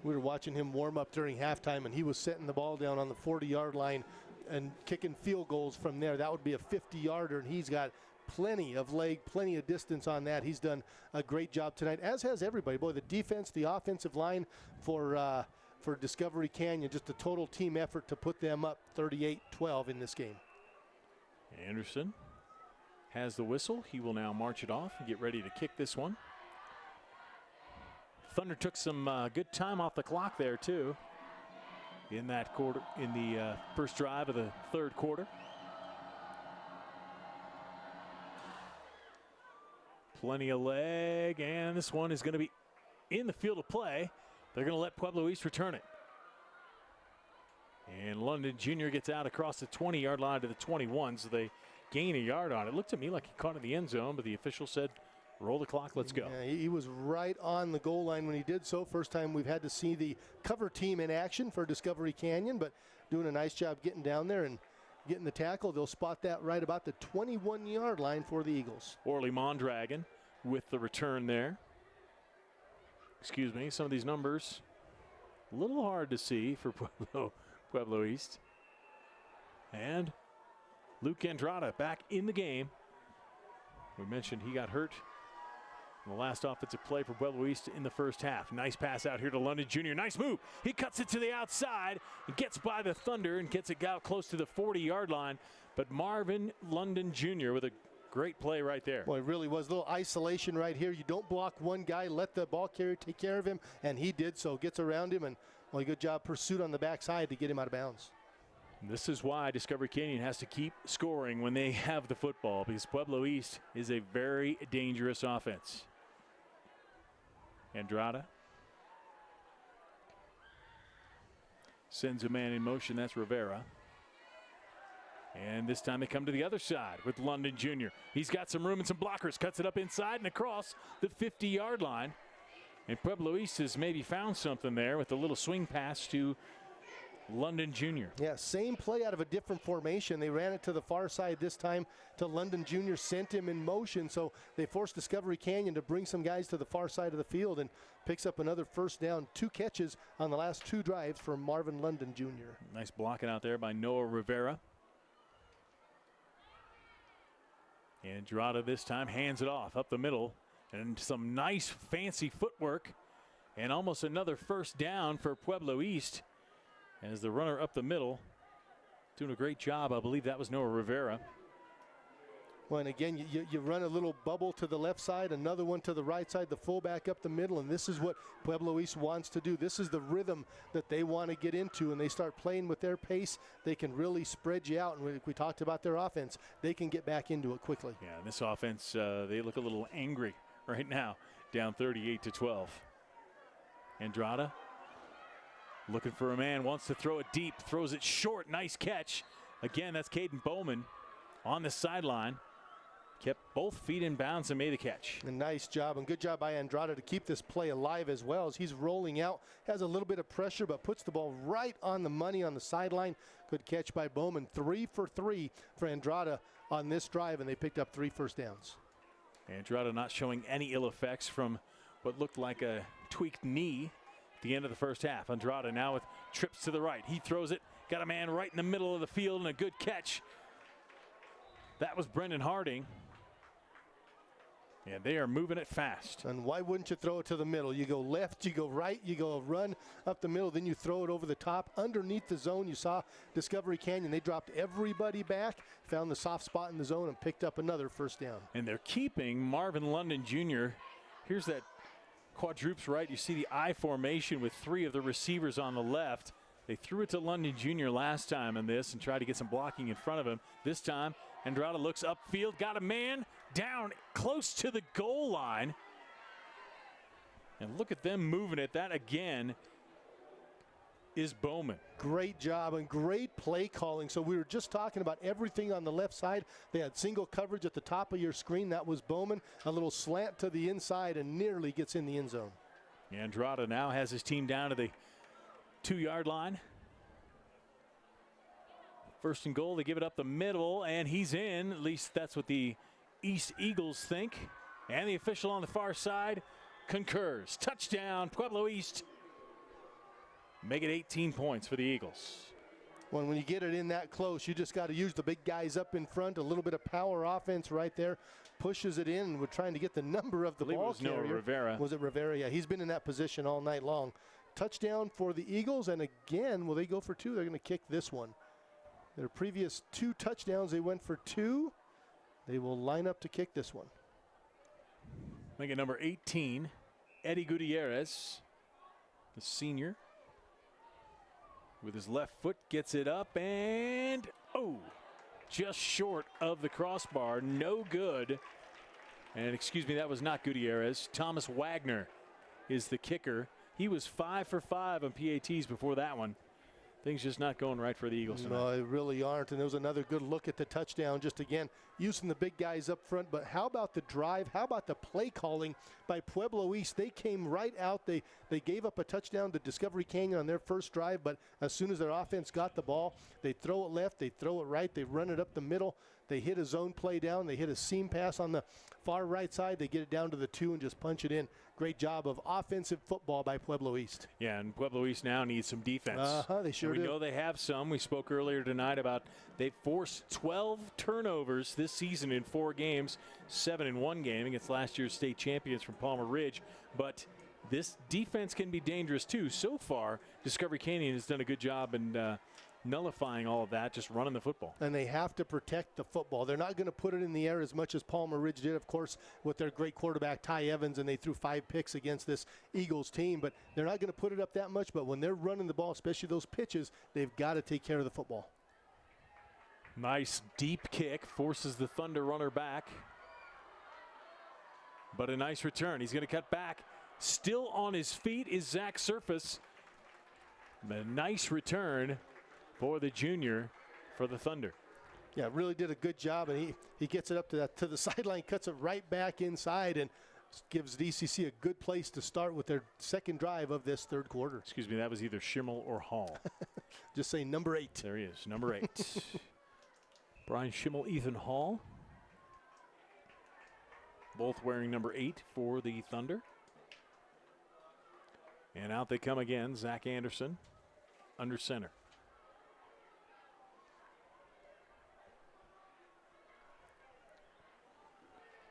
We were watching him warm up during halftime, and he was setting the ball down on the 40-yard line and kicking field goals from there. That would be a 50-yarder, and he's got plenty of leg, plenty of distance on that. He's done a great job tonight, as has everybody. Boy, the defense, the offensive line for Discovery Canyon, just a total team effort to put them up 38-12 in this game. Anderson has the whistle. He will now march it off and get ready to kick this one. Thunder took some good time off the clock there too in that quarter, in the first drive of the third quarter. Plenty of leg, and this one is going to be in the field of play. They're going to let Pueblo East return it. And London Jr. gets out across the 20-yard line to the 21, so they gain a yard on it. Looked to me like he caught it in the end zone, but the official said, roll the clock, let's go. Yeah, he was right on the goal line when he did so. First time we've had to see the cover team in action for Discovery Canyon, but doing a nice job getting down there and getting the tackle. They'll spot that right about the 21-yard line for the Eagles. Orly Mondragon with the return there. Excuse me, some of these numbers a little hard to see for Pueblo East. And Luke Andrada back in the game. We mentioned he got hurt The last offensive play for Pueblo East in the first half. Nice pass out here to London Jr. Nice move. He cuts it to the outside and gets by the Thunder and gets it out close to the 40-yard line. But Marvin London Jr. with a great play right there. Well, it really was a little isolation right here. You don't block one guy, let the ball carrier take care of him, and he did so. Gets around him, and well, good job pursuit on the backside to get him out of bounds. This is why Discovery Canyon has to keep scoring when they have the football, because Pueblo East is a very dangerous offense. Andrada sends a man in motion. That's Rivera. And this time they come to the other side with London Jr. He's got some room and some blockers. Cuts it up inside and across the 50-yard line. And Pueblo East has maybe found something there with a little swing pass to London Jr. Yeah, same play out of a different formation. They ran it to the far side this time to London Jr., sent him in motion, so they forced Discovery Canyon to bring some guys to the far side of the field and picks up another first down. 2 catches on the last 2 drives for Marvin London Jr. Nice blocking out there by Noah Rivera. Andrada this time hands it off up the middle, and some nice fancy footwork and almost another first down for Pueblo East. As the runner up the middle, doing a great job. I believe that was Noah Rivera. Well, and again, you run a little bubble to the left side, another one to the right side, the fullback up the middle, and this is what Pueblo East wants to do. This is the rhythm that they want to get into, and they start playing with their pace. They can really spread you out, and we talked about their offense. They can get back into it quickly. Yeah, this offense, they look a little angry right now, down 38-12. Andrada looking for a man, wants to throw it deep, throws it short. Nice catch. Again, that's Caden Bowman on the sideline. Kept both feet in bounds and made the catch. A nice job, and good job by Andrada to keep this play alive as well as he's rolling out. Has a little bit of pressure, but puts the ball right on the money on the sideline. Good catch by Bowman. 3 for 3 for Andrada on this drive, and they picked up 3 first downs. Andrada not showing any ill effects from what looked like a tweaked knee at the end of the first half. Andrada now with trips to the right. He throws it, got a man right in the middle of the field, and a good catch. That was Brendan Harding. And they are moving it fast. And why wouldn't you throw it to the middle? You go left, you go right, you go run up the middle, then you throw it over the top. Underneath the zone, you saw Discovery Canyon. They dropped everybody back, found the soft spot in the zone, and picked up another first down. And they're keeping Marvin London Jr. Here's that quadrupes right. You see the I formation with 3 of the receivers on the left. They threw it to London Jr. last time in this and tried to get some blocking in front of him. This time, Andrada looks upfield, got a man down close to the goal line. And look at them moving it. That again is Bowman. Great job and great play calling. So we were just talking about everything on the left side. They had single coverage at the top of your screen. That was Bowman. A little slant to the inside and nearly gets in the end zone. Andrada now has his team down to the 2-yard line. First and goal, they give it up the middle, and he's in. At least that's what the East Eagles think. And the official on the far side concurs. Touchdown, Pueblo East. Make it 18 points for the Eagles. When you get it in that close, you just got to use the big guys up in front. A little bit of power offense right there. Pushes it in. We're trying to get the number of the ball carrier. Noah Rivera. Was it Rivera? Yeah, he's been in that position all night long. Touchdown for the Eagles, and again, will they go for 2? They're going to kick this one. Their previous 2 touchdowns, they went for 2. They will line up to kick this one. Make it number 18, Eddie Gutierrez, the senior. With his left foot, gets it up, and just short of the crossbar. No good. And excuse me, that was not Gutierrez. Thomas Wagner is the kicker. He was 5 for 5 on PATs before that one. Things just not going right for the Eagles tonight. No, they really aren't. And there was another good look at the touchdown. Just again, using the big guys up front. But how about the drive? How about the play calling by Pueblo East? They came right out. They gave up a touchdown to Discovery Canyon on their first drive. But as soon as their offense got the ball, they throw it left, they throw it right, they run it up the middle. They hit a zone play down. They hit a seam pass on the far right side. They get it down to the 2 and just punch it in. Great job of offensive football by Pueblo East. Yeah, and Pueblo East now needs some defense. They sure do. do. We know they have some. We spoke earlier tonight about they forced 12 turnovers this season in 4 games, 7 in 1 game against last year's state champions from Palmer Ridge. But this defense can be dangerous too. So far, Discovery Canyon has done a good job in nullifying all of that, just running the football. And they have to protect the football. They're not going to put it in the air as much as Palmer Ridge did, of course, with their great quarterback, Ty Evans, and they threw 5 picks against this Eagles team. But they're not going to put it up that much. But when they're running the ball, especially those pitches, they've got to take care of the football. Nice deep kick, forces the Thunder runner back. But a nice return. He's going to cut back. Still on his feet is Zach Surface. A nice return for the junior for the Thunder. Yeah, really did a good job, and he gets it up to the sideline, cuts it right back inside, and gives DCC a good place to start with their second drive of this third quarter. Excuse me, that was either Schimmel or Hall. Just say number 8. There he is, number 8. Brian Schimmel, Ethan Hall. Both wearing number 8 for the Thunder. And out they come again, Zach Anderson under center.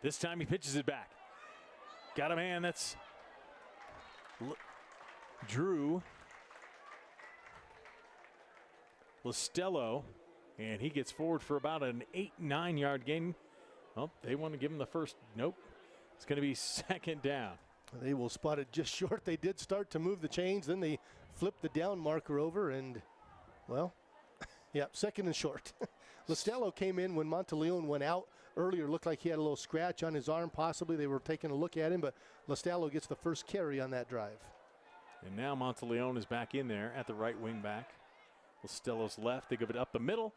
This time he pitches it back. Got a man, that's Drew Listello, and he gets forward for about an 8-9 yard gain. Oh, they want to give him the first. Nope. It's going to be second down. They will spot it just short. They did start to move the chains. Then they flipped the down marker over, and, well, yeah, second and short. Listello came in when Monteleone went out earlier. Looked like he had a little scratch on his arm. Possibly they were taking a look at him, but Listello gets the first carry on that drive. And now Monteleone is back in there at the right wing back. Listello's left. They give it up the middle.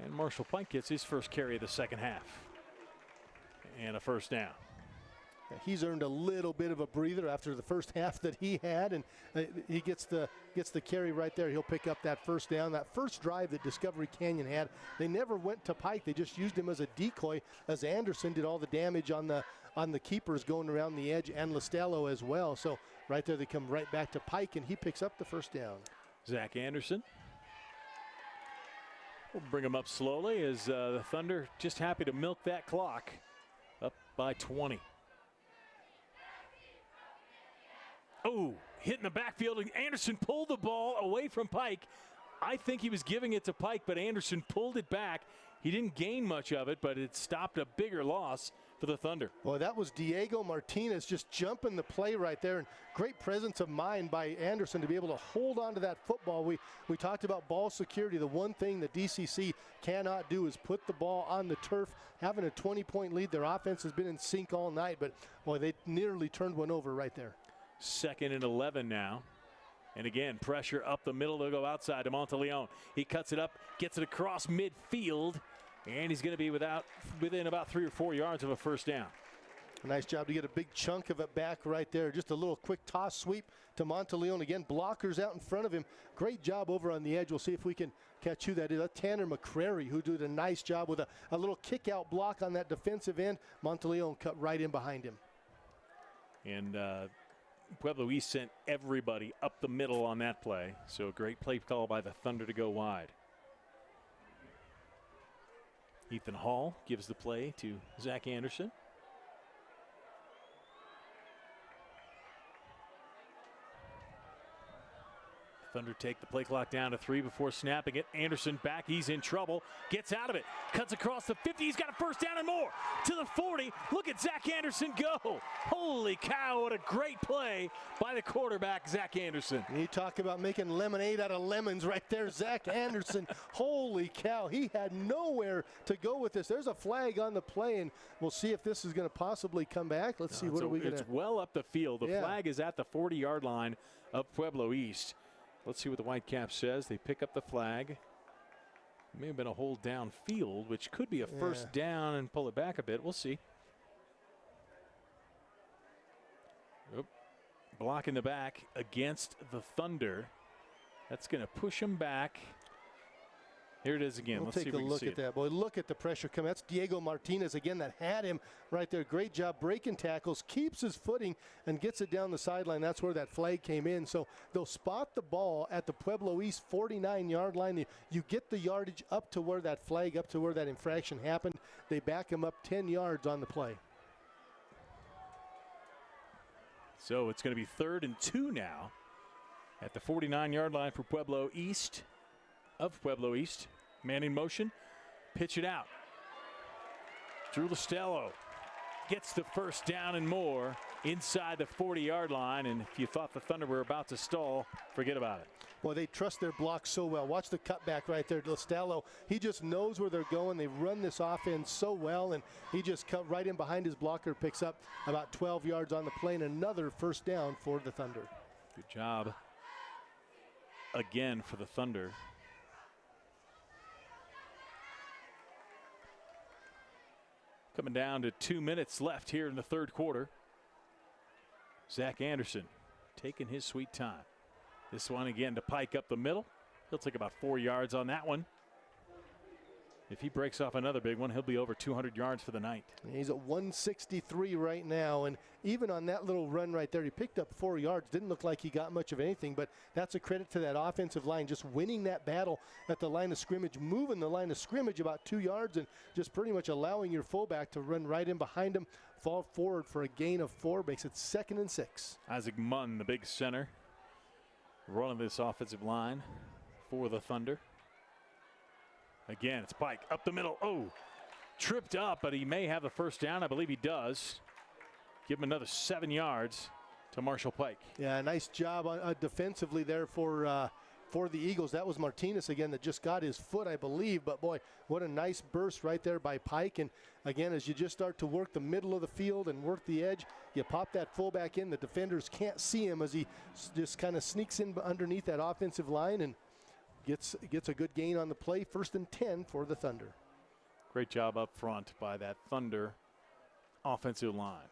And Marshall Pike gets his first carry of the second half. And a first down. He's earned a little bit of a breather after the first half that he had, and he gets the carry right there. He'll pick up that first down. That first drive that Discovery Canyon had, they never went to Pike. They just used him as a decoy, as Anderson did all the damage on the keepers going around the edge, and Listello as well. So right there they come right back to Pike, and he picks up the first down. Zach Anderson. We'll bring him up slowly as the Thunder just happy to milk that clock up by 20. Oh, hit in the backfield, and Anderson pulled the ball away from Pike. I think he was giving it to Pike, but Anderson pulled it back. He didn't gain much of it, but it stopped a bigger loss for the Thunder. Well, that was Diego Martinez just jumping the play right there, and great presence of mind by Anderson to be able to hold on to that football. We talked about ball security. The one thing that DCC cannot do is put the ball on the turf. Having a 20-point lead, their offense has been in sync all night, but boy, they nearly turned one over right there. 2nd and 11 now. And again, pressure up the middle. They'll go outside to Monteleone. He cuts it up, gets it across midfield, and he's going to be within about 3 or 4 yards of a first down. A nice job to get a big chunk of it back right there. Just a little quick toss sweep to Monteleone. Again, blockers out in front of him. Great job over on the edge. We'll see if we can catch who that is. That's Tanner McCrary, who did a nice job with a little kick-out block on that defensive end. Monteleone cut right in behind him. And Pueblo East sent everybody up the middle on that play. So a great play call by the Thunder to go wide. Ethan Hall gives the play to Zach Anderson. Thunder take the play clock down to 3 before snapping it. Anderson back, he's in trouble, gets out of it, cuts across the 50, he's got a first down and more, to the 40. Look at Zach Anderson go. Holy cow, what a great play by the quarterback, Zach Anderson. You talk about making lemonade out of lemons right there, Zach Anderson. Holy cow, he had nowhere to go with this. There's a flag on the play, and we'll see if this is going to possibly come back. Let's see, what are we going to... It's well up the field. The flag is at the 40-yard line of Pueblo East. Let's see what the Whitecap says. They pick up the flag. It may have been a hold down field, which could be a first down, and pull it back a bit. We'll see. Oop. Block in the back against the Thunder. That's going to push them back. Here it is again. We'll Let's see take if a we can look see at it. that. Boy, look at the pressure coming. That's Diego Martinez again that had him right there. Great job breaking tackles, keeps his footing, and gets it down the sideline. That's where that flag came in. So they'll spot the ball at the Pueblo East 49-yard line. You get the yardage up to where that flag, up to where that infraction happened. They back him up 10 yards on the play. So it's going to be 3rd and 2 now at the 49-yard line for Pueblo East. Pueblo East. Man in motion. Pitch it out. Drew Listello gets the first down and more inside the 40-yard line. And if you thought the Thunder were about to stall, forget about it. Well, they trust their block so well. Watch the cutback right there. Listello, he just knows where they're going. They run this offense so well, and he just cut right in behind his blocker, picks up about 12 yards on the play, and another first down for the Thunder. Good job again for the Thunder. Coming down to 2 minutes left here in the 3rd quarter. Zach Anderson taking his sweet time. This one again to Pike up the middle. He'll take about 4 yards on that one. If he breaks off another big one, he'll be over 200 yards for the night. He's at 163 right now, and even on that little run right there, he picked up 4 yards. Didn't look like he got much of anything, but that's a credit to that offensive line, just winning that battle at the line of scrimmage, moving the line of scrimmage about 2 yards, and just pretty much allowing your fullback to run right in behind him, fall forward for a gain of 4, makes it 2nd and 6. Isaac Munn, the big center, running this offensive line for the Thunder. Again, it's Pike up the middle. Oh, tripped up, but he may have the first down. I believe he does. Give him another 7 yards to Marshall Pike. Yeah, nice job defensively there for the Eagles. That was Martinez again that just got his foot, I believe. But, boy, what a nice burst right there by Pike. And, again, as you just start to work the middle of the field and work the edge, you pop that fullback in. The defenders can't see him as he just kind of sneaks in underneath that offensive line and gets a good gain on the play. 1st and 10 for the Thunder. Great job up front by that Thunder offensive line.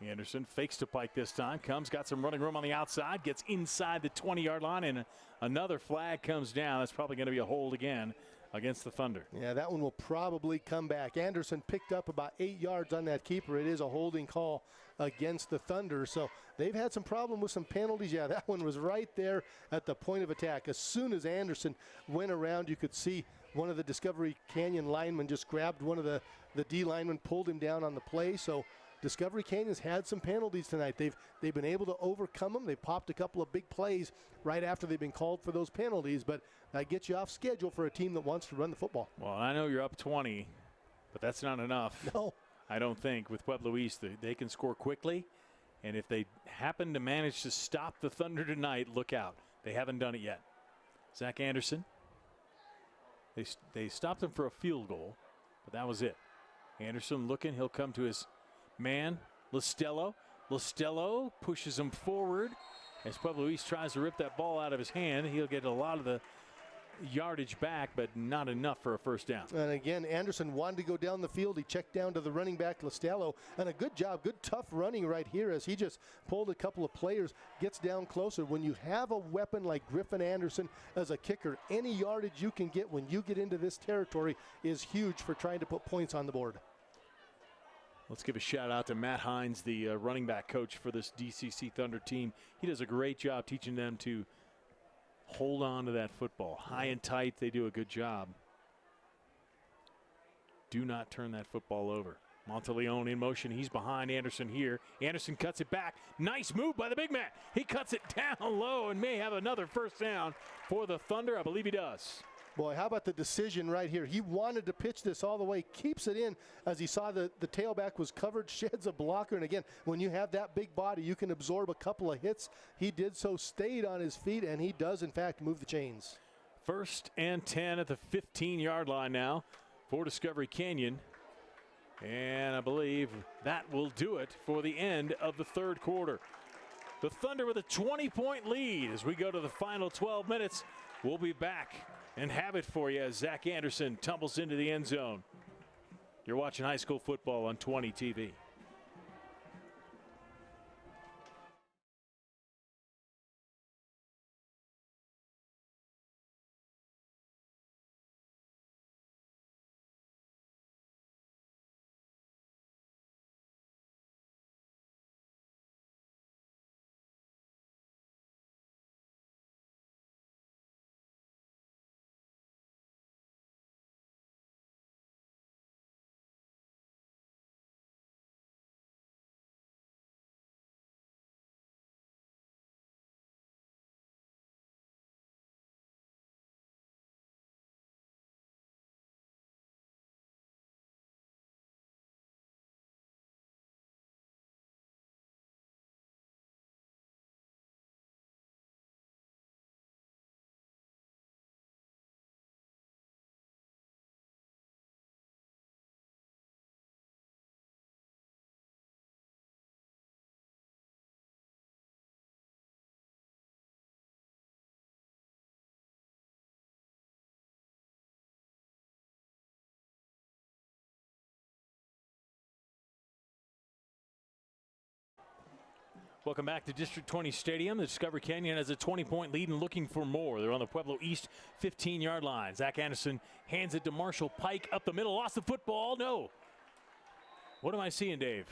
Anderson fakes to Pike this time. Got some running room on the outside. Gets inside the 20-yard line, and another flag comes down. That's probably going to be a hold again against the Thunder. Yeah, that one will probably come back. Anderson picked up about 8 yards on that keeper. It is a holding call against the Thunder. So they've had some problem with some penalties. Yeah, that one was right there at the point of attack. As soon as Anderson went around, you could see one of the Discovery Canyon linemen just grabbed one of the D linemen, pulled him down on the play. So Discovery Canyon's had some penalties tonight. They've been able to overcome them. They popped a couple of big plays right after they've been called for those penalties, but that gets you off schedule for a team that wants to run the football. Well, I know you're up 20, but that's not enough. No. I don't think with Pueblo East they can score quickly, and if they happen to manage to stop the Thunder tonight, look out. They haven't done it yet. Zach Anderson, they stopped him for a field goal, but that was it. Anderson looking, he'll come to his man, Listello. Listello pushes him forward as Pueblo East tries to rip that ball out of his hand. He'll get a lot of the yardage back, but not enough for a first down. And again, Anderson wanted to go down the field. He checked down to the running back, Listello, and a good job, good tough running right here as he just pulled a couple of players, gets down closer. When you have a weapon like Griffin Anderson as a kicker, any yardage you can get when you get into this territory is huge for trying to put points on the board. Let's give a shout out to Matt Hines, the running back coach for this DCC Thunder team. He does a great job teaching them to hold on to that football. High and tight, they do a good job. Do not turn that football over. Monteleone in motion. He's behind Anderson here. Anderson cuts it back. Nice move by the big man. He cuts it down low and may have another first down for the Thunder. I believe he does. Boy, how about the decision right here? He wanted to pitch this all the way, keeps it in as he saw the tailback was covered, sheds a blocker. And again, when you have that big body, you can absorb a couple of hits. He did so, stayed on his feet, and he does, in fact, move the chains. 1st and 10 at the 15-yard line now for Discovery Canyon. And I believe that will do it for the end of the 3rd quarter. The Thunder with a 20-point lead as we go to the final 12 minutes. We'll be back and have it for you as Zach Anderson tumbles into the end zone. You're watching high school football on 20 TV. Welcome back to District 20 Stadium. The Discovery Canyon has a 20-point lead and looking for more. They're on the Pueblo East 15-yard line. Zach Anderson hands it to Marshall Pike up the middle. Lost the football. No. What am I seeing, Dave?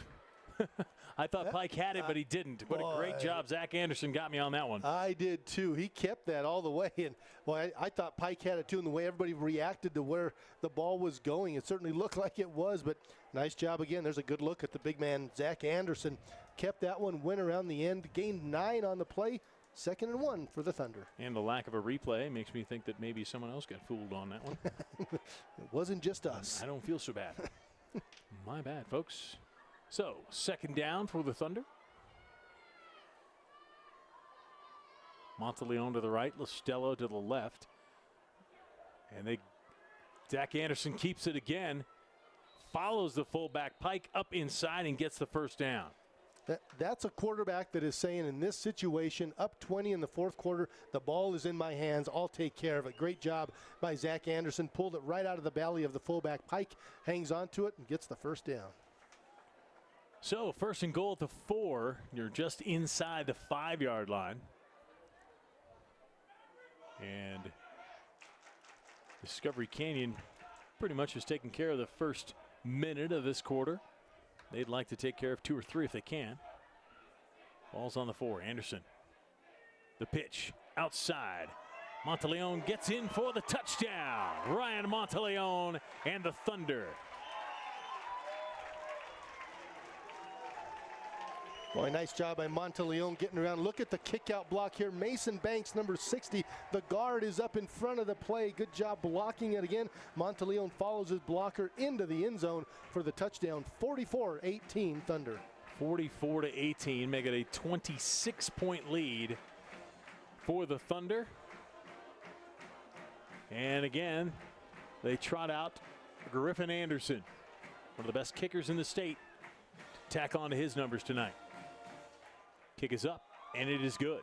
I thought Pike had it, but he didn't. What a great job. Zach Anderson got me on that one. I did, too. He kept that all the way. And, I thought Pike had it, too, and the way everybody reacted to where the ball was going. It certainly looked like it was, but nice job again. There's a good look at the big man, Zach Anderson. Kept that one, went around the end, gained 9 on the play. 2nd and 1 for the Thunder. And the lack of a replay makes me think that maybe someone else got fooled on that one. It wasn't just us. I don't feel so bad. My bad, folks. So, 2nd down for the Thunder. Monteleone to the right, Listello to the left. And Zach Anderson keeps it again. Follows the fullback Pike up inside and gets the 1st down. That's a quarterback that is saying, in this situation, up 20 in the 4th quarter, the ball is in my hands, I'll take care of it. Great job by Zach Anderson. Pulled it right out of the belly of the fullback. Pike hangs on to it and gets the 1st down. So 1st and goal at the 4. You're just inside the 5-yard line. And Discovery Canyon pretty much has taken care of the first minute of this quarter. They'd like to take care of 2 or 3 if they can. Ball's on the 4. Anderson. The pitch outside. Monteleone gets in for the touchdown. Ryan Monteleone and the Thunder. Boy, nice job by Monteleone getting around. Look at the kick-out block here. Mason Banks, number 60. The guard is up in front of the play. Good job blocking it again. Monteleone follows his blocker into the end zone for the touchdown. 44-18 Thunder. 44-18, make it a 26-point lead for the Thunder. And again, they trot out Griffin Anderson, one of the best kickers in the state, to tack on to his numbers tonight. Kick is up, and it is good.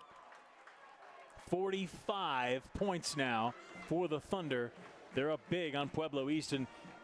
45 points now for the Thunder. They're up big on Pueblo East,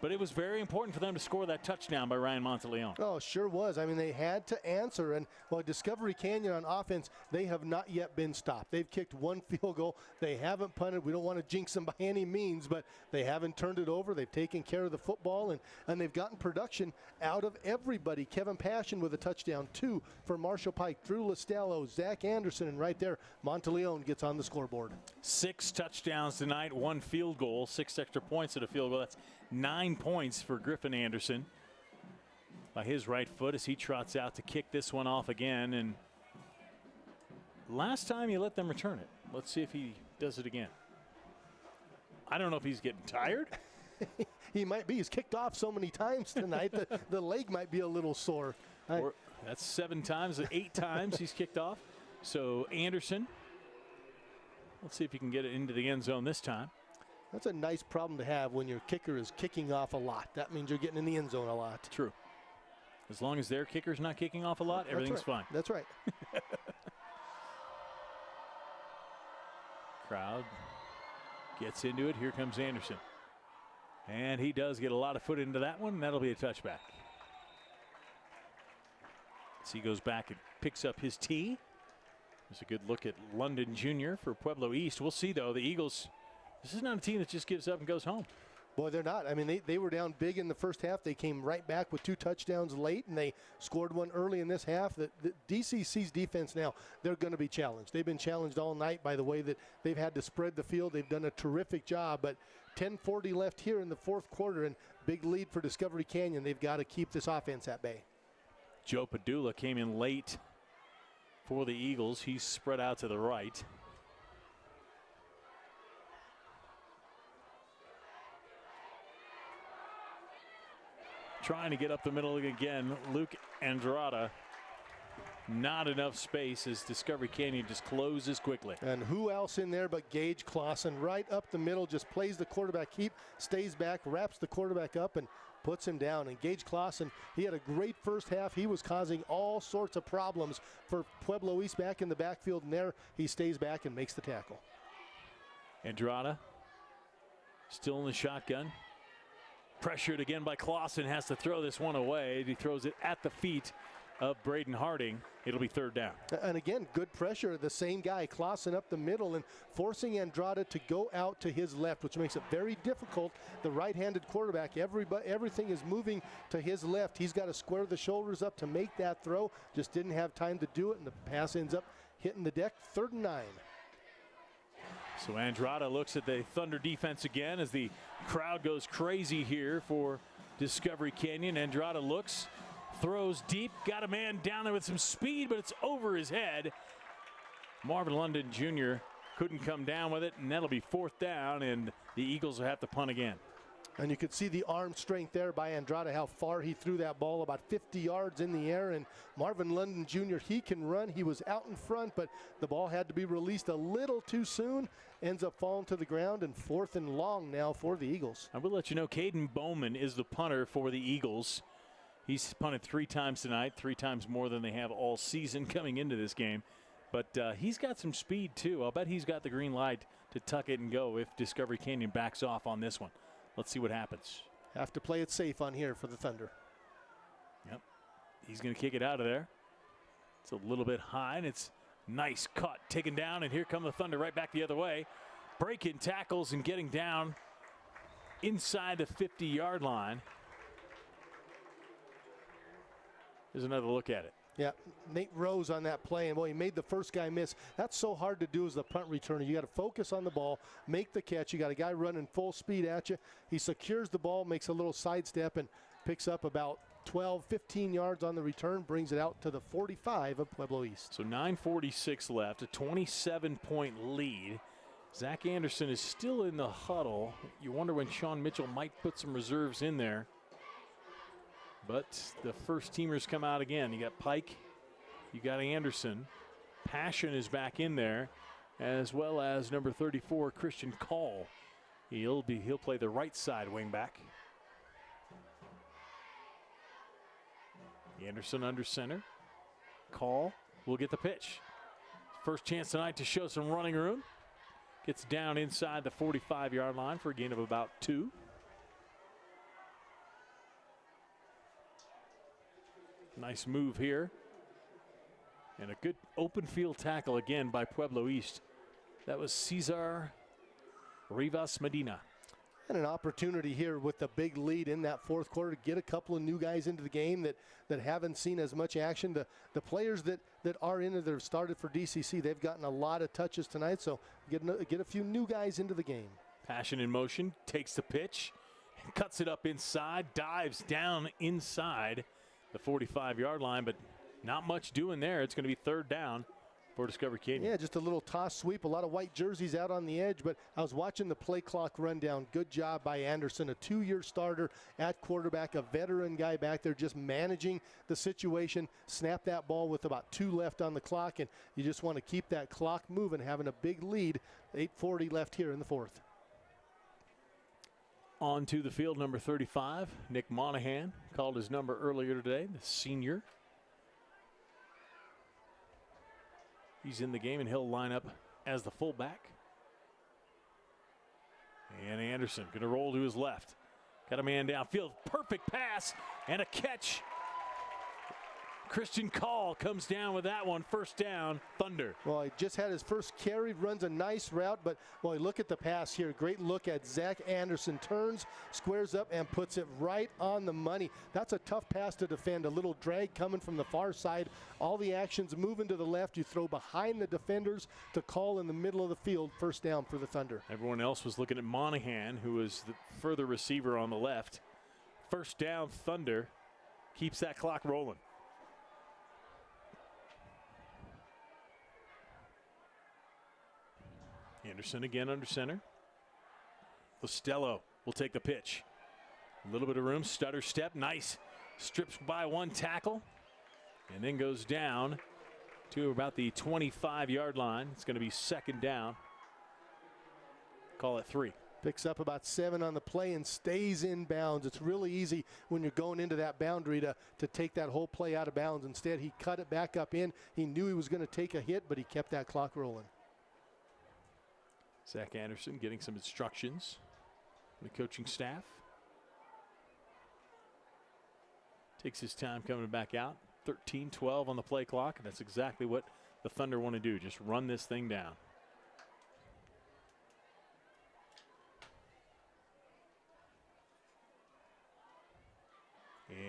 but it was very important for them to score that touchdown by Ryan Monteleone. Oh, sure was. I mean, they had to answer. And, Discovery Canyon on offense, they have not yet been stopped. They've kicked 1 field goal. They haven't punted. We don't want to jinx them by any means, but they haven't turned it over. They've taken care of the football, and they've gotten production out of everybody. Kevin Passion with a touchdown, 2 for Marshall Pike, Drew Listello, Zach Anderson, and right there, Monteleone gets on the scoreboard. 6 touchdowns tonight, 1 field goal, 6 extra points at a field goal. That's 9 points for Griffin Anderson by his right foot as he trots out to kick this one off again. And last time he let them return it. Let's see if he does it again. I don't know if he's getting tired. He might be. He's kicked off so many times tonight that the leg might be a little sore. That's 7 times, 8 times he's kicked off. So Anderson, let's see if he can get it into the end zone this time. That's a nice problem to have when your kicker is kicking off a lot. That means you're getting in the end zone a lot. True. As long as their kicker's not kicking off a lot, everything's fine. That's right. Crowd gets into it. Here comes Anderson. And he does get a lot of foot into that one. That'll be a touchback. As he goes back and picks up his tee. There's a good look at London Jr. for Pueblo East. We'll see, though. The Eagles, this is not a team that just gives up and goes home. Boy, they're not. I mean, they were down big in the first half. They came right back with 2 touchdowns late, and they scored one early in this half. The DCC's defense now, they're going to be challenged. They've been challenged all night by the way that they've had to spread the field. They've done a terrific job, but 10:40 left here in the 4th quarter, and big lead for Discovery Canyon. They've got to keep this offense at bay. Joe Padula came in late for the Eagles. He's spread out to the right. Trying to get up the middle again, Luke Andrada. Not enough space as Discovery Canyon just closes quickly. And who else in there but Gage Clausen, right up the middle, just plays the quarterback keep, stays back, wraps the quarterback up, and puts him down. And Gage Clausen, he had a great first half. He was causing all sorts of problems for Pueblo East back in the backfield, and there he stays back and makes the tackle. Andrada still in the shotgun. Pressured again by Clausen, has to throw this one away. He throws it at the feet of Braden Harding. It'll be third down. And again, good pressure. The same guy, Clausen up the middle and forcing Andrada to go out to his left, which makes it very difficult. The right-handed quarterback, everything is moving to his left. He's got to square the shoulders up to make that throw. Just didn't have time to do it, and the pass ends up hitting the deck. 3rd and 9. So Andrada looks at the Thunder defense again as the crowd goes crazy here for Discovery Canyon. Andrada looks, throws deep, got a man down there with some speed, but it's over his head. Marvin London Jr. couldn't come down with it, and that'll be 4th down, and the Eagles will have to punt again. And you could see the arm strength there by Andrada, how far he threw that ball, about 50 yards in the air. And Marvin London Jr., he can run. He was out in front, but the ball had to be released a little too soon. Ends up falling to the ground, and 4th and long now for the Eagles. I will let you know, Caden Bowman is the punter for the Eagles. He's punted 3 times tonight, 3 times more than they have all season coming into this game. But he's got some speed, too. I'll bet he's got the green light to tuck it and go if Discovery Canyon backs off on this one. Let's see what happens. Have to play it safe on here for the Thunder. Yep. He's going to kick it out of there. It's a little bit high, and it's nice cut. Taken down, and here come the Thunder right back the other way. Breaking tackles and getting down inside the 50-yard line. There's another look at it. Yeah, Nate Rose on that play, and boy, he made the first guy miss. That's so hard to do as the punt returner. You got to focus on the ball, make the catch. You got a guy running full speed at you. He secures the ball, makes a little sidestep, and picks up about 12, 15 yards on the return, brings it out to the 45 of Pueblo East. So 9:46 left, a 27-point lead. Zach Anderson is still in the huddle. You wonder when Sean Mitchell might put some reserves in there. But the first teamers come out again. You got Pike, you got Anderson. Passion is back in there, as well as number 34, Christian Call. He'll play the right side wing back. Anderson under center. Call will get the pitch. First chance tonight to show some running room. Gets down inside the 45-yard line for a gain of about 2. Nice move here. And a good open field tackle again by Pueblo East. That was Cesar Rivas Medina. And an opportunity here with the big lead in that 4th quarter to get a couple of new guys into the game that haven't seen as much action. The players that are in it that have started for DCC, they've gotten a lot of touches tonight, so get a few new guys into the game. Passion in motion, takes the pitch, cuts it up inside, dives down inside the 45-yard line, but not much doing there. It's going to be 3rd down for Discovery Canyon. Yeah, just a little toss sweep, a lot of white jerseys out on the edge, but I was watching the play clock run down. Good job by Anderson, a 2-year starter at quarterback, a veteran guy back there just managing the situation. Snap that ball with about 2 left on the clock, and you just want to keep that clock moving, having a big lead. 8:40 left here in the 4th. On to the field, number 35, Nick Monahan, called his number earlier today, the senior. He's in the game, and he'll line up as the fullback. And Anderson going to roll to his left. Got a man downfield, perfect pass, and a catch. Christian Call comes down with that one. 1st down, Thunder. Well, he just had his first carry, runs a nice route, but boy, look at the pass here. Great look at Zach Anderson. Turns, squares up, and puts it right on the money. That's a tough pass to defend. A little drag coming from the far side. All the actions moving to the left. You throw behind the defenders to Call in the middle of the field. 1st down for the Thunder. Everyone else was looking at Monahan, who was the further receiver on the left. 1st down, Thunder. Keeps that clock rolling. Anderson again under center. Costello will take the pitch. A little bit of room, stutter step, nice. Strips by 1 tackle, and then goes down to about the 25-yard line. It's going to be 2nd down. Call it 3. Picks up about 7 on the play and stays in bounds. It's really easy when you're going into that boundary to take that whole play out of bounds. Instead, he cut it back up in. He knew he was going to take a hit, but he kept that clock rolling. Zach Anderson getting some instructions from the coaching staff. Takes his time coming back out. 13-12 on the play clock, and that's exactly what the Thunder want to do, just run this thing down.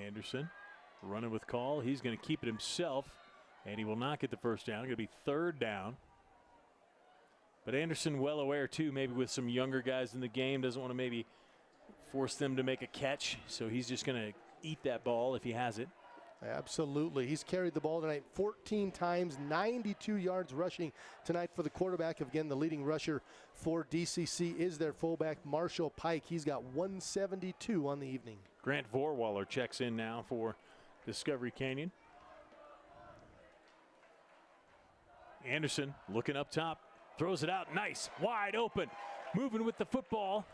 Anderson running with call. He's going to keep it himself, and he will not get the first down. It's going to be 3rd down. But Anderson well aware, too, maybe with some younger guys in the game, doesn't want to maybe force them to make a catch, so he's just going to eat that ball if he has it. Absolutely. He's carried the ball tonight 14 times, 92 yards rushing tonight for the quarterback. Again, the leading rusher for DCC is their fullback, Marshall Pike. He's got 172 on the evening. Grant Vorwaller checks in now for Discovery Canyon. Anderson looking up top, throws it out, nice, wide open, moving with the football,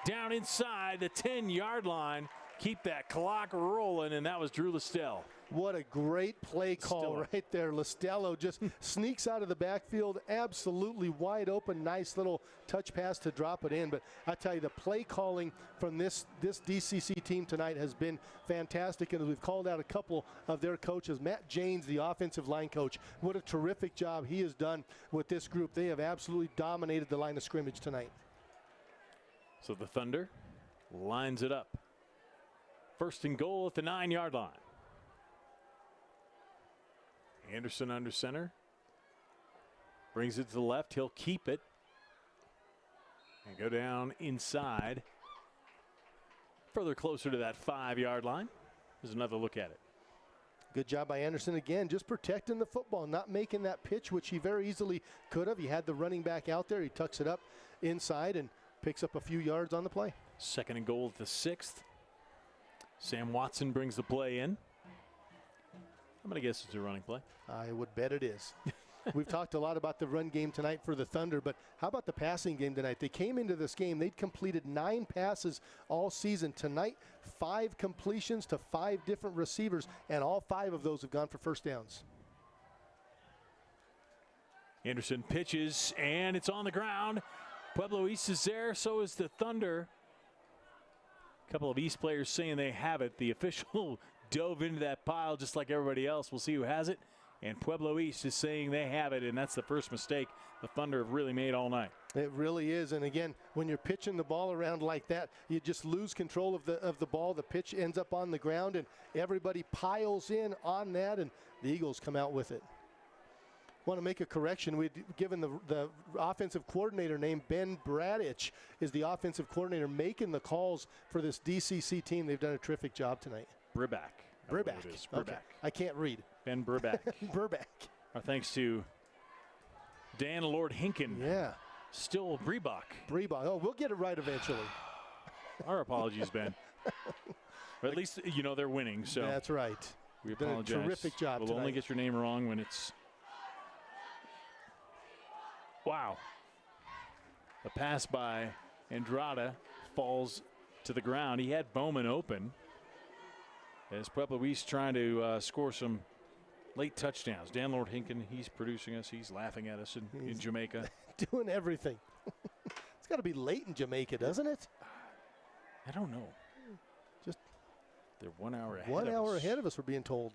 down inside the 10-yard line. Keep that clock rolling, and that was Drew Listell. What a great play call right there. Listello just sneaks out of the backfield, absolutely wide open. Nice little touch pass to drop it in. But I tell you, the play calling from this DCC team tonight has been fantastic. And as we've called out a couple of their coaches, Matt Janes, the offensive line coach, what a terrific job he has done with this group. They have absolutely dominated the line of scrimmage tonight. So the Thunder lines it up. 1st and goal at the 9-yard line. Anderson under center. Brings it to the left. He'll keep it. And go down inside. Further closer to that 5-yard line. There's another look at it. Good job by Anderson again, just protecting the football, not making that pitch, which he very easily could have. He had the running back out there. He tucks it up inside and picks up a few yards on the play. 2nd and goal at the 6th. Sam Watson brings the play in. I'm going to guess it's a running play. I would bet it is. We've talked a lot about the run game tonight for the Thunder, but how about the passing game tonight? They came into this game, they'd completed 9 passes all season. Tonight, 5 completions to 5 different receivers, and all 5 of those have gone for first downs. Anderson pitches, and it's on the ground. Pueblo East is there, so is the Thunder. A couple of East players saying they have it. The official dove into that pile just like everybody else. We'll see who has it. And Pueblo East is saying they have it, and that's the first mistake the Thunder have really made all night. It really is. And again, when you're pitching the ball around like that, you just lose control of the ball. The pitch ends up on the ground, and everybody piles in on that, and the Eagles come out with it. Want to make a correction. We'd given the offensive coordinator name. Ben Bradich is the offensive coordinator making the calls for this DCC team. They've done a terrific job tonight. Briback. Briback. Okay. I can't read. Ben Briback. Burback. Our thanks to Dan Lord Hinken. Yeah. Still Breebach. Oh, we'll get it right eventually. Our apologies, Ben. But at least, you know, they're winning. So that's right. We apologize. Terrific job We'll tonight. only get your name wrong when it's... Wow. The pass by Andrada falls to the ground. He had Bowman open. As Pueblo East trying to score some late touchdowns. Dan Lord Hinken, he's producing us. He's laughing at us in Jamaica. Doing everything. It's got to be late in Jamaica, doesn't it? I don't know. Just they're 1 hour ahead 1 of hour us. ahead of us, we're being told.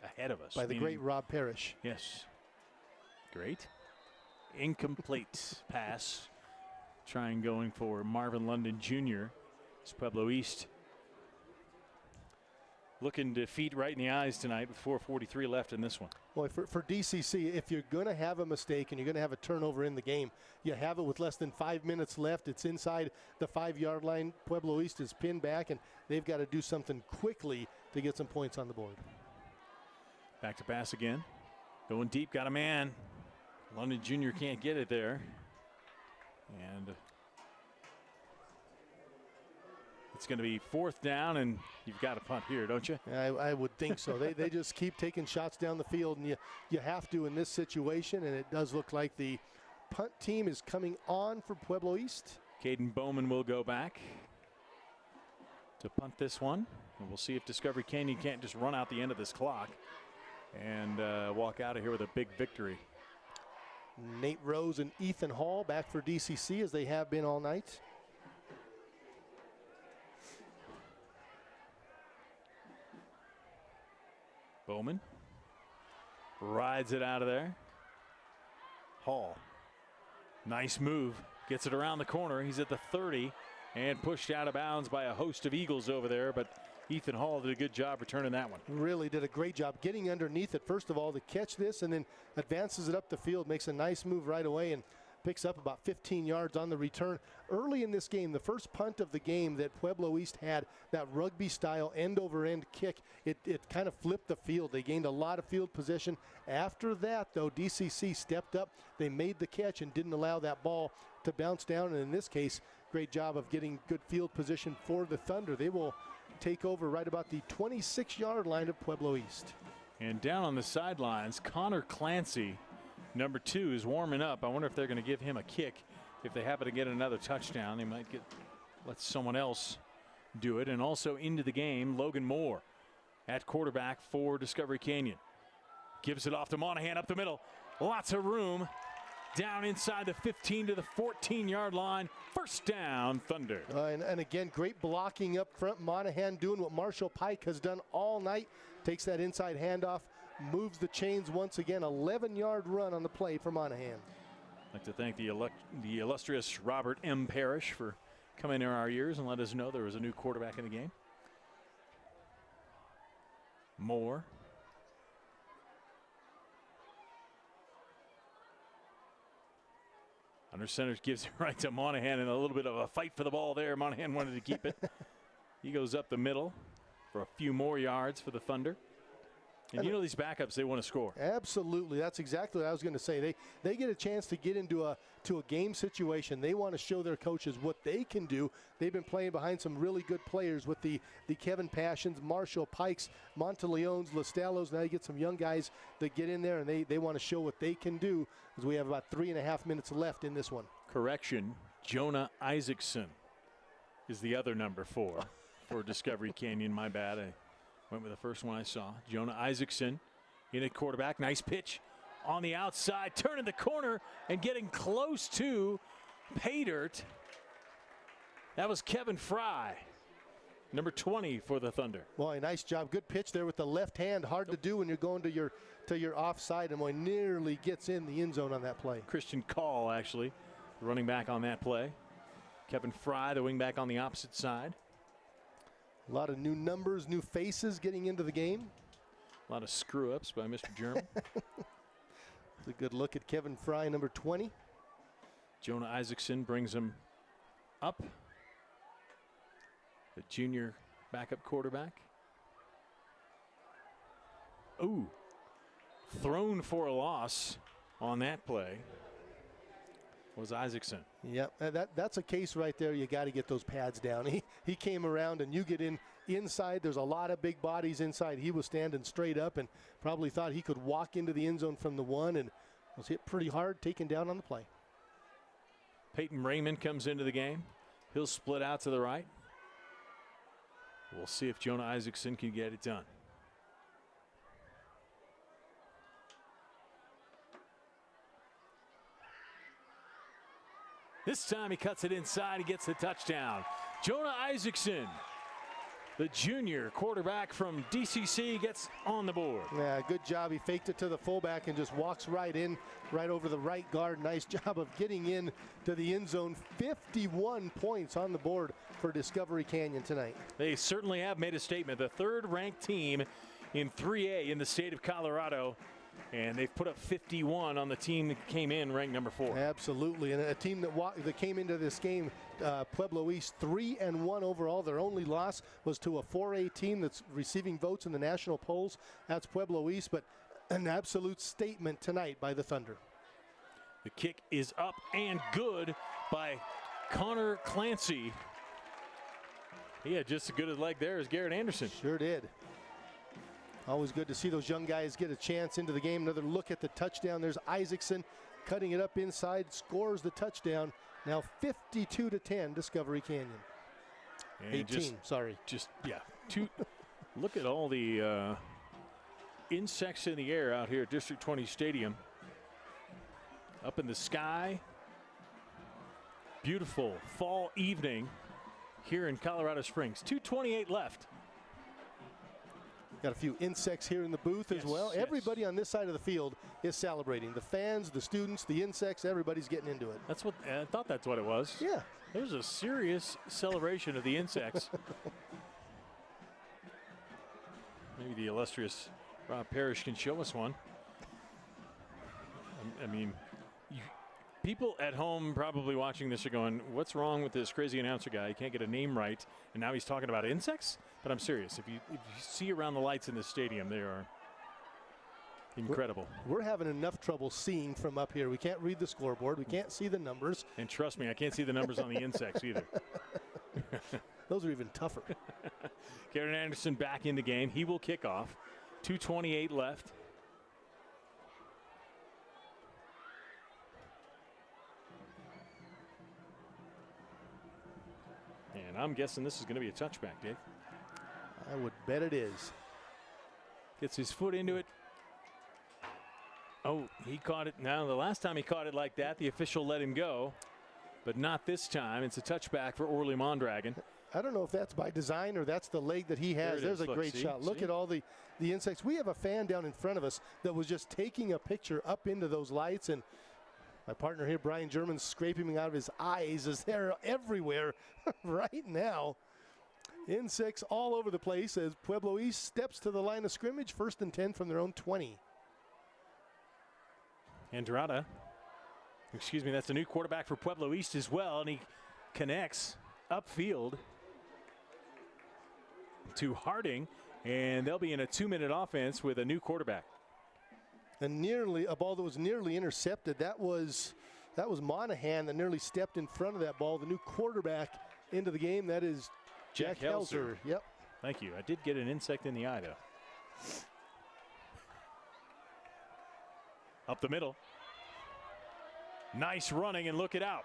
Ahead of us. By the great Rob Parrish. Yes. Great. Incomplete pass. Trying going for Marvin London Jr. It's Pueblo East looking defeat right in the eyes tonight with 4:43 left in this one. Boy, for DCC, if you're going to have a mistake and you're going to have a turnover in the game, you have it with less than 5 minutes left. It's inside the 5-yard line. Pueblo East is pinned back, and they've got to do something quickly to get some points on the board. Back to pass again. Going deep, got a man. London Jr. can't get it there. And it's going to be 4th down, and you've got to punt here, don't you? I would think so. They just keep taking shots down the field, and you have to in this situation, and it does look like the punt team is coming on for Pueblo East. Caden Bowman will go back to punt this one, and we'll see if Discovery Canyon can't just run out the end of this clock and walk out of here with a big victory. Nate Rose and Ethan Hall back for DCC as they have been all night. Bowman rides it out of there. Hall, nice move, gets it around the corner. He's at the 30 and pushed out of bounds by a host of Eagles over there, but Ethan Hall did a good job returning that one. Really did a great job getting underneath it, first of all, to catch this, and then advances it up the field, makes a nice move right away, and picks up about 15 yards on the return. Early in this game, the first punt of the game that Pueblo East had, that rugby-style end-over-end kick, it kind of flipped the field. They gained a lot of field position. After that, though, DCC stepped up. They made the catch and didn't allow that ball to bounce down, and in this case, great job of getting good field position for the Thunder. They will take over right about the 26-yard line of Pueblo East. And down on the sidelines, Connor Clancy, number 2, is warming up. I wonder if they're going to give him a kick. If they happen to get another touchdown, they might let someone else do it. And also into the game, Logan Moore at quarterback for Discovery Canyon. Gives it off to Monahan up the middle. Lots of room. Down inside the 15 to the 14-yard line. First down, Thunder. And again, great blocking up front. Monahan doing what Marshall Pike has done all night. Takes that inside handoff, moves the chains once again. 11-yard run on the play for Monahan. I'd like to thank the illustrious Robert M. Parrish for coming in our ears and let us know there was a new quarterback in the game. Moore. Under center gives it right to Monahan, and a little bit of a fight for the ball there. Monahan wanted to keep it. He goes up the middle for a few more yards for the Thunder. And you know these backups, they want to score. Absolutely. That's exactly what I was going to say. They get a chance to get into a game situation. They want to show their coaches what they can do. They've been playing behind some really good players with the Kevin Passions, Marshall Pikes, Monteleones, Listellos. Now you get some young guys that get in there, and they want to show what they can do, as we have about 3.5 minutes left in this one. Correction, Jonah Isaacson is the other number 4 for Discovery Canyon. My bad. I went with the first one I saw. Jonah Isaacson in at quarterback. Nice pitch on the outside, turning the corner and getting close to pay dirt. That was Kevin Fry, number 20 for the Thunder. Boy, nice job. Good pitch there with the left hand. Hard to do when you're going to your offside, and boy, nearly gets in the end zone on that play. Christian Call, actually, running back on that play. Kevin Fry, the wingback on the opposite side. A lot of new numbers, new faces getting into the game. A lot of screw-ups by Mr. German. It's a good look at Kevin Fry, number 20. Jonah Isaacson brings him up. The junior backup quarterback. Ooh. Thrown for a loss on that play was Isaacson. Yep, that's a case right there. You got to get those pads down. He came around, and you get inside. There's a lot of big bodies inside. He was standing straight up and probably thought he could walk into the end zone from the 1 and was hit pretty hard, taken down on the play. Peyton Raymond comes into the game. He'll split out to the right. We'll see if Jonah Isaacson can get it done. This time he cuts it inside. He gets the touchdown. Jonah Isaacson, the junior quarterback from DCC, gets on the board. Yeah, good job. He faked it to the fullback and just walks right in, right over the right guard. Nice job of getting in to the end zone. 51 points on the board for Discovery Canyon tonight. They certainly have made a statement. The third-ranked team in 3A in the state of Colorado. And they've put up 51 on the team that came in ranked number 4. Absolutely, and a team that came into this game, Pueblo East, 3-1 overall. Their only loss was to a 4A team that's receiving votes in the national polls. That's Pueblo East, but an absolute statement tonight by the Thunder. The kick is up and good by Connor Clancy. He had just as good a leg there as Garrett Anderson. Sure did. Always good to see those young guys get a chance into the game. Another look at the touchdown. There's Isaacson cutting it up inside, scores the touchdown. Now 52-10, Discovery Canyon. And 18, sorry. Look at all the insects in the air out here at District 20 Stadium. Up in the sky. Beautiful fall evening here in Colorado Springs. 2:28 left. Got a few insects here in the booth as well. Yes. Everybody on this side of the field is celebrating. The fans, the students, the insects, everybody's getting into it. That's what I thought. That's what it was. Yeah. There's a serious celebration of the insects. Maybe the illustrious Rob Parrish can show us one. I mean, people at home probably watching this are going, what's wrong with this crazy announcer guy? He can't get a name right, and now he's talking about insects? But I'm serious. If you see around the lights in the stadium, they are incredible. We're having enough trouble seeing from up here. We can't read the scoreboard. We can't see the numbers. And trust me, I can't see the numbers on the insects either. Those are even tougher. Garrett Anderson back in the game. He will kick off. 2:28 left. And I'm guessing this is going to be a touchback, Dave. I would bet it is. Gets his foot into it. Oh, he caught it. Now, the last time he caught it like that, the official let him go. But not this time. It's a touchback for Orly Mondragon. I don't know if that's by design or that's the leg that he has. There's a great shot. Look at all the insects. We have a fan down in front of us that was just taking a picture up into those lights. And my partner here, Brian German, scraping him out of his eyes as they're everywhere right now. Insects all over the place as Pueblo East steps to the line of scrimmage. 1st and 10 from their own 20. Andrada, excuse me, that's a new quarterback for Pueblo East as well, and he connects upfield to Harding, and they'll be in a 2-minute offense with a new quarterback. And a ball that was nearly intercepted. That was Monahan that nearly stepped in front of that ball. The new quarterback into the game, that is Jack Helzer. Yep. Thank you. I did get an insect in the eye, though. Up the middle. Nice running, and look it out.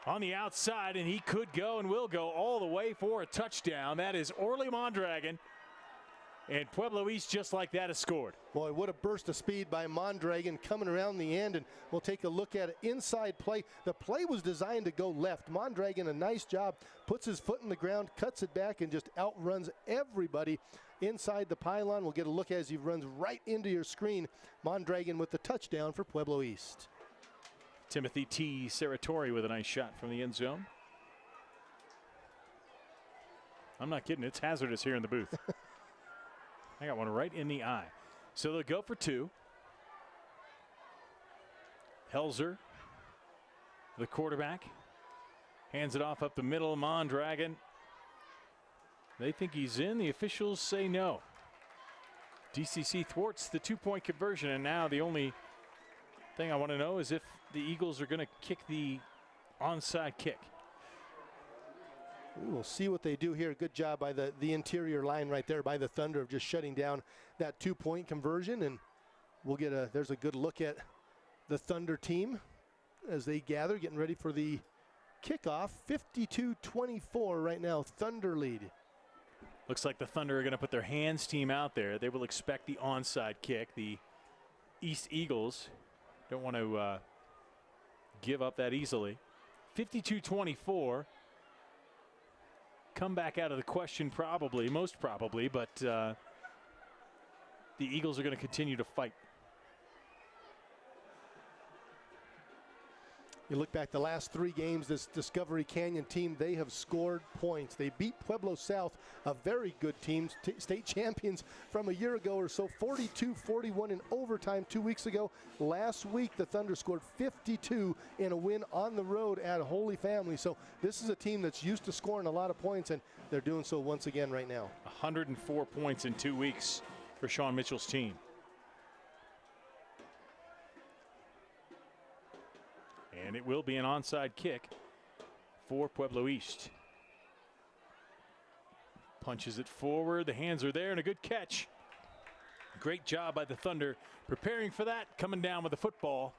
On the outside, and he could go and will go all the way for a touchdown. That is Orly Mondragon. And Pueblo East, just like that, has scored. Boy, what a burst of speed by Mondragon coming around the end, and we'll take a look at it. Inside play. The play was designed to go left. Mondragon, a nice job, puts his foot in the ground, cuts it back, and just outruns everybody inside the pylon. We'll get a look as he runs right into your screen. Mondragon with the touchdown for Pueblo East. Timothy T. Saratori with a nice shot from the end zone. I'm not kidding. It's hazardous here in the booth. I got one right in the eye. So they'll go for 2. Helzer, the quarterback, hands it off up the middle. Mondragon. They think he's in. The officials say no. DCC thwarts the 2-point conversion, and now the only thing I want to know is if the Eagles are going to kick the onside kick. We'll see what they do here. Good job by the interior line right there by the Thunder of just shutting down that 2-point conversion. And we'll get there's a good look at the Thunder team as they gather, getting ready for the kickoff. 52-24 right now, Thunder lead. Looks like the Thunder are going to put their hands team out there. They will expect the onside kick. The East Eagles don't want to give up that easily. 52-24. Come back out of the question probably, most probably, but the Eagles are going to continue to fight. You look back the last 3 games, this Discovery Canyon team, they have scored points. They beat Pueblo South, a very good team, state champions from a year ago or so, 42-41 in overtime 2 weeks ago. Last week, the Thunder scored 52 in a win on the road at Holy Family. So this is a team that's used to scoring a lot of points, and they're doing so once again right now. 104 points in 2 weeks for Sean Mitchell's team. And it will be an onside kick for Pueblo East. Punches it forward. The hands are there, and a good catch. Great job by the Thunder preparing for that, coming down with the football.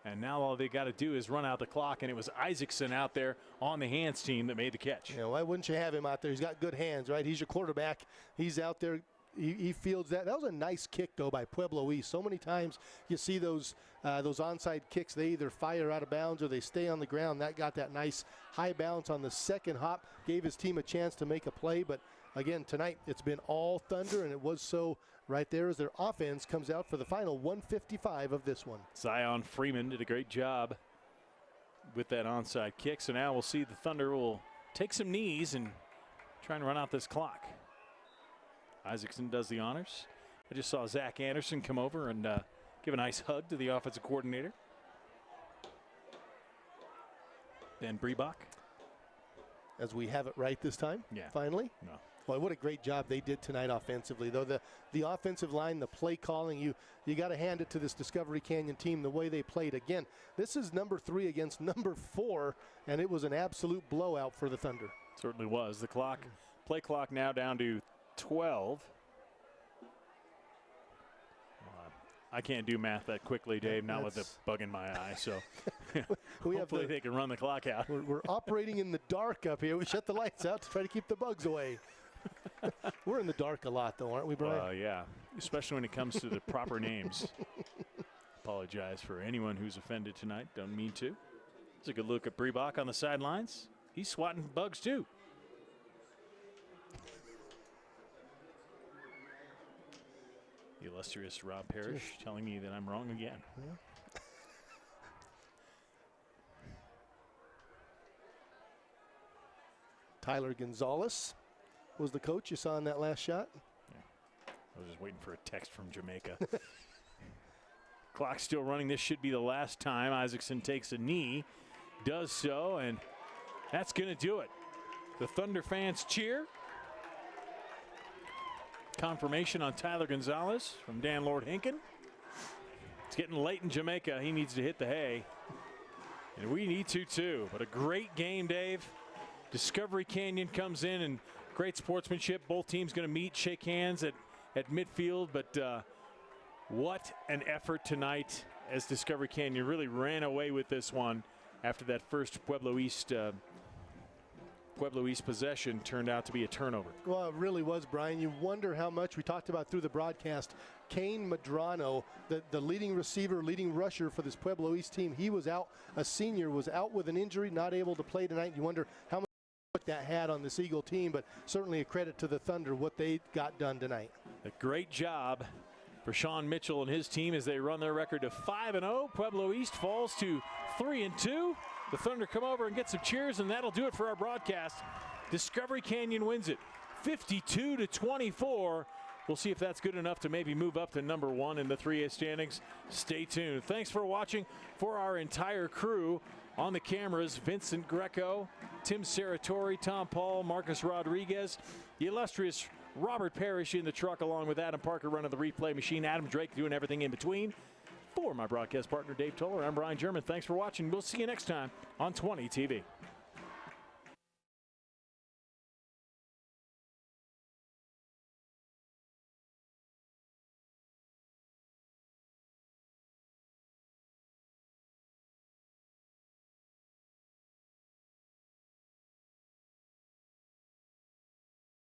And now all they got to do is run out the clock, and it was Isaacson out there on the hands team that made the catch. Yeah, why wouldn't you have him out there? He's got good hands, right? He's your quarterback. He's out there. He fields that. That was a nice kick, though, by Pueblo East. So many times you see those onside kicks. They either fire out of bounds or they stay on the ground. That got that nice high bounce on the second hop, gave his team a chance to make a play. But again, tonight it's been all Thunder, and it was so right there as their offense comes out for the final 155 of this one. Zion Freeman did a great job with that onside kick. So now we'll see the Thunder will take some knees and try and run out this clock. Isaacson does the honors. I just saw Zach Anderson come over and give a nice hug to the offensive coordinator. Then Breebach. As we have it right this time, Yeah. finally. No. Boy, what a great job they did tonight offensively, though. The offensive line, the play calling, you got to hand it to this Discovery Canyon team, the way they played. Again, this is number 3 against number 4, and it was an absolute blowout for the Thunder. Certainly was. The clock, play clock now down to 12. I can't do math that quickly, Dave, not with the bug in my eye. So hopefully they can run the clock out. We're operating in the dark up here. We shut the lights out to try to keep the bugs away. We're in the dark a lot, though, aren't we, Brian? Yeah, especially when it comes to the proper names. Apologize for anyone who's offended tonight. Don't mean to. It's a good look at Breebach on the sidelines. He's swatting bugs, too. The illustrious Rob Parrish telling me that I'm wrong again. Yeah. Tyler Gonzalez was the coach you saw in that last shot. Yeah. I was just waiting for a text from Jamaica. Clock still running. This should be the last time. Isaacson takes a knee, does so, and that's going to do it. The Thunder fans cheer. Confirmation on Tyler Gonzalez from Dan Lord Hinken. It's getting late in Jamaica. He needs to hit the hay. And we need to too. But a great game, Dave. Discovery Canyon comes in and great sportsmanship. Both teams going to meet, shake hands at midfield. But what an effort tonight as Discovery Canyon really ran away with this one after that first Pueblo East possession turned out to be a turnover. Well, it really was, Brian. You wonder how much we talked about through the broadcast. Kane Medrano, the leading receiver, leading rusher for this Pueblo East team, he was out. A senior was out with an injury, not able to play tonight. You wonder how much that had on this Eagle team, but certainly a credit to the Thunder what they got done tonight. A great job for Sean Mitchell and his team as they run their record to 5-0. Pueblo East falls to 3-2. The Thunder come over and get some cheers, and that'll do it for our broadcast. Discovery Canyon wins it 52-24. We'll see if that's good enough to maybe move up to number 1 in the 3A standings. Stay tuned. Thanks for watching. For our entire crew on the cameras, Vincent Greco, Tim Saratori, Tom Paul, Marcus Rodriguez, the illustrious Robert Parrish in the truck, along with Adam Parker running the replay machine, Adam Drake doing everything in between. For my broadcast partner, Dave Toller, I'm Brian German. Thanks for watching. We'll see you next time on 20 TV.